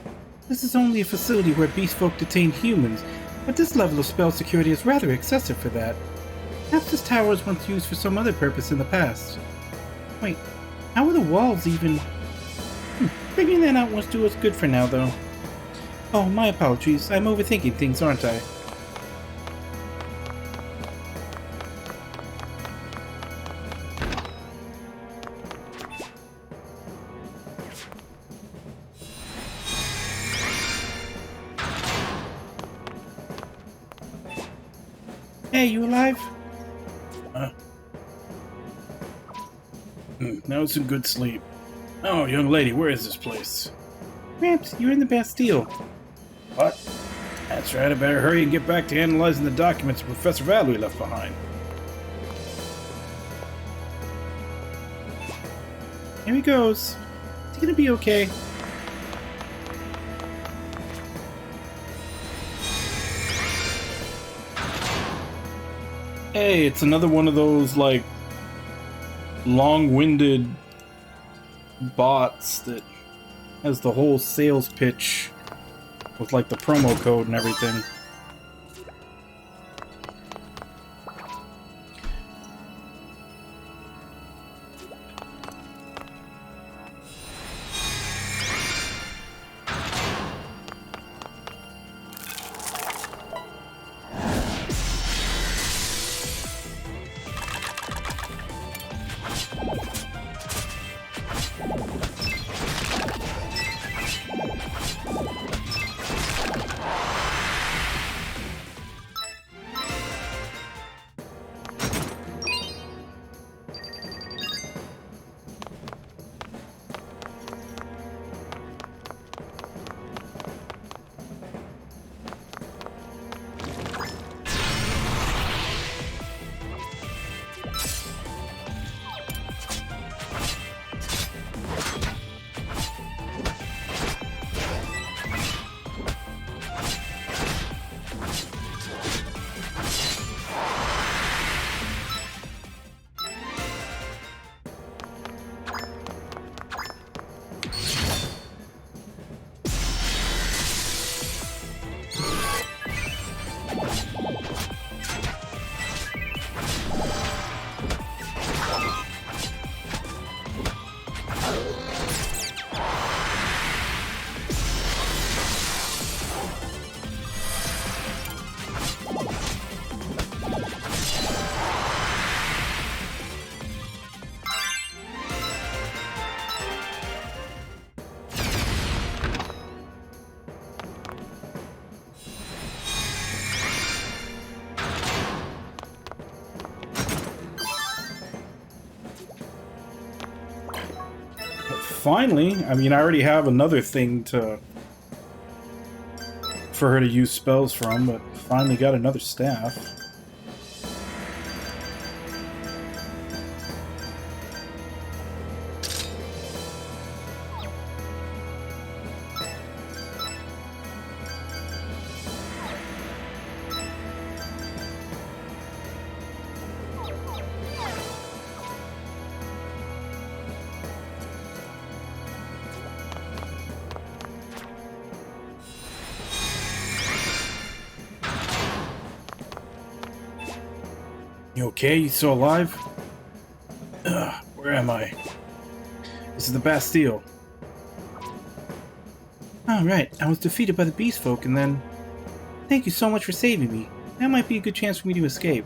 This is only a facility where beast folk detain humans, but this level of spell security is rather excessive for that. Perhaps this tower was once used for some other purpose in the past. Wait, how are the walls even... Figuring that out won't do us good for now, though. Oh, my apologies. I'm overthinking things, aren't I? Hey, you alive? That was some good sleep. Oh, young lady, where is this place? Gramps, you're in the Bastille. What? That's right, I better hurry and get back to analyzing the documents Professor Valerie left behind. Here he goes. Is he gonna be okay? Hey, it's another one of those, like, long-winded bots that has the whole sales pitch with, like, the promo code and everything. finally. I mean, I already have another thing for her to use spells from, but finally got another staff. You okay? You still alive? Where am I? This is the Bastille. Oh, right. I was defeated by the beast folk and then... Thank you so much for saving me. That might be a good chance for me to escape.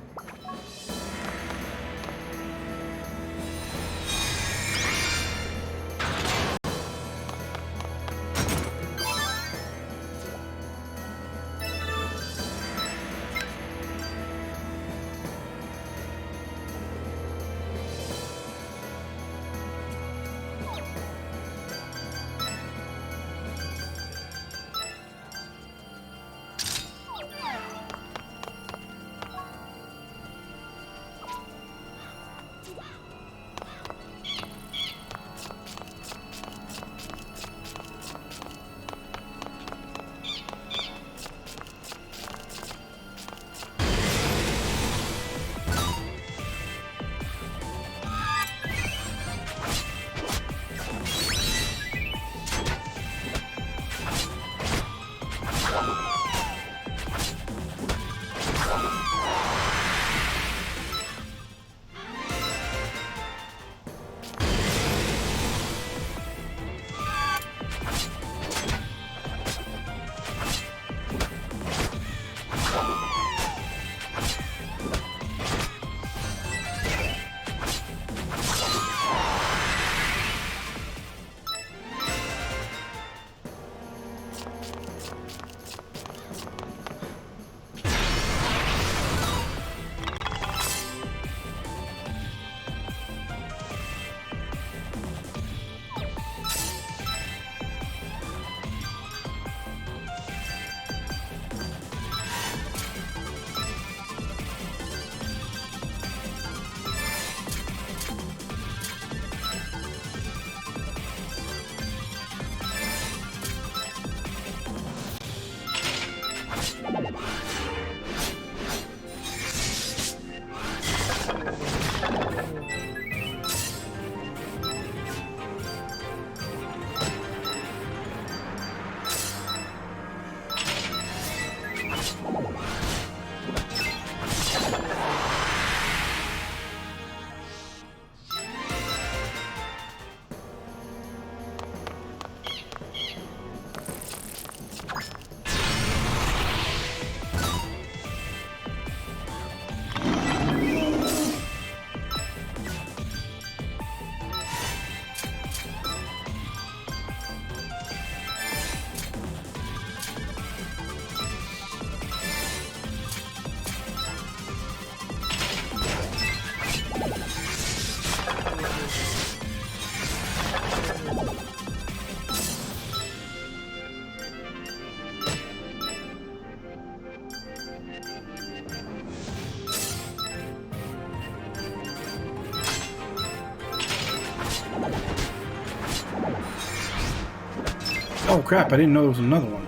Oh crap, I didn't know there was another one.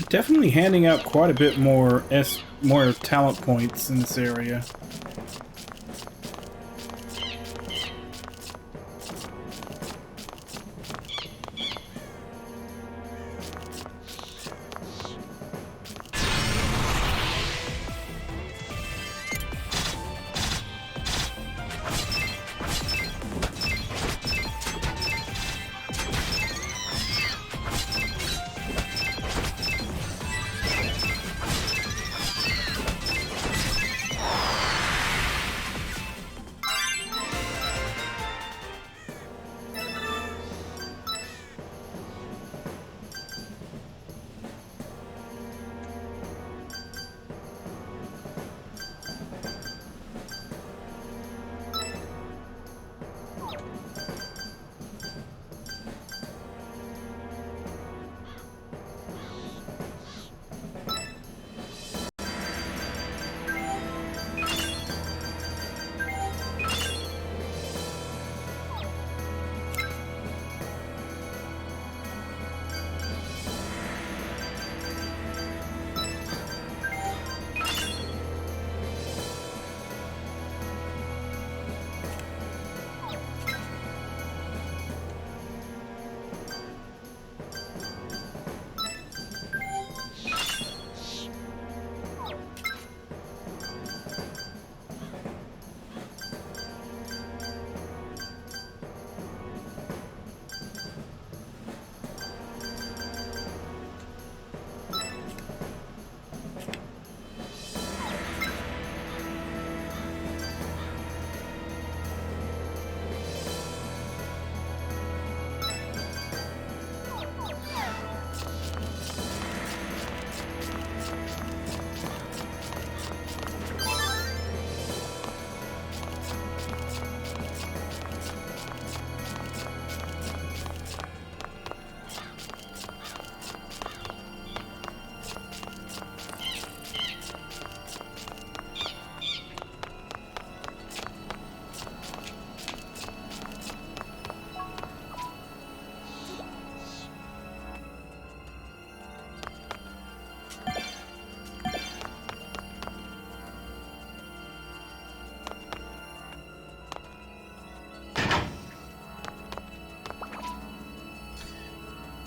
Definitely handing out quite a bit more more talent points in this area.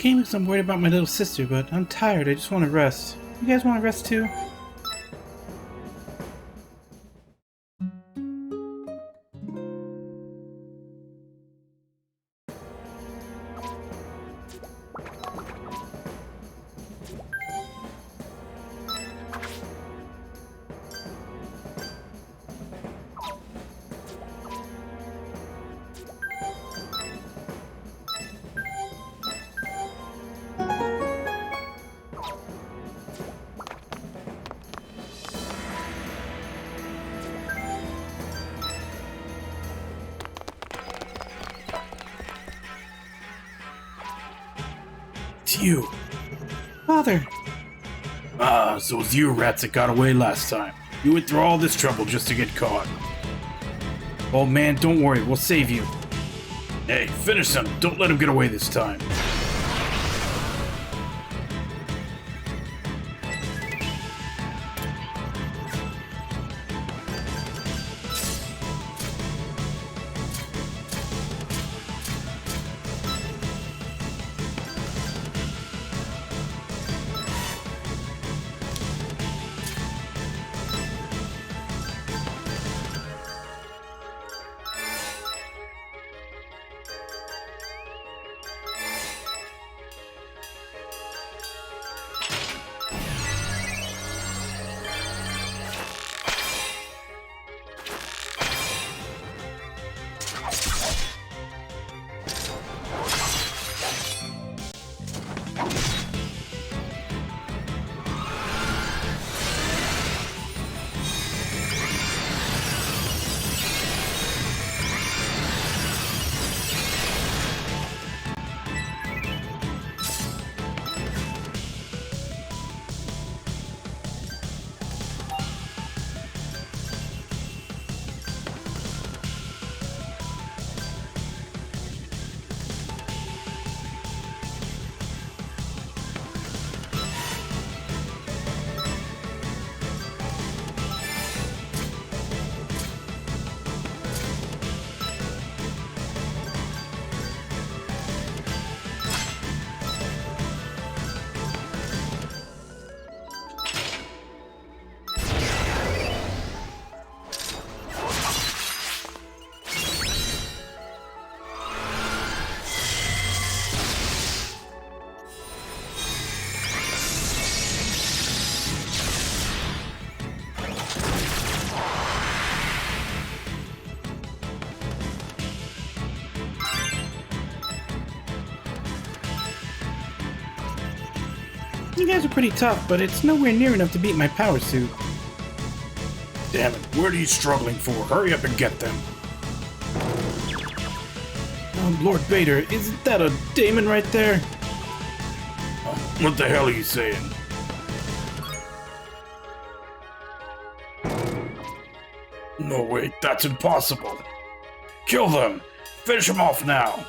came because I'm worried about my little sister, but I'm tired. I just want to rest. You guys want to rest too? It's you. Father! Ah, so it was you rats that got away last time. You went through all this trouble just to get caught. Oh man, don't worry, we'll save you. Hey, finish him. Don't let him get away this time. You guys are pretty tough, but it's nowhere near enough to beat my power suit. Damn it, what are you struggling for? Hurry up and get them. Lord Vader, isn't that a daemon right there? What the hell are you saying? No, wait, that's impossible. Kill them! Finish them off now!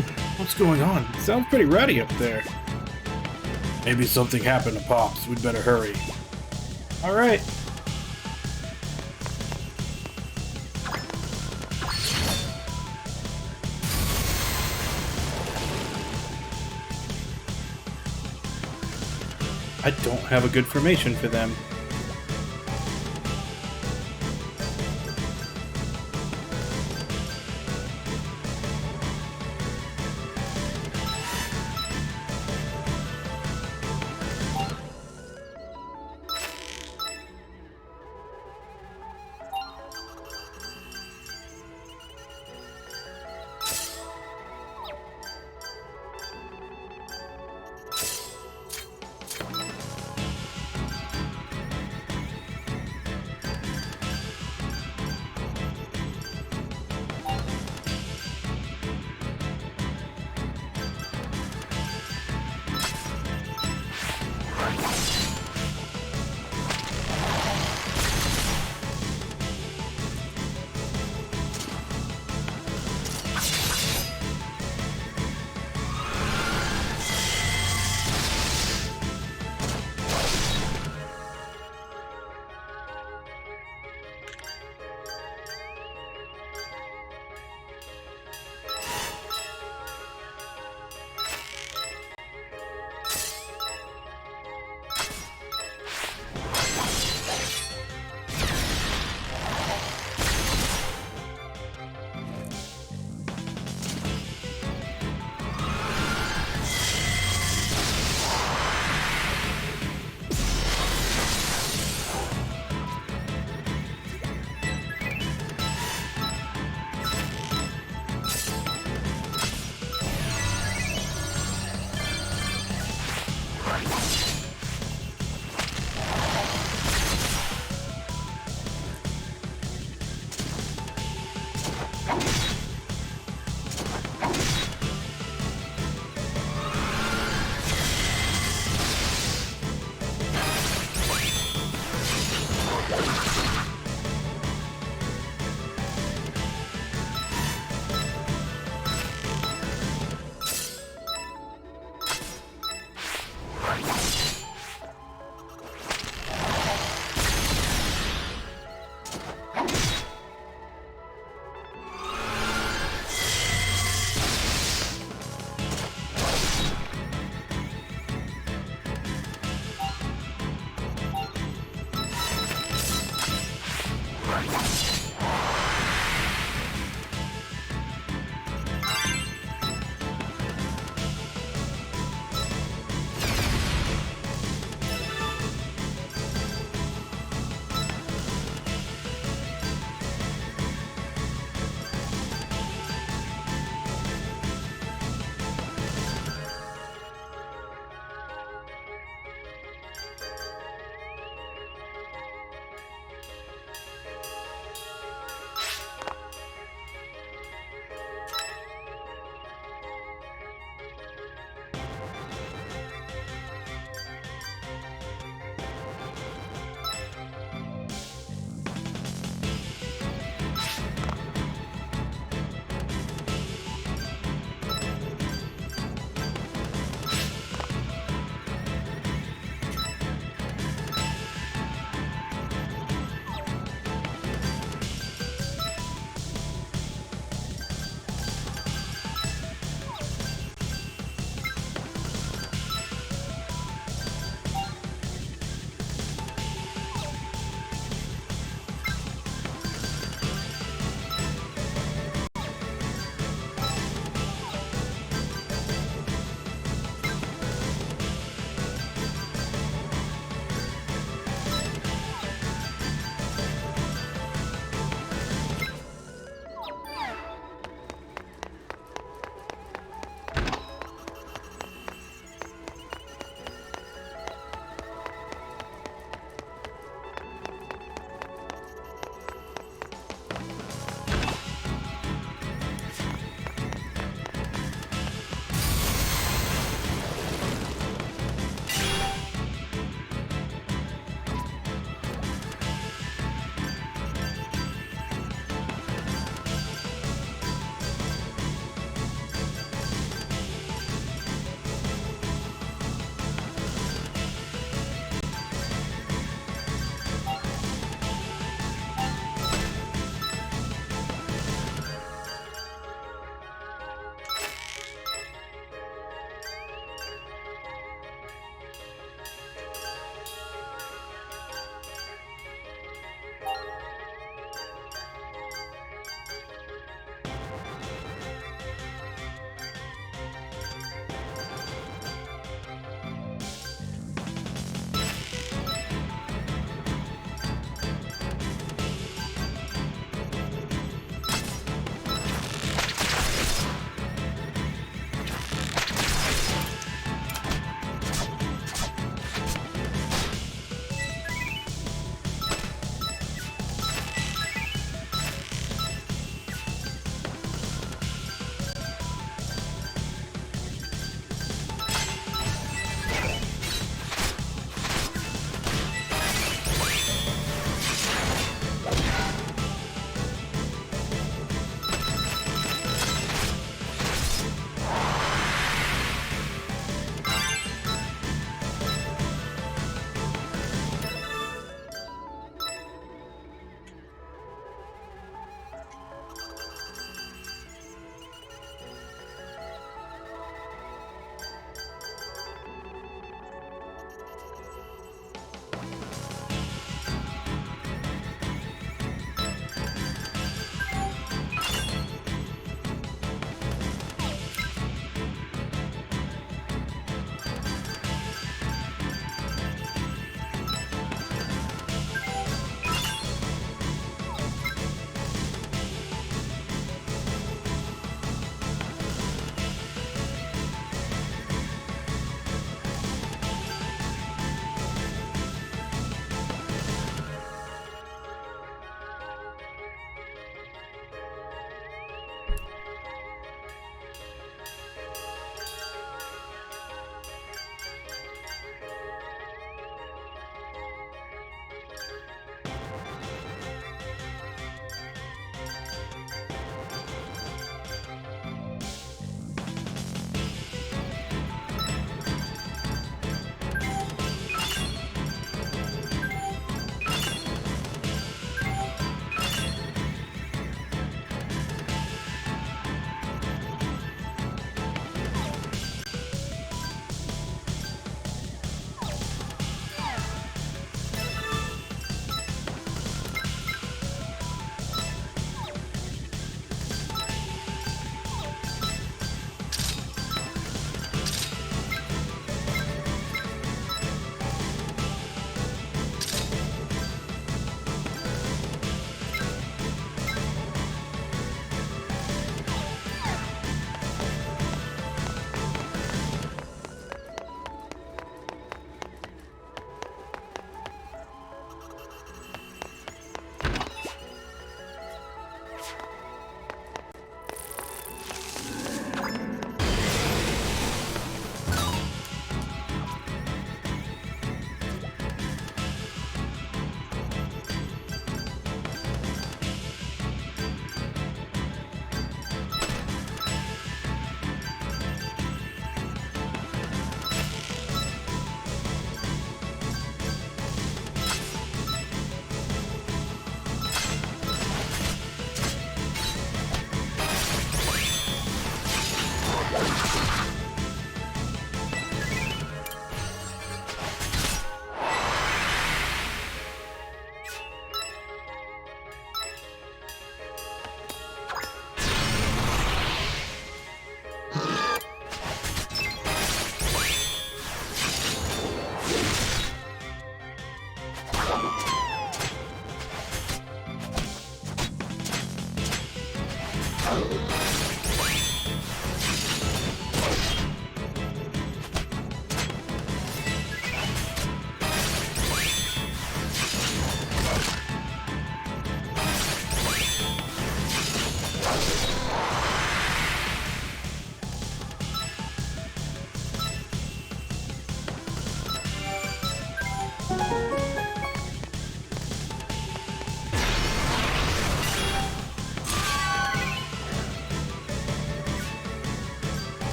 What's going on? It sounds pretty rowdy up there. Maybe something happened to Pops. We'd better hurry. Alright. I don't have a good formation for them.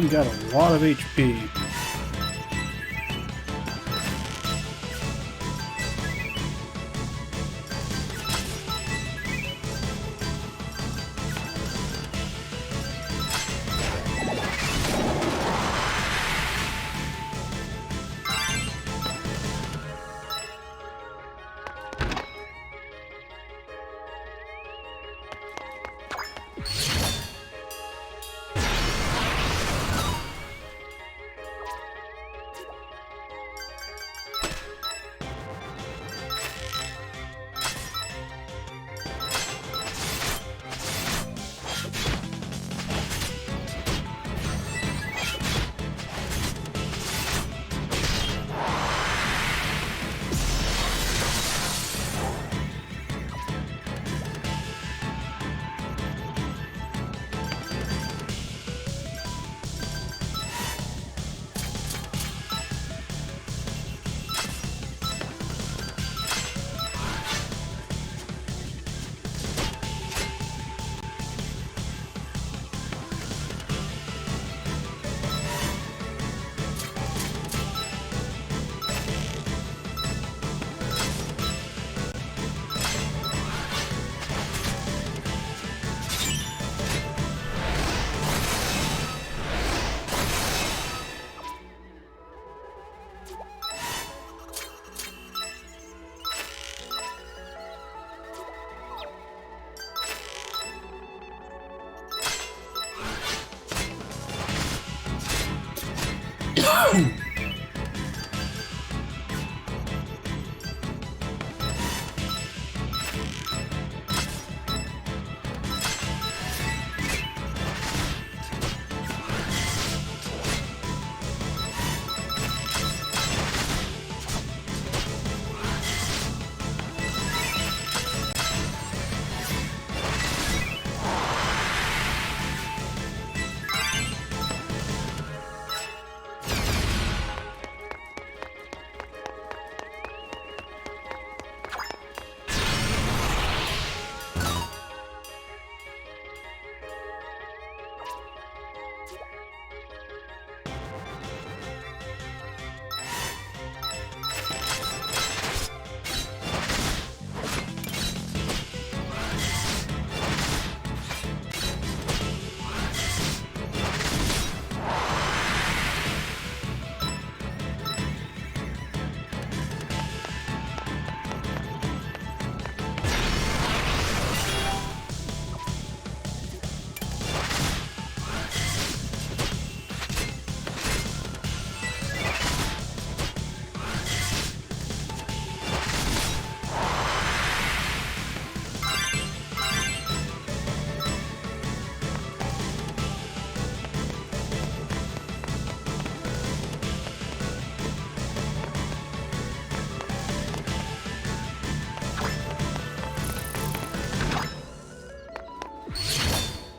one got a lot of HP.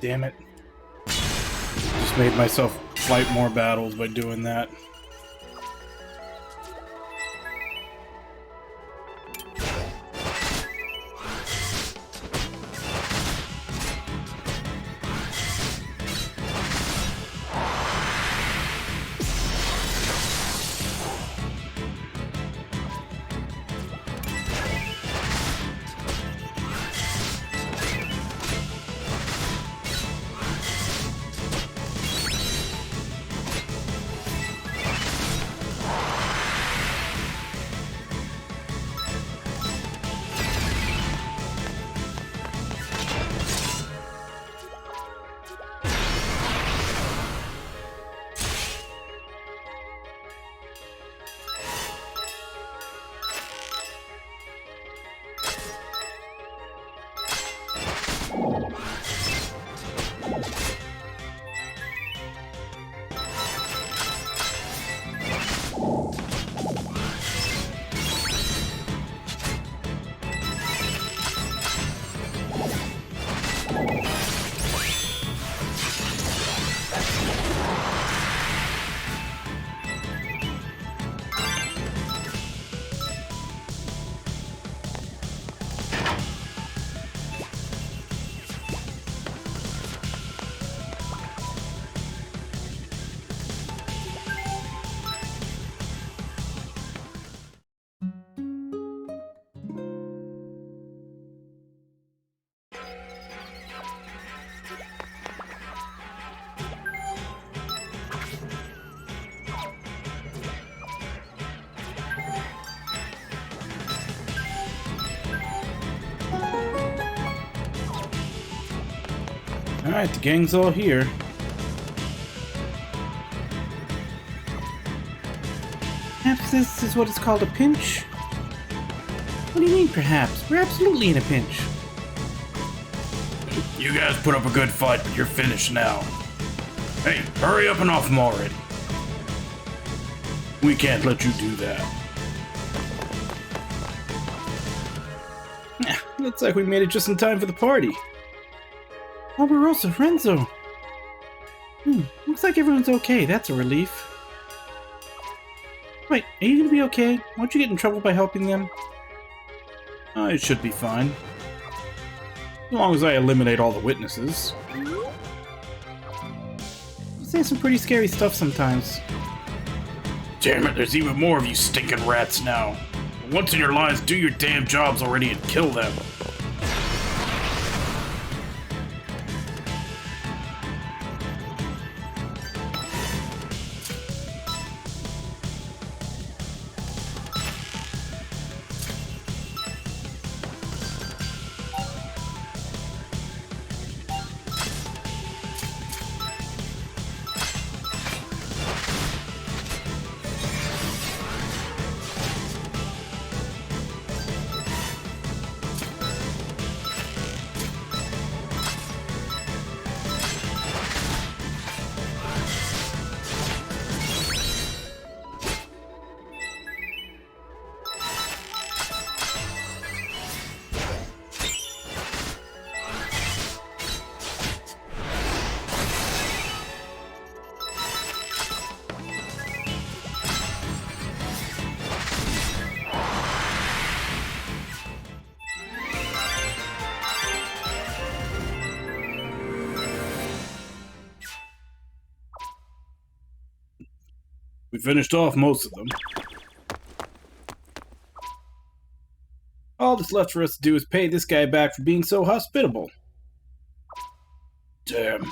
Damn it. Just made myself fight more battles by doing that. Alright, the gang's all here. Perhaps this is what is called a pinch? What do you mean, perhaps? We're absolutely in a pinch. You guys put up a good fight, but you're finished now. Hey, hurry up and off them already. We can't let you do that. Looks like we made it just in time for the party. Barbarossa, Renzo. Looks like everyone's okay. That's a relief. Wait, are you gonna be okay? Won't you get in trouble by helping them? It should be fine. As long as I eliminate all the witnesses. You say some pretty scary stuff sometimes. Damn it, there's even more of you stinking rats now. Once in your lives, do your damn jobs already and kill them. We finished off most of them. All that's left for us to do is pay this guy back for being so hospitable. Damn.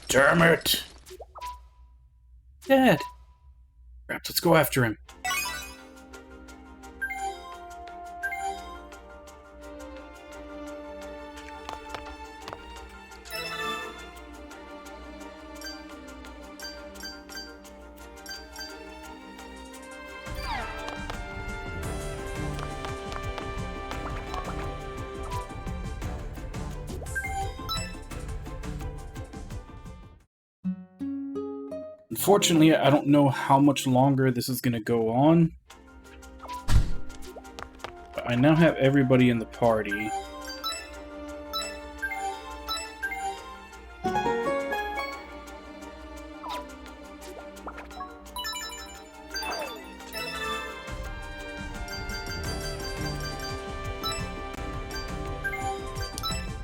Damn it! Dad. Crap, let's go after him. Unfortunately, I don't know how much longer this is going to go on. But I now have everybody in the party.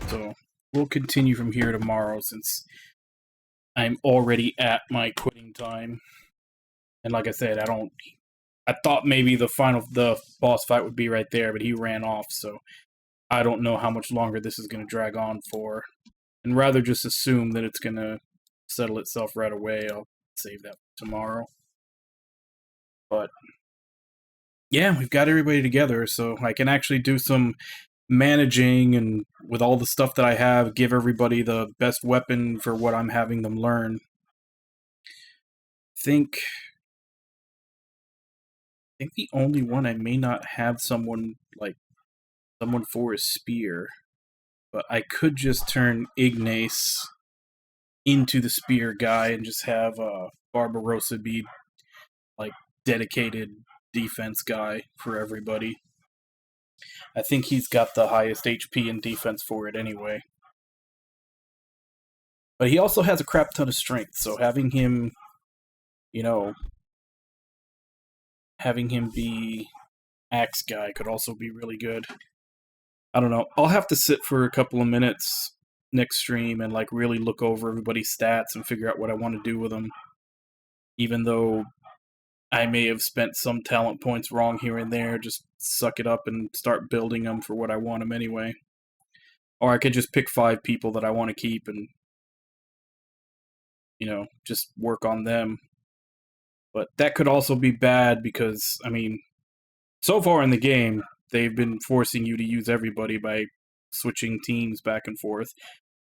So, we'll continue from here tomorrow since I'm already at my quitting time. And like I said, I thought maybe the boss fight would be right there, but he ran off, so I don't know how much longer this is going to drag on for. And rather just assume that it's going to settle itself right away. I'll save that for tomorrow. But yeah, we've got everybody together, so I can actually do some managing, and with all the stuff that I have, give everybody the best weapon for what I'm having them learn. I think the only one I may not have someone for is spear, but I could just turn Ignace into the spear guy and just have Barbarossa be like dedicated defense guy for everybody. I think he's got the highest HP and defense for it anyway. But he also has a crap ton of strength, so having him, having him be axe guy could also be really good. I don't know. I'll have to sit for a couple of minutes next stream and really look over everybody's stats and figure out what I want to do with them. Even though I may have spent some talent points wrong here and there, just suck it up and start building them for what I want them anyway. Or I could just pick 5 people that I want to keep and, just work on them. But that could also be bad because, so far in the game, they've been forcing you to use everybody by switching teams back and forth.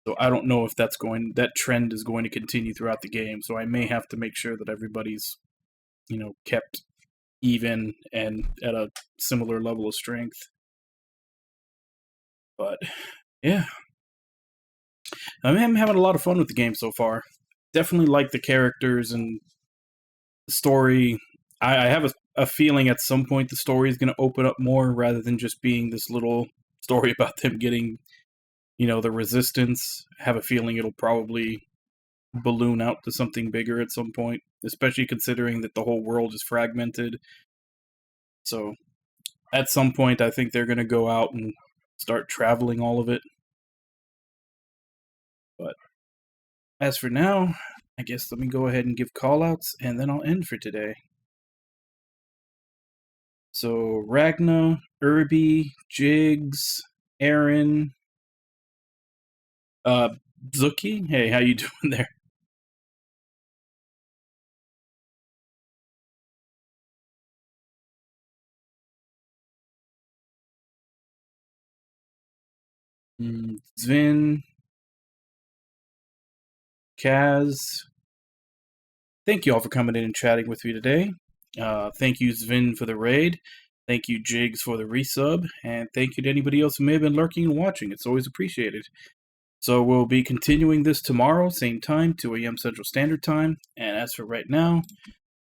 So I don't know if that trend is going to continue throughout the game. So I may have to make sure that everybody's, kept even and at a similar level of strength. But yeah, I'm having a lot of fun with the game so far. Definitely like the characters and the story. I have a feeling at some point the story is going to open up more rather than just being this little story about them getting, the resistance. I have a feeling it'll probably balloon out to something bigger at some point, especially considering that the whole world is fragmented. So at some point, I think they're going to go out and start traveling all of it. But as for now, I guess let me go ahead and give callouts, and then I'll end for today. So Ragna, Irby, Jigs, Aaron, Zuki. Hey, how you doing there? Zvin, Kaz. Thank you all for coming in and chatting with me today. Thank you, Zvin, for the raid. Thank you, Jigs, for the resub. And thank you to anybody else who may have been lurking and watching. It's always appreciated. So we'll be continuing this tomorrow, same time, 2 a.m. Central Standard Time. And as for right now,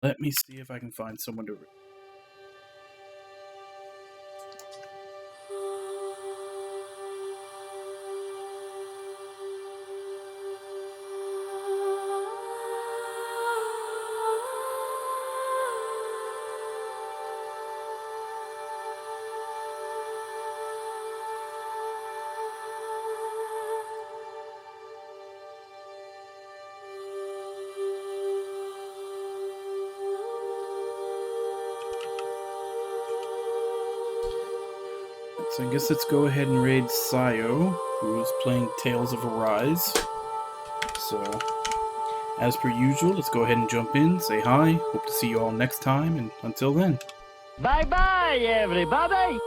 let me see if I can find someone to... So I guess let's go ahead and raid Sayo, who is playing Tales of Arise. So, as per usual, let's go ahead and jump in, say hi, hope to see you all next time, and until then. Bye-bye, everybody!